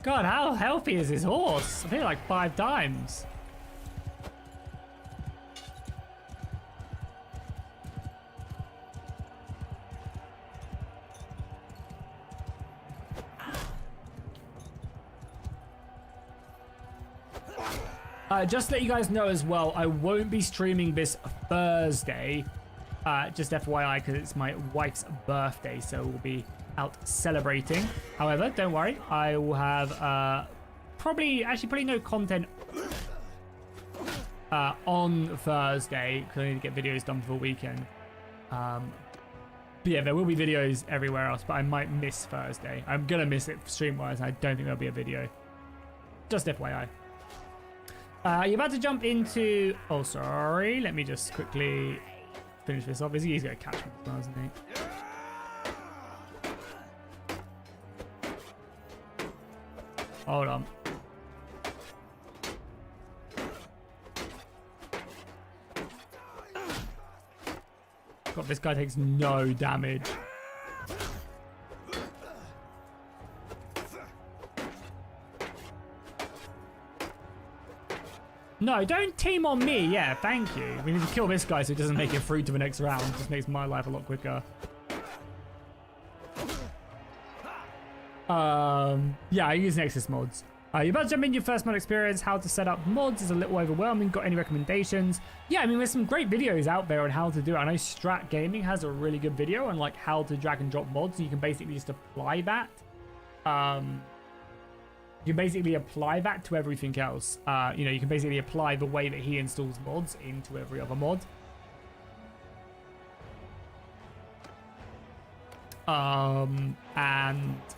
God, how healthy is his horse? I think like 5 times. Just to let you guys know as well, I won't be streaming this Thursday. Just FYI, because it's my wife's birthday, so we'll be out celebrating. However, don't worry, I will have probably no content on Thursday because I need to get videos done for the weekend. But yeah, there will be videos everywhere else, but I might miss Thursday. I'm gonna miss it stream-wise. I don't think there'll be a video. Just FYI. You're about to jump into... Oh, sorry. Let me just quickly finish this off. He's gonna catch me as well, isn't he? Hold on. God, this guy takes no damage. No, don't team on me. Yeah, thank you. We need to kill this guy so it doesn't make it through to the next round. It just makes my life a lot quicker. Yeah, I use Nexus mods. You're about to jump in your first mod experience. How to set up mods is a little overwhelming. Got any recommendations? Yeah, I mean, there's some great videos out there on how to do it. I know Strat Gaming has a really good video on like how to drag and drop mods. So you can basically just apply that. You can basically apply that to everything else. You know, you can basically apply the way that he installs mods into every other mod. And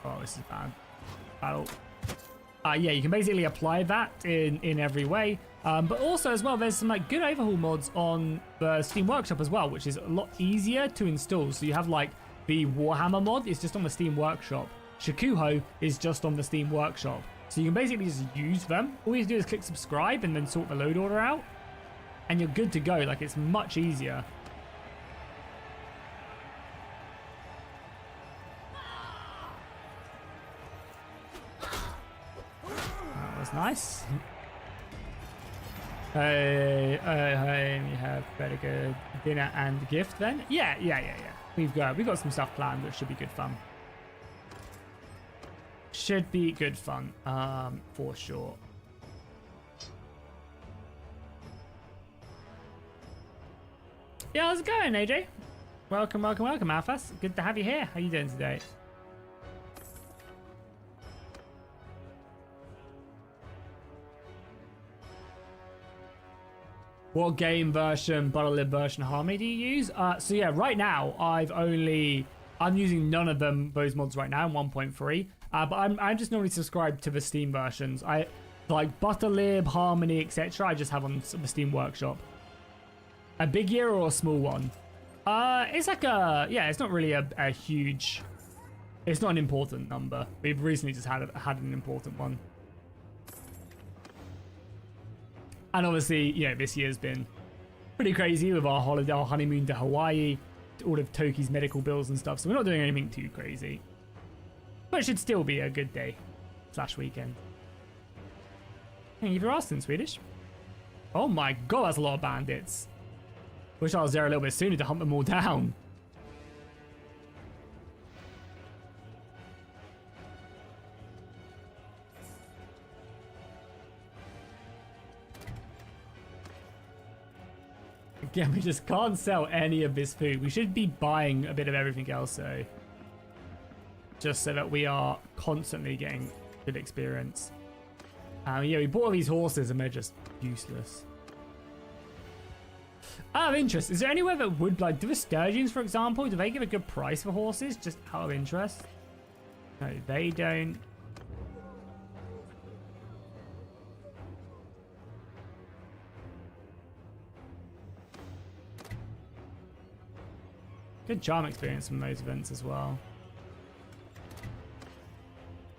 oh, this is bad. Battle. Yeah, you can basically apply that in every way. But also as well, there's some like good overhaul mods on the Steam Workshop as well, which is a lot easier to install. So you have like the Warhammer mod is just on the Steam Workshop. Shakuho is just on the Steam Workshop. So you can basically just use them. All you have to do is click subscribe and then sort the load order out. And you're good to go. Like, it's much easier. was nice. Hey, you have very good dinner and gift then. Yeah. We've got some stuff planned, which should be good fun. Should be good fun, for sure. Yeah, how's it going, AJ? Welcome, Alphas. Good to have you here. How you doing today? What game version, Bannerlord version, Harmony do you use? So yeah, right now I'm using none of those mods right now in 1.3. But I'm just normally subscribed to the Steam versions. I like Butterlib, Harmony, etc. I just have on the Steam Workshop. A big year or a small one? It's like it's not really a huge. It's not an important number. We've recently just had an important one. And obviously, this year's been pretty crazy with our holiday, our honeymoon to Hawaii, all of Toki's medical bills and stuff. So we're not doing anything too crazy. But it should still be a good day / weekend. Thank you for asking, Swedish. Oh my god, that's a lot of bandits. Wish I was there a little bit sooner to hunt them all down. Again, we just can't sell any of this food. We should be buying a bit of everything else, though. Just so that we are constantly getting good experience. Yeah, we bought all these horses and they're just useless. Out of interest, is there anywhere that would, like, do the Sturgeons, for example, do they give a good price for horses? Just out of interest? No, they don't. Good charm experience from those events as well.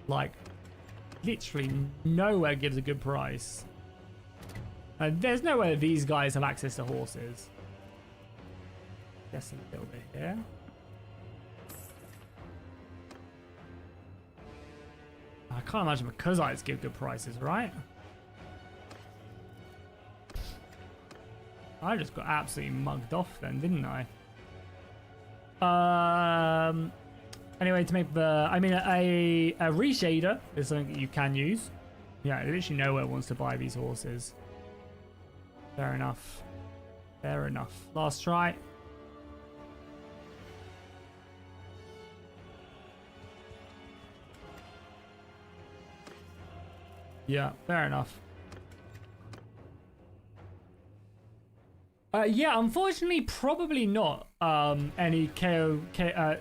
Like, literally nowhere gives a good price. There's no way these guys have access to horses. Guess a little bit here. I can't imagine the Kuzites give good prices, right? I just got absolutely mugged off then, didn't I? Anyway, to make the, I mean, a reshader is something that you can use. Yeah, literally nowhere wants to buy these horses. Fair enough. Fair enough. Last try. Yeah, fair enough. Yeah, unfortunately, probably not any KOH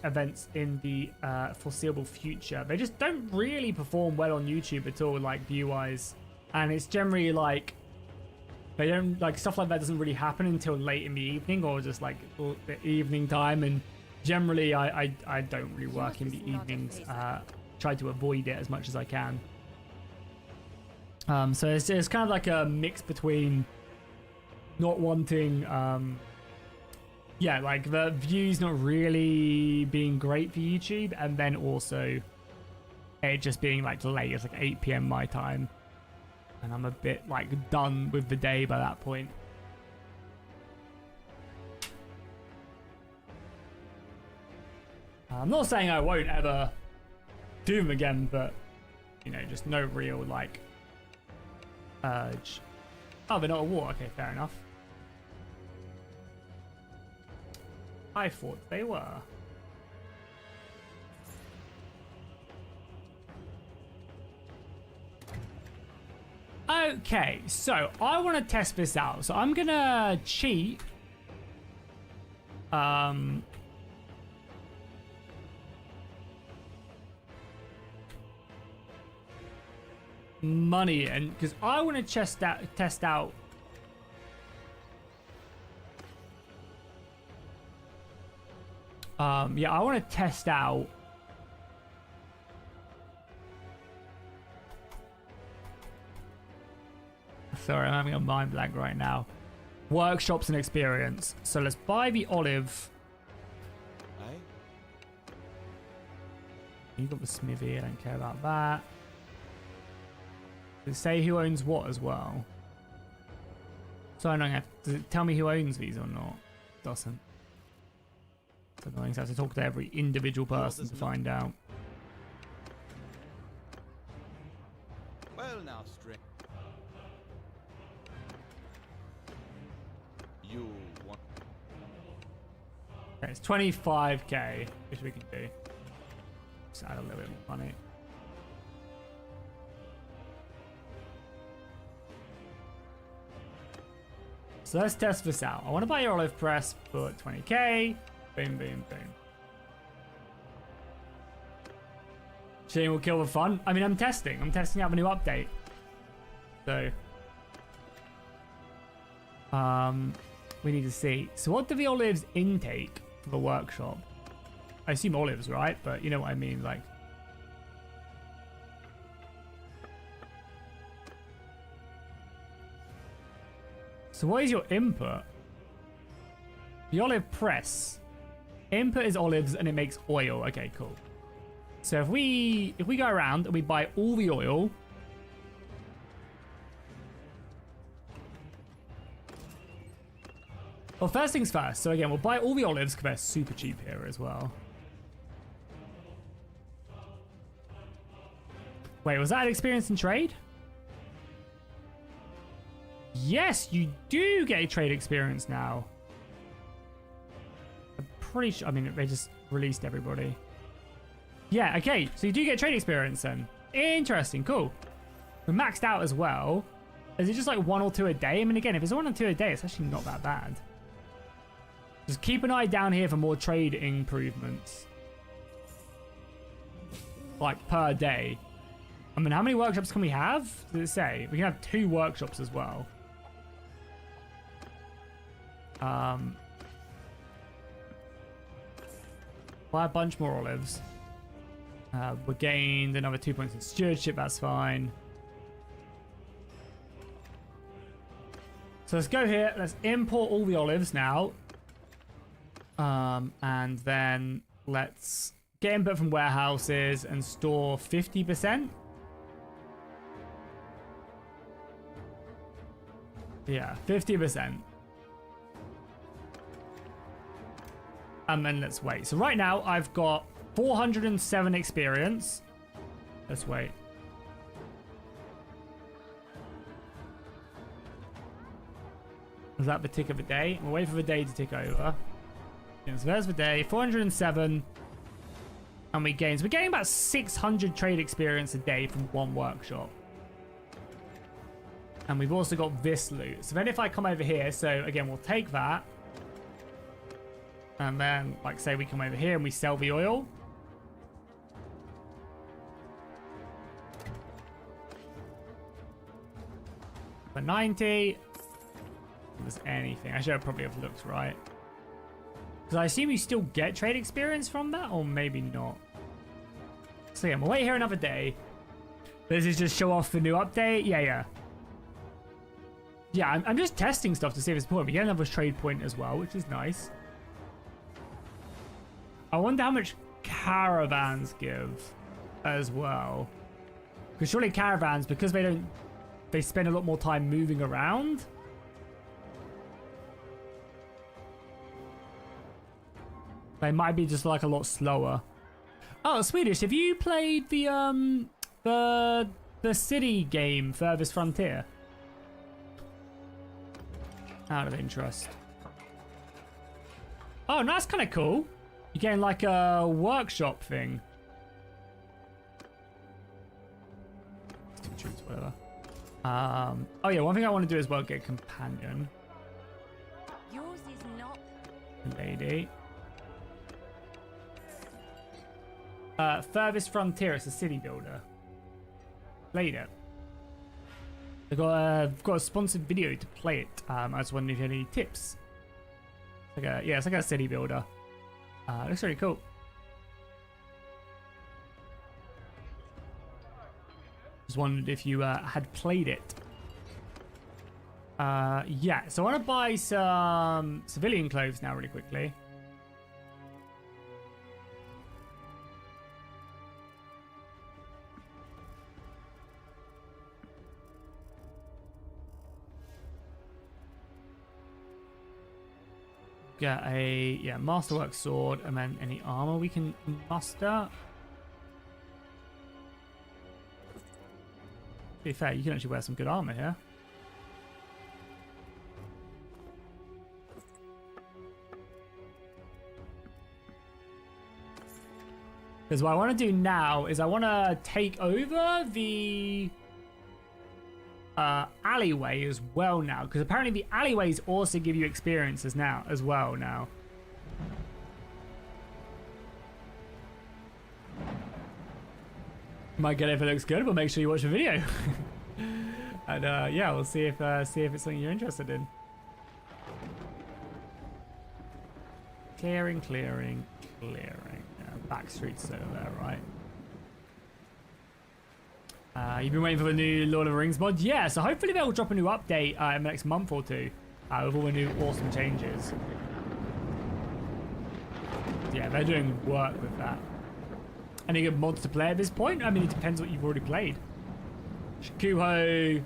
events in the foreseeable future. They just don't really perform well on YouTube at all, like view-wise. And it's generally like, they don't, like, stuff like that doesn't really happen until late in the evening or just like the evening time. And generally, I don't really work in the evenings. Try to avoid it as much as I can. So it's kind of like a mix between not wanting, yeah, like the views not really being great for YouTube, and then also it just being like late. It's like 8 PM my time, and I'm a bit like done with the day by that point. I'm not saying I won't ever do them again, but you know, just no real like urge. Oh, they're not a war. Okay, fair enough. I thought they were. Okay, so I want to test this out. So I'm gonna cheat. Money in, because I want to test out. Yeah, I want to test out. Sorry, I'm having a mind blank right now. Workshops and experience. So let's buy the olive. Hey? You got the smithy. I don't care about that. Does it say who owns what as well? So annoying. Does it tell me who owns these or not? It doesn't. It's annoying. So I have to talk to every individual person to find out. Well now, string. You want? Okay, it's 25k, which we can do. Just add a little bit more money. So let's test this out. I want to buy your olive press for 20k. Boom, boom, boom. Cheating will kill the fun. I mean, I'm testing out the new update. So, we need to see. So what do the olives intake for the workshop? I assume olives, right? But you know what I mean, like. So what is your input? The olive press. Input is olives and it makes oil. Okay, cool. So if we go around and we buy all the oil. Well, first things first. So again, we'll buy all the olives because they're super cheap here as well. Wait, was that an experience in trade? Yes, you do get a trade experience now. I'm pretty sure. I mean, they just released everybody. Yeah, okay. So you do get trade experience then. Interesting, cool. We're maxed out as well. Is it just like 1 or 2 a day? I mean, again, if it's 1 or 2 a day, it's actually not that bad. Just keep an eye down here for more trade improvements. Like per day. I mean, how many workshops can we have? Does it say? We can have 2 workshops as well. Buy a bunch more olives. We gained another 2 points in stewardship. That's fine. So let's go here. Let's import all the olives now. And then let's get input from warehouses and store 50%. Yeah, 50%. And then let's wait. So right now I've got 407 experience. Let's wait. Is that the tick of the day? We'll wait for the day to tick over. Yeah, so there's the day. 407. And we gain. So we're getting about 600 trade experience a day from one workshop. And we've also got this loot. So then if I come over here, so again, we'll take that. And then, like, say we come over here and we sell the oil. For 90. If there's anything. I should probably have looked right. Because I assume you still get trade experience from that, or maybe not. So yeah, we'll wait here another day. This is just show off the new update. Yeah. Yeah, I'm just testing stuff to see if it's important. We get another trade point as well, which is nice. I wonder how much caravans give as well. Because surely caravans, because they spend a lot more time moving around. They might be just like a lot slower. Oh, Swedish, have you played the city game, Furthest Frontier? Out of interest. Oh, no, that's kind of cool. You're getting like a workshop thing. Whatever. Oh yeah, one thing I want to do as well, get a companion. Yours is not. Lady. Furthest Frontier, it's a city builder. Played it. I've got a sponsored video to play it. I was wondering if you had any tips. It's like a city builder. Looks really cool. Just wondered if you had played it. Yeah, so I want to buy some civilian clothes now really quickly. Get a masterwork sword, and then any armor we can muster. To be fair, you can actually wear some good armor here. Because what I want to do now is I want to take over the alleyway as well now. Because apparently the alleyways also give you experiences now as well now. Might get it if it looks good, but make sure you watch the video. And yeah, we'll see if it's something you're interested in. Clearing. Back streets over there, right? You've been waiting for the new Lord of the Rings mod? Yeah, so hopefully they'll drop a new update in the next month or two with all the new awesome changes. Yeah, they're doing work with that. Any good mods to play at this point? I mean, it depends what you've already played. Shikuho,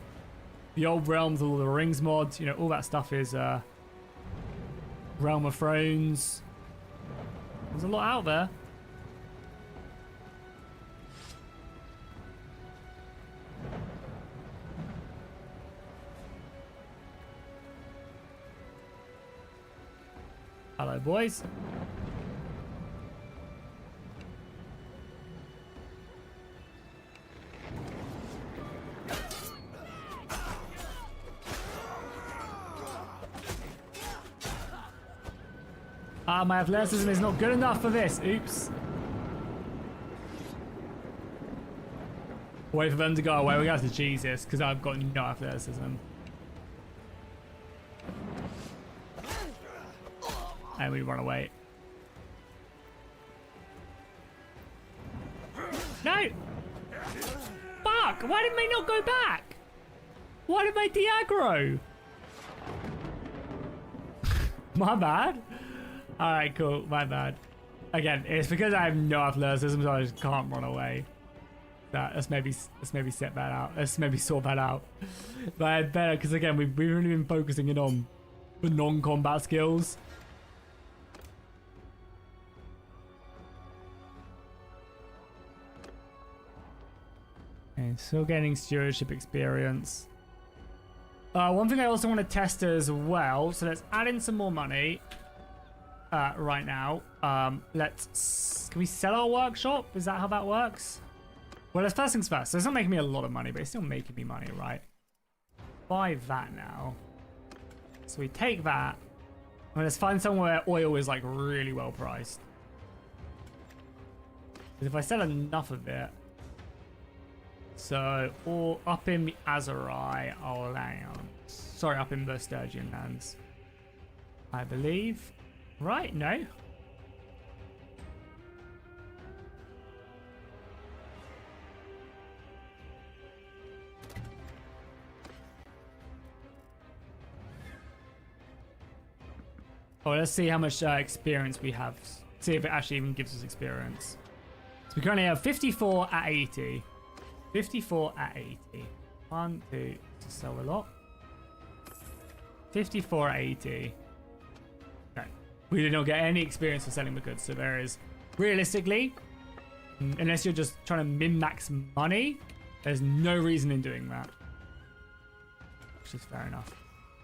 the old Realms, all the Rings mods, you know, all that stuff is Realm of Thrones. There's a lot out there. Hello, boys. My athleticism is not good enough for this. Oops. Wait for them to go away. We got to Jesus because I've got no athleticism. And we run away. No! Fuck! Why did they not go back? Why did they de-aggro? My bad. Alright, cool. My bad. Again, it's because I have no athleticism, so I just can't run away. Let's maybe set that out. Let's maybe sort that out. But I had better, because again, we've really been focusing in on the non-combat skills. And still getting stewardship experience. One thing I also want to test as well, so let's add in some more money right now. Can we sell our workshop? Is that how that works? Well, let's first things first. So it's not making me a lot of money, but it's still making me money, right? Buy that now. So we take that. And let's find somewhere where oil is like really well priced. Because if I sell enough of it. So, or up in the Azurai lands. Sorry, up in the Sturgeon lands. I believe. Right? No? Oh, let's see how much experience we have. See if it actually even gives us experience. So we currently have 54 at 80. 54 at 80. 1, 2, to sell a lot. 54 at 80. Okay. We did not get any experience for selling the goods, so there is, realistically, unless you're just trying to min-max money, there's no reason in doing that. Which is fair enough.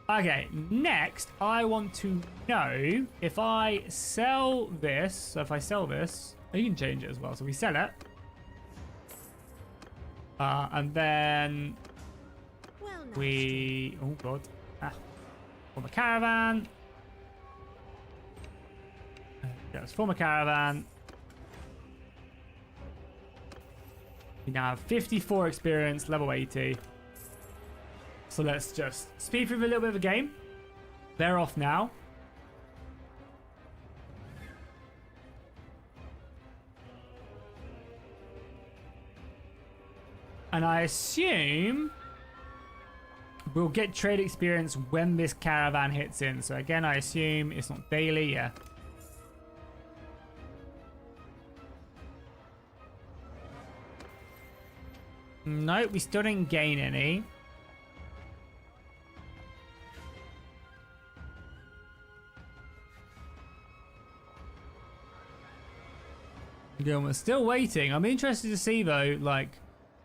Okay, next, I want to know if I sell this. So if I sell this, oh, you can change it as well. So we sell it. And then we, oh god, form a caravan. Let's form a caravan. We now have 54 experience, level 80. So let's just speed through a little bit of the game. They're off now. And I assume we'll get trade experience when this caravan hits in. So again, I assume it's not daily, yeah. Nope, we still didn't gain any. Again, we're still waiting. I'm interested to see though, like,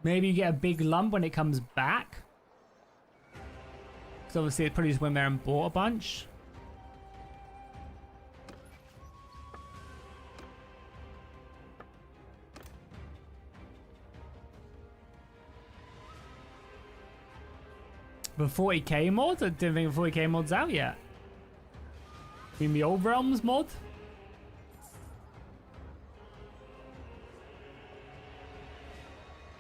maybe you get a big lump when it comes back. Because obviously it probably just went there and bought a bunch. The 40k mod? I didn't think the 40k mod's out yet. You mean the Old Realms mod?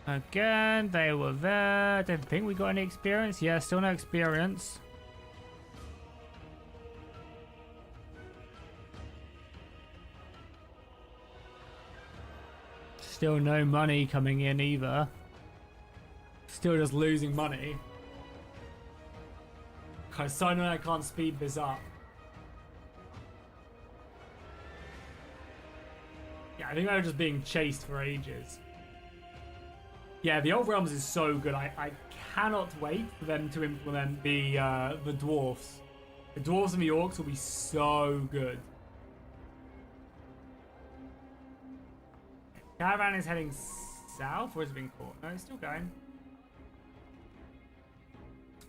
Again, they were there. Didn't think we got any experience. Yeah, still no experience. Still no money coming in either. Still just losing money. So I know I can't speed this up. Yeah, I think they were just being chased for ages. Yeah, the Old Realms is so good. I cannot wait for them to implement the dwarfs. The dwarves and the orcs will be so good. Caravan is heading south, or has it been caught? No, it's still going.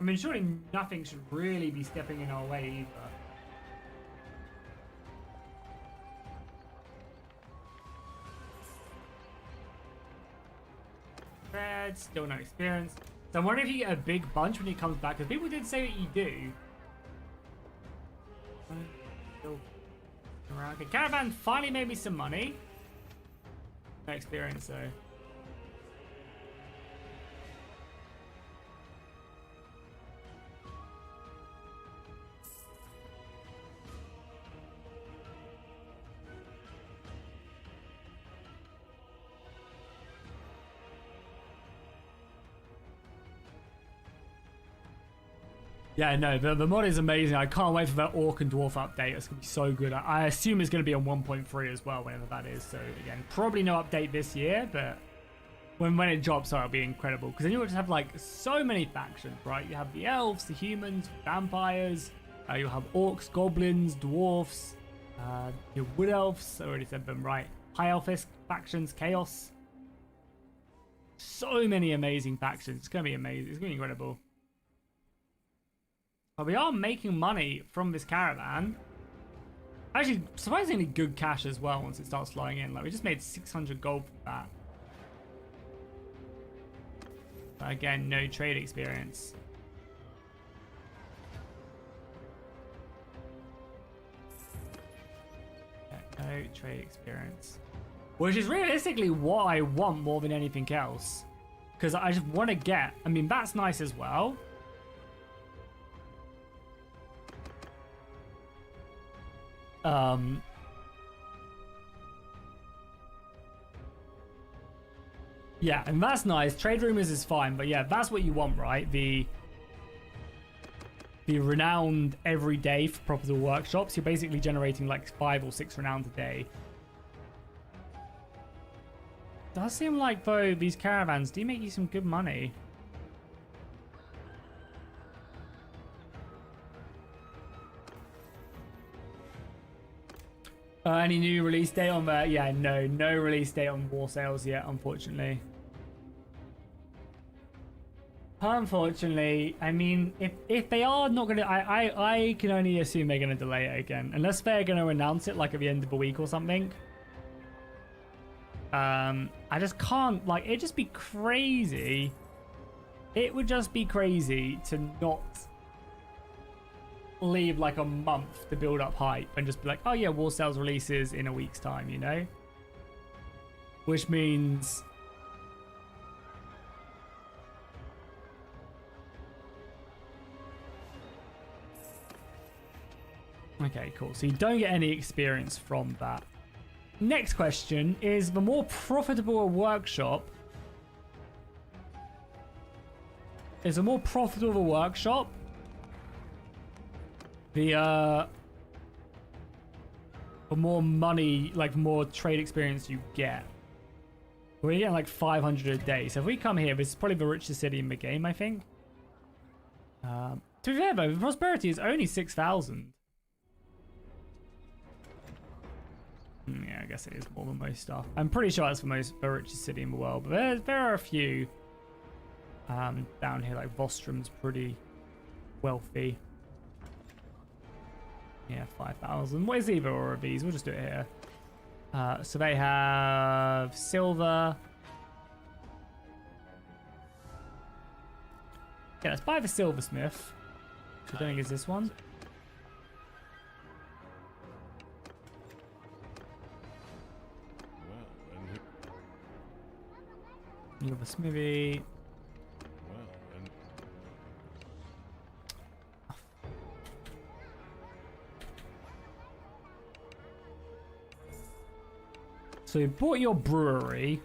I mean, surely nothing should really be stepping in our way either. Red, still no experience. So I'm wondering if you get a big bunch when he comes back, because people did say that you do. Still around. Okay, Caravan finally made me some money. No experience though. Yeah, no, the mod is amazing. I can't wait for that Orc and Dwarf update. It's going to be so good. I assume it's going to be on 1.3 as well, whenever that is. So, again, probably no update this year, but when it drops, it'll be incredible. Because then you'll just have, like, so many factions, right? You have the elves, the humans, vampires. You'll have orcs, goblins, dwarfs, your wood elves. I already said them, right? High elfish factions, chaos. So many amazing factions. It's going to be amazing. It's going to be incredible. But we are making money from this caravan. Actually, surprisingly good cash as well once it starts flying in. Like, we just made 600 gold for that. But again, no trade experience. Yeah, no trade experience. Which is realistically what I want more than anything else. Because I just want to get... I mean, that's nice as well. Yeah, and that's nice. Trade rumors is fine, but yeah, that's what you want, right? The renowned every day for profitable workshops. You're basically generating like 5 or 6 renowned a day. Does seem like though these caravans do make you some good money. Any new release date on that? Yeah, no release date on War Sales yet, unfortunately. Unfortunately, I mean, if they are not gonna, I can only assume they're gonna delay it again, unless they're gonna announce it like at the end of the week or something. I just can't, like, it'd just be crazy. It would just be crazy to not leave like a month to build up hype and just be like, oh yeah, War Sales releases in a week's time, you know? Which means... Okay, cool. So you don't get any experience from that. Next question is, the more profitable a workshop... Is a more profitable workshop... The more money, like more trade experience you get. We're getting like 500 a day. So if we come here, this is probably the richest city in the game, I think. To be fair though, the prosperity is only 6,000. Yeah, I guess it is more than most stuff. I'm pretty sure that's the richest city in the world, but there are a few down here. Like Vostrom's pretty wealthy. Yeah, 5,000. What is either or of these? We'll just do it here. So they have silver. Yeah, let's buy the silversmith. I don't think it's this one. Well, and You have a smithy. well, and So you bought your brewery.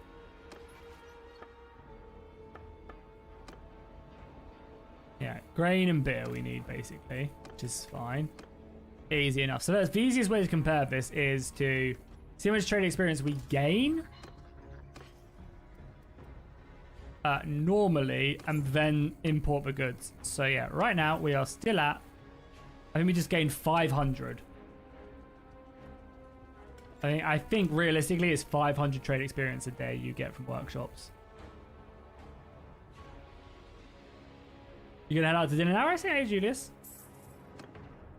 Yeah, grain and beer we need basically, which is fine. Easy enough. So that's the easiest way to compare this is to see how much trade experience we gain normally and then import the goods. So yeah, right now we are still at, I think we just gained 500. I think realistically it's 500 trade experience a day you get from workshops. You gonna head out to dinner now? I say, hey Julius.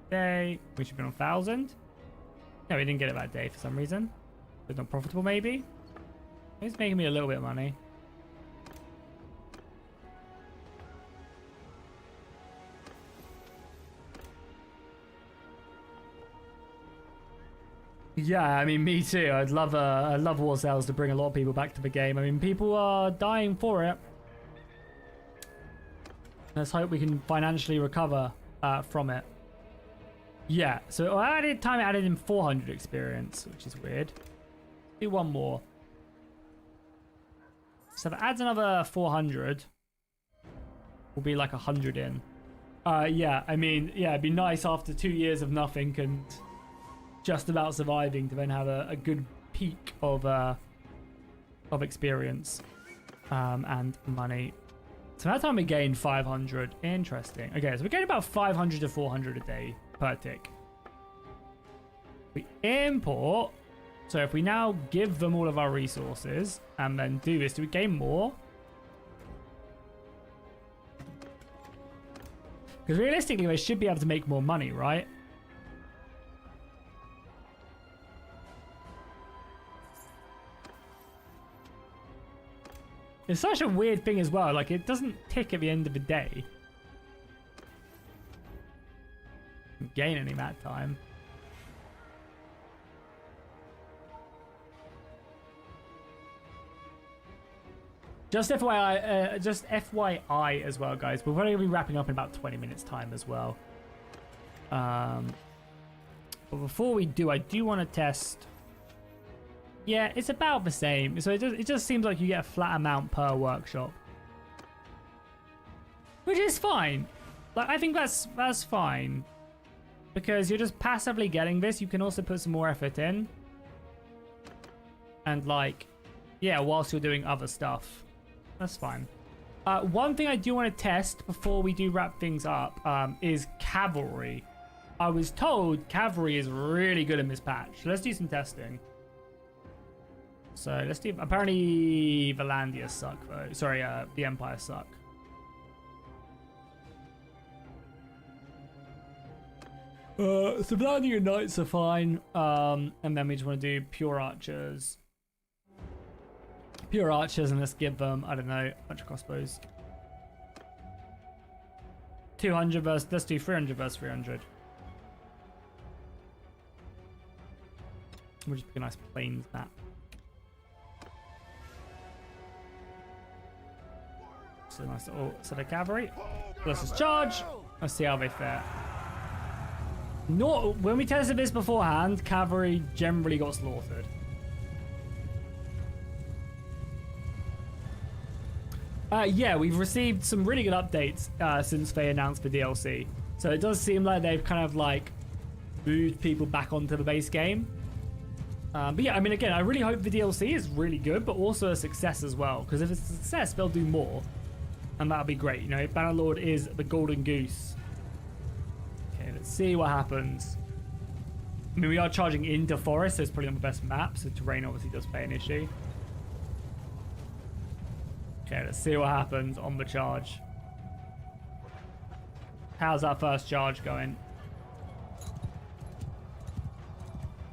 Day, we should be on 1,000. No, we didn't get it that day for some reason. It's not profitable maybe. It's making me a little bit of money. Yeah, I mean, me too. I'd love War Sales to bring a lot of people back to the game. I mean, people are dying for it. Let's hope we can financially recover from it. Yeah, so I added in 400 experience, which is weird. Do one more. So if it adds another 400, we'll be like 100 in. Yeah, I mean, yeah, it'd be nice after 2 years of nothing and just about surviving to then have a good peak of experience and money. So that time we gained 500. Interesting. Okay, so we gain about 500 to 400 a day per tick. We import. So if we now give them all of our resources and then do this, do we gain more? Because realistically, they should be able to make more money, right? It's such a weird thing as well. Like, it doesn't tick at the end of the day. Gain any that time. Just FYI as well, guys. We're going to be wrapping up in about 20 minutes time as well. But before we do, I do want to test. Yeah, it's about the same. So it just seems like you get a flat amount per workshop, which is fine. Like, I think that's fine because you're just passively getting this. You can also put some more effort in, and like, yeah, whilst you're doing other stuff, that's fine. One thing I do want to test before we do wrap things up is cavalry. I was told cavalry is really good in this patch. So let's do some testing. So let's do. Apparently, the Landias suck though. Sorry, the Empire suck. So Valandian Knights are fine. And then we just want to do pure archers. Pure archers, and let's give them, I don't know, a bunch of crossbows. 200 versus. Let's do 300 versus 300. We'll just pick a nice plains map. So nice little set of cavalry. Versus charge. Let's see how they fare. When we tested this beforehand, cavalry generally got slaughtered. Yeah, we've received some really good updates since they announced the DLC. So it does seem like they've kind of like moved people back onto the base game. But yeah, I mean, again, I really hope the DLC is really good, but also a success as well. Because if it's a success, they'll do more. And that'll be great. You know, Bannerlord is the golden goose. Okay, let's see what happens. I mean, we are charging into forest, so it's probably not the best map, so terrain obviously does play an issue. Okay, let's see what happens on the charge. How's that first charge going?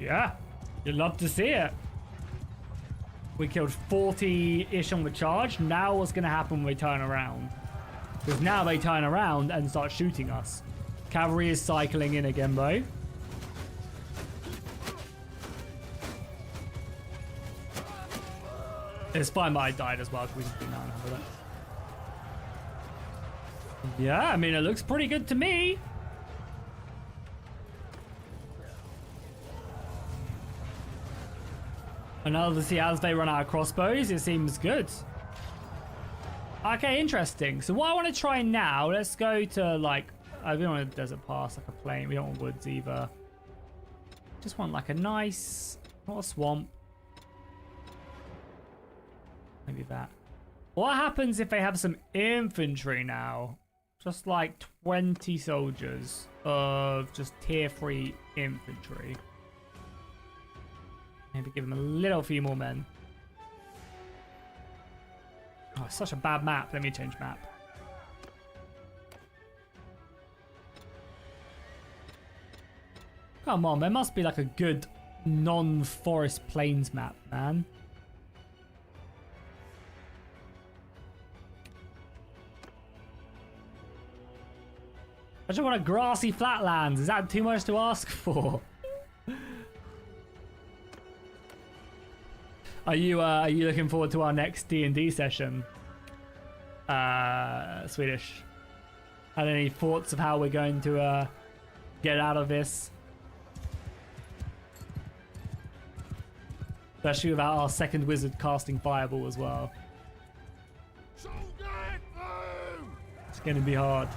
Yeah, you'd love to see it. We killed 40-ish on the charge. Now what's going to happen when we turn around? Because now they turn around and start shooting us. Cavalry is cycling in again, though. It's fine that I died as well, because we just do 900 it. Yeah, I mean, it looks pretty good to me. And obviously, as they run out of crossbows, it seems good. Okay, interesting. So what I want to try now, let's go to, like, I don't want a desert pass, like a plain. We don't want woods either. Just want, like, a nice, not a swamp. Maybe that. What happens if they have some infantry now? Just like 20 soldiers of just tier 3 infantry. Maybe give them a little few more men. Oh, it's such a bad map. Let me change map. Come on, there must be like a good non-forest plains map, man. I just want a grassy flatlands. Is that too much to ask for? Are you looking forward to our next D&D session? Swedish. Had any thoughts of how we're going to get out of this? Especially without our second wizard casting fireball as well. It's going to be hard.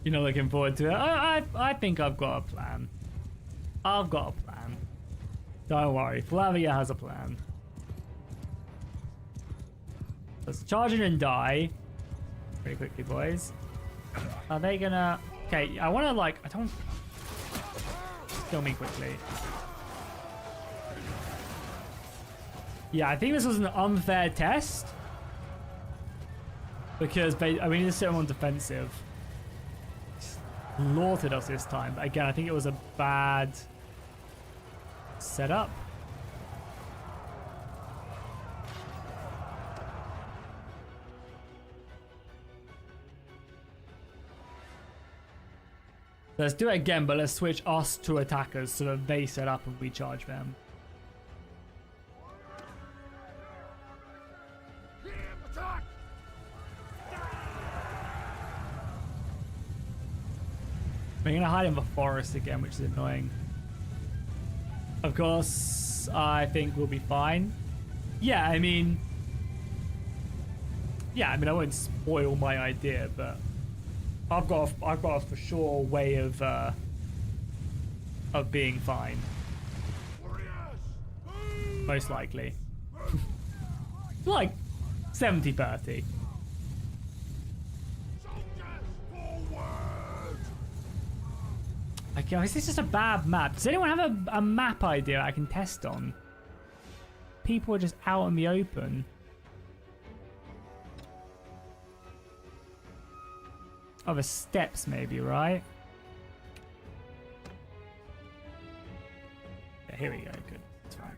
You're not looking forward to it? I think I've got a plan. I've got a plan. Don't worry, Flavia has a plan. Let's charge in and die. Pretty quickly, boys. Are they gonna... Okay, I wanna like... I don't... Kill me quickly. Yeah, I think this was an unfair test. Because we need to sit them on defensive. Slaughtered us this time, but again, I think it was a bad setup. Let's do it again, but let's switch us to attackers so that they set up and we charge them. We're going to hide in the forest again, which is annoying. Of course, I think we'll be fine. Yeah, I mean, I won't spoil my idea, but I've got a for sure way of being fine. Most likely. Like 70-30. Okay, is this just a bad map? Does anyone have a map idea I can test on? People are just out in the open. Oh, the steps maybe, right? Yeah, here we go, good. That's fine.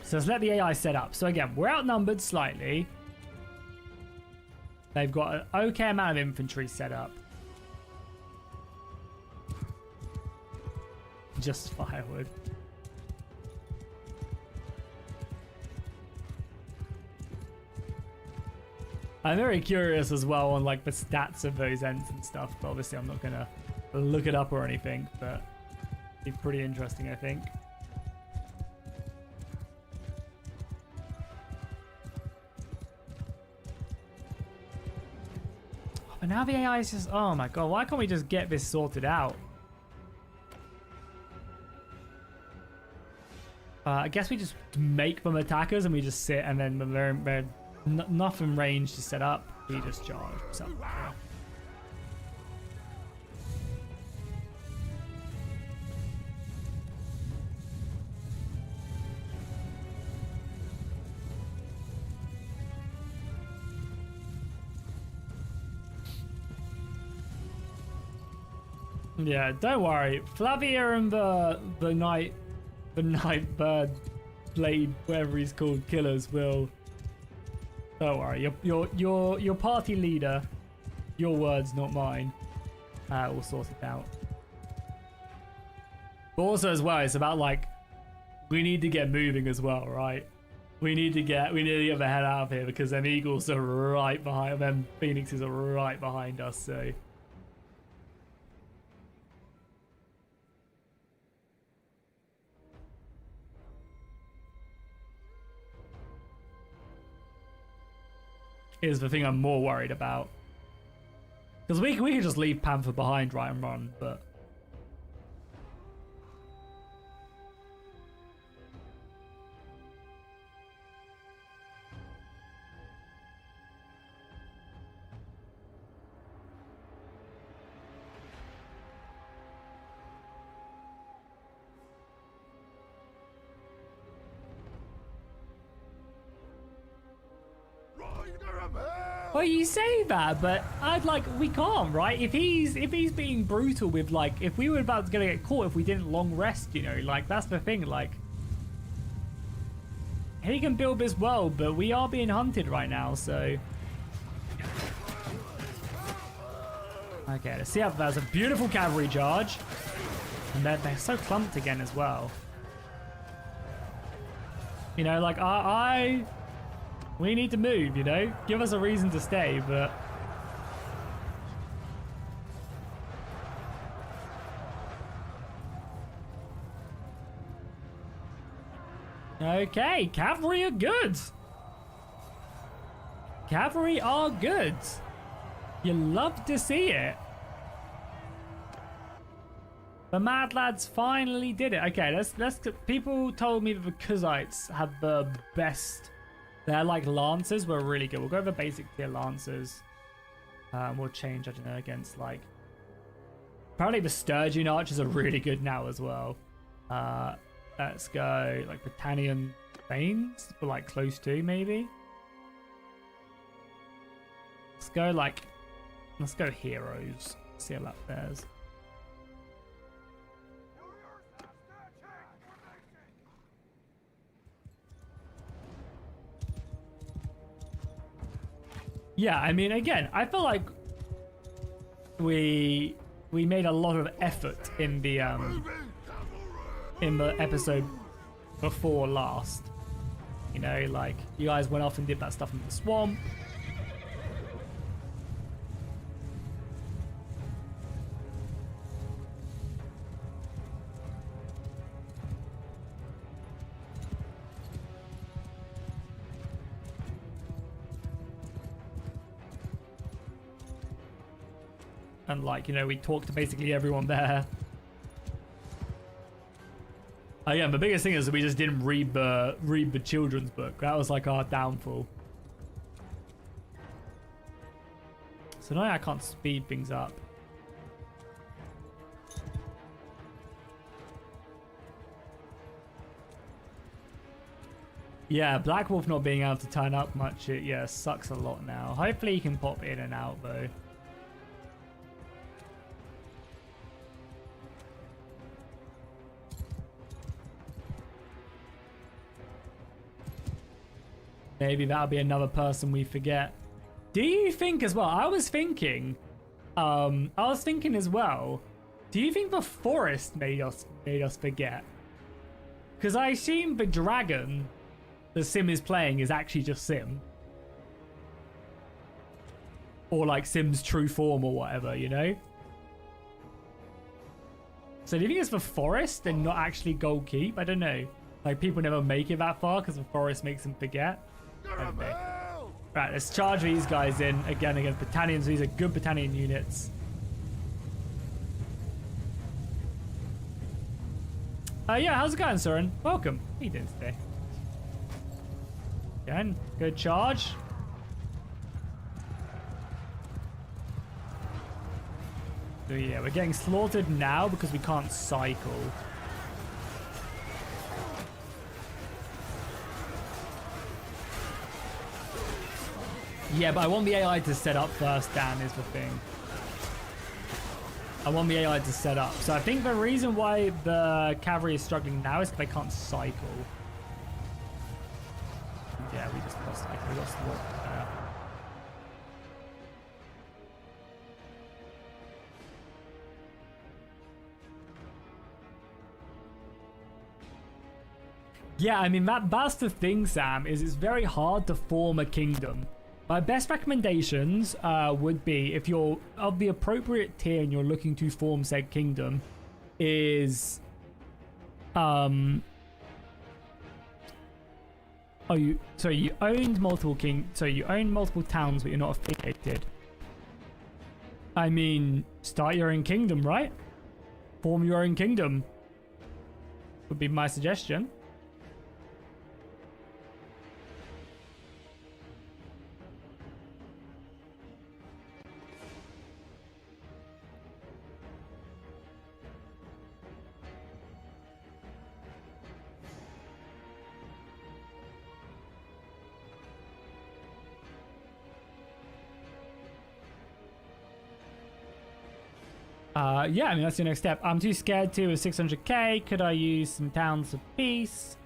So let's let the AI set up. So again, we're outnumbered slightly. They've got an okay amount of infantry set up. Just firewood. I'm very curious as well on like the stats of those ents and stuff, but obviously I'm not gonna look it up or anything, but it'd be pretty interesting, I think. But now the AI is just, oh my god, why can't we just get this sorted out? I guess we just make them attackers and we just sit, and then when they're nothing range to set up, we just charge. So, Yeah, don't worry. Flavia and the night bird blade, whatever he's called, killers will. Don't worry. Your party leader. Your words, not mine. We'll sort it out. But also as well, it's about like we need to get moving as well, right? We need to get the hell out of here because them eagles are right behind, them phoenixes are right behind us. So is the thing I'm more worried about. Because we could just leave Panther behind, right, and run, but. Well, you say that, but we can't, right? If he's being brutal with like, if we were about to get caught if we didn't long rest, you know, like that's the thing, like he can build this world, but we are being hunted right now, so. Okay, let's see how that's a beautiful cavalry charge, and they're so clumped again as well. You know, like we need to move, you know? Give us a reason to stay, but. Okay, cavalry are good. Cavalry are good. You love to see it. The Mad Lads finally did it. Okay, let's. People told me that the Kuzites have the best. They're like lancers were really good. We'll go over basic tier lancers. We'll change, I don't know, against like. Apparently the Sturgeon archers are really good now as well. Let's go like Britannian Thanes, but like close to maybe. Let's go heroes. See how that fares. Yeah, I mean, again, I feel like we made a lot of effort in the episode before last. You know, like you guys went off and did that stuff in the swamp. And like, you know, we talked to basically everyone there. Again, the biggest thing is that we just didn't read the children's book. That was like our downfall. So now I can't speed things up. Yeah, Black Wolf not being able to turn up much, yeah, sucks a lot now. Hopefully he can pop in and out though. Maybe that'll be another person we forget. Do you think as well? I was thinking as well. Do you think the forest made us forget? Because I assume the dragon the Sim is playing is actually just Sim. Or like Sim's true form or whatever, you know? So do you think it's the forest and not actually Gold Keep? I don't know. Like people never make it that far because the forest makes them forget. Right, let's charge these guys in again against Britannians. These are good Britannian units. Yeah, how's it going, Soren? Welcome. How are you doing today? Again, good charge. So yeah, we're getting slaughtered now because we can't cycle. Yeah, but I want the AI to set up first, Dan, is the thing. I want the AI to set up. So I think the reason why the cavalry is struggling now is because they can't cycle. Yeah, we just lost. Like, we lost the war. Yeah, I mean that's the thing, Sam. Is it's very hard to form a kingdom. My best recommendations would be, if you're of the appropriate tier and you're looking to form said kingdom, is you owned multiple you own multiple towns but you're not affiliated. I mean, start your own kingdom, right? Form your own kingdom would be my suggestion. Yeah, I mean, that's the next step. I'm too scared to with 600k. Could I use some towns of peace?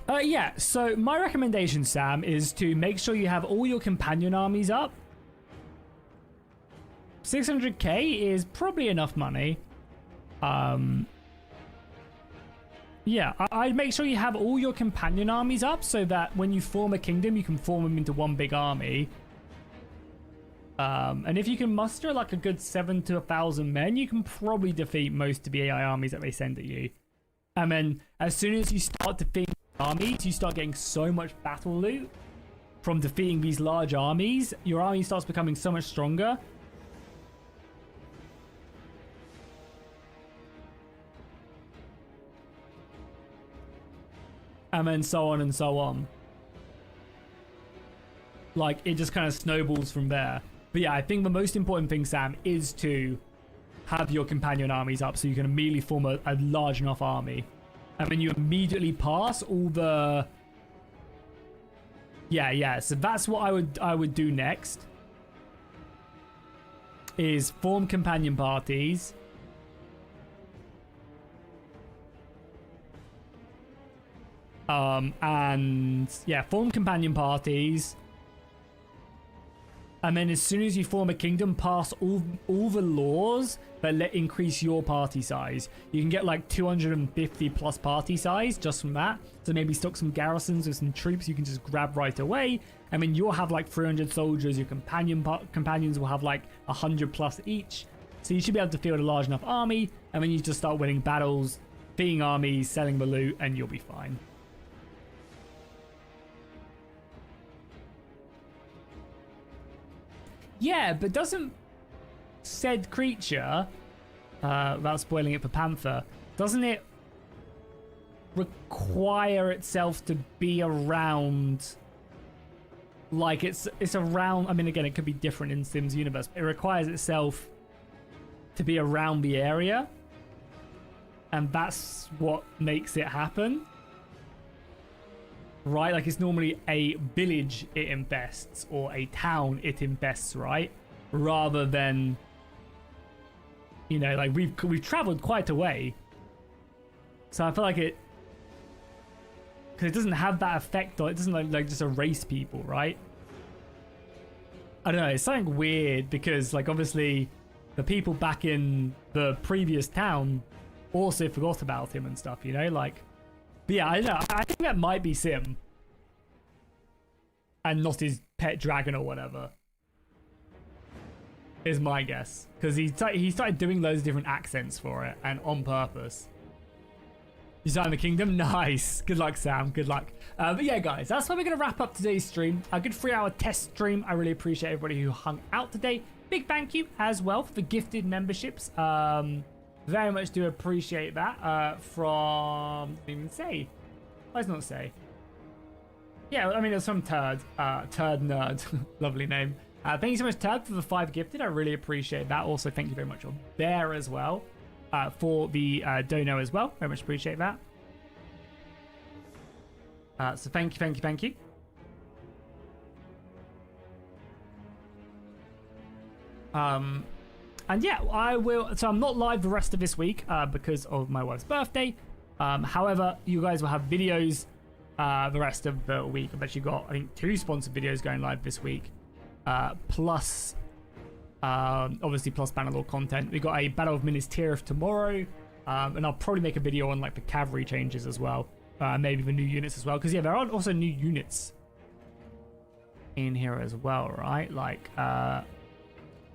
Yeah, so my recommendation, Sam, is to make sure you have all your companion armies up. 600k is probably enough money. Yeah, I'd make sure you have all your companion armies up so that when you form a kingdom, you can form them into one big army. And if you can muster like a good 7 to 1,000 men, you can probably defeat most of the AI armies that they send at you. And then as soon as you start defeating armies, you start getting so much battle loot from defeating these large armies. Your army starts becoming so much stronger. And then so on and so on. Like, it just kind of snowballs from there. But yeah, I think the most important thing, Sam, is to have your companion armies up so you can immediately form a large enough army. And then you immediately pass all the... Yeah, so that's what I would do next. Is form companion parties. And yeah, form companion parties. And then as soon as you form a kingdom, pass all the laws that increase your party size. You can get like 250 plus party size just from that. So maybe stock some garrisons with some troops you can just grab right away. And then you'll have like 300 soldiers. Your companions will have like 100 plus each. So you should be able to field a large enough army. And then you just start winning battles, beating armies, selling the loot, and you'll be fine. Yeah, but doesn't said creature, without spoiling it for Panther, doesn't it require itself to be around, like it's around, I mean, again, it could be different in Sims universe, but it requires itself to be around the area, and that's what makes it happen? Right, like it's normally a village it infests or a town it infests, right? Rather than, you know, like we've traveled quite a way, so I feel like it, because it doesn't have that effect, or it doesn't like just erase people, right? I don't know, it's something weird because like obviously the people back in the previous town also forgot about him and stuff, you know, like. But yeah, I don't know. I think that might be Sim. And not his pet dragon or whatever. Is my guess. Because he started doing loads of different accents for it. And on purpose. You signed the kingdom? Nice. Good luck, Sam. Good luck. But yeah, guys. That's where we're going to wrap up today's stream. A good 3-hour test stream. I really appreciate everybody who hung out today. Big thank you as well for the gifted memberships. Very much do appreciate that from, I didn't even say. Why does it not say? Yeah, I mean, it's from Turd. Turd Nerd. Lovely name. Thank you so much, Turd, for the 5 gifted. I really appreciate that. Also, thank you very much on Bear as well for the dono as well. Very much appreciate that. So thank you. And yeah, I will. So I'm not live the rest of this week because of my wife's birthday. However, you guys will have videos the rest of the week. I've actually got, I think, 2 sponsored videos going live this week. Plus, obviously, plus Bannerlord content. We got a Battle of Minas Tirith tomorrow. And I'll probably make a video on like the cavalry changes as well. Maybe the new units as well. Because yeah, there are also new units in here as well, right? Like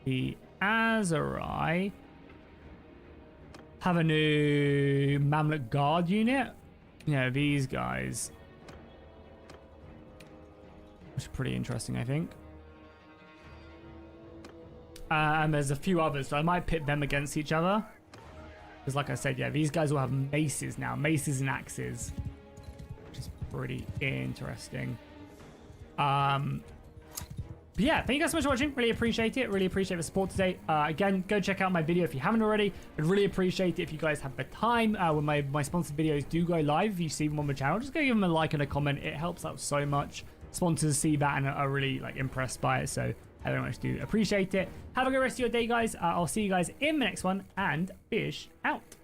the Azurai have a new Mamluk Guard unit. Yeah, these guys, which is pretty interesting, I think. And there's a few others, so I might pit them against each other. Because like I said, yeah, these guys will have maces now. Maces and axes. Which is pretty interesting. But yeah, thank you guys so much for watching. Really appreciate it. Really appreciate the support today. Again, go check out my video if you haven't already. I'd really appreciate it if you guys have the time when my sponsored videos do go live. If you see them on the channel, just go give them a like and a comment. It helps out so much. Sponsors see that and are really like impressed by it. So I very much do appreciate it. Have a good rest of your day, guys. I'll see you guys in the next one, and fish out.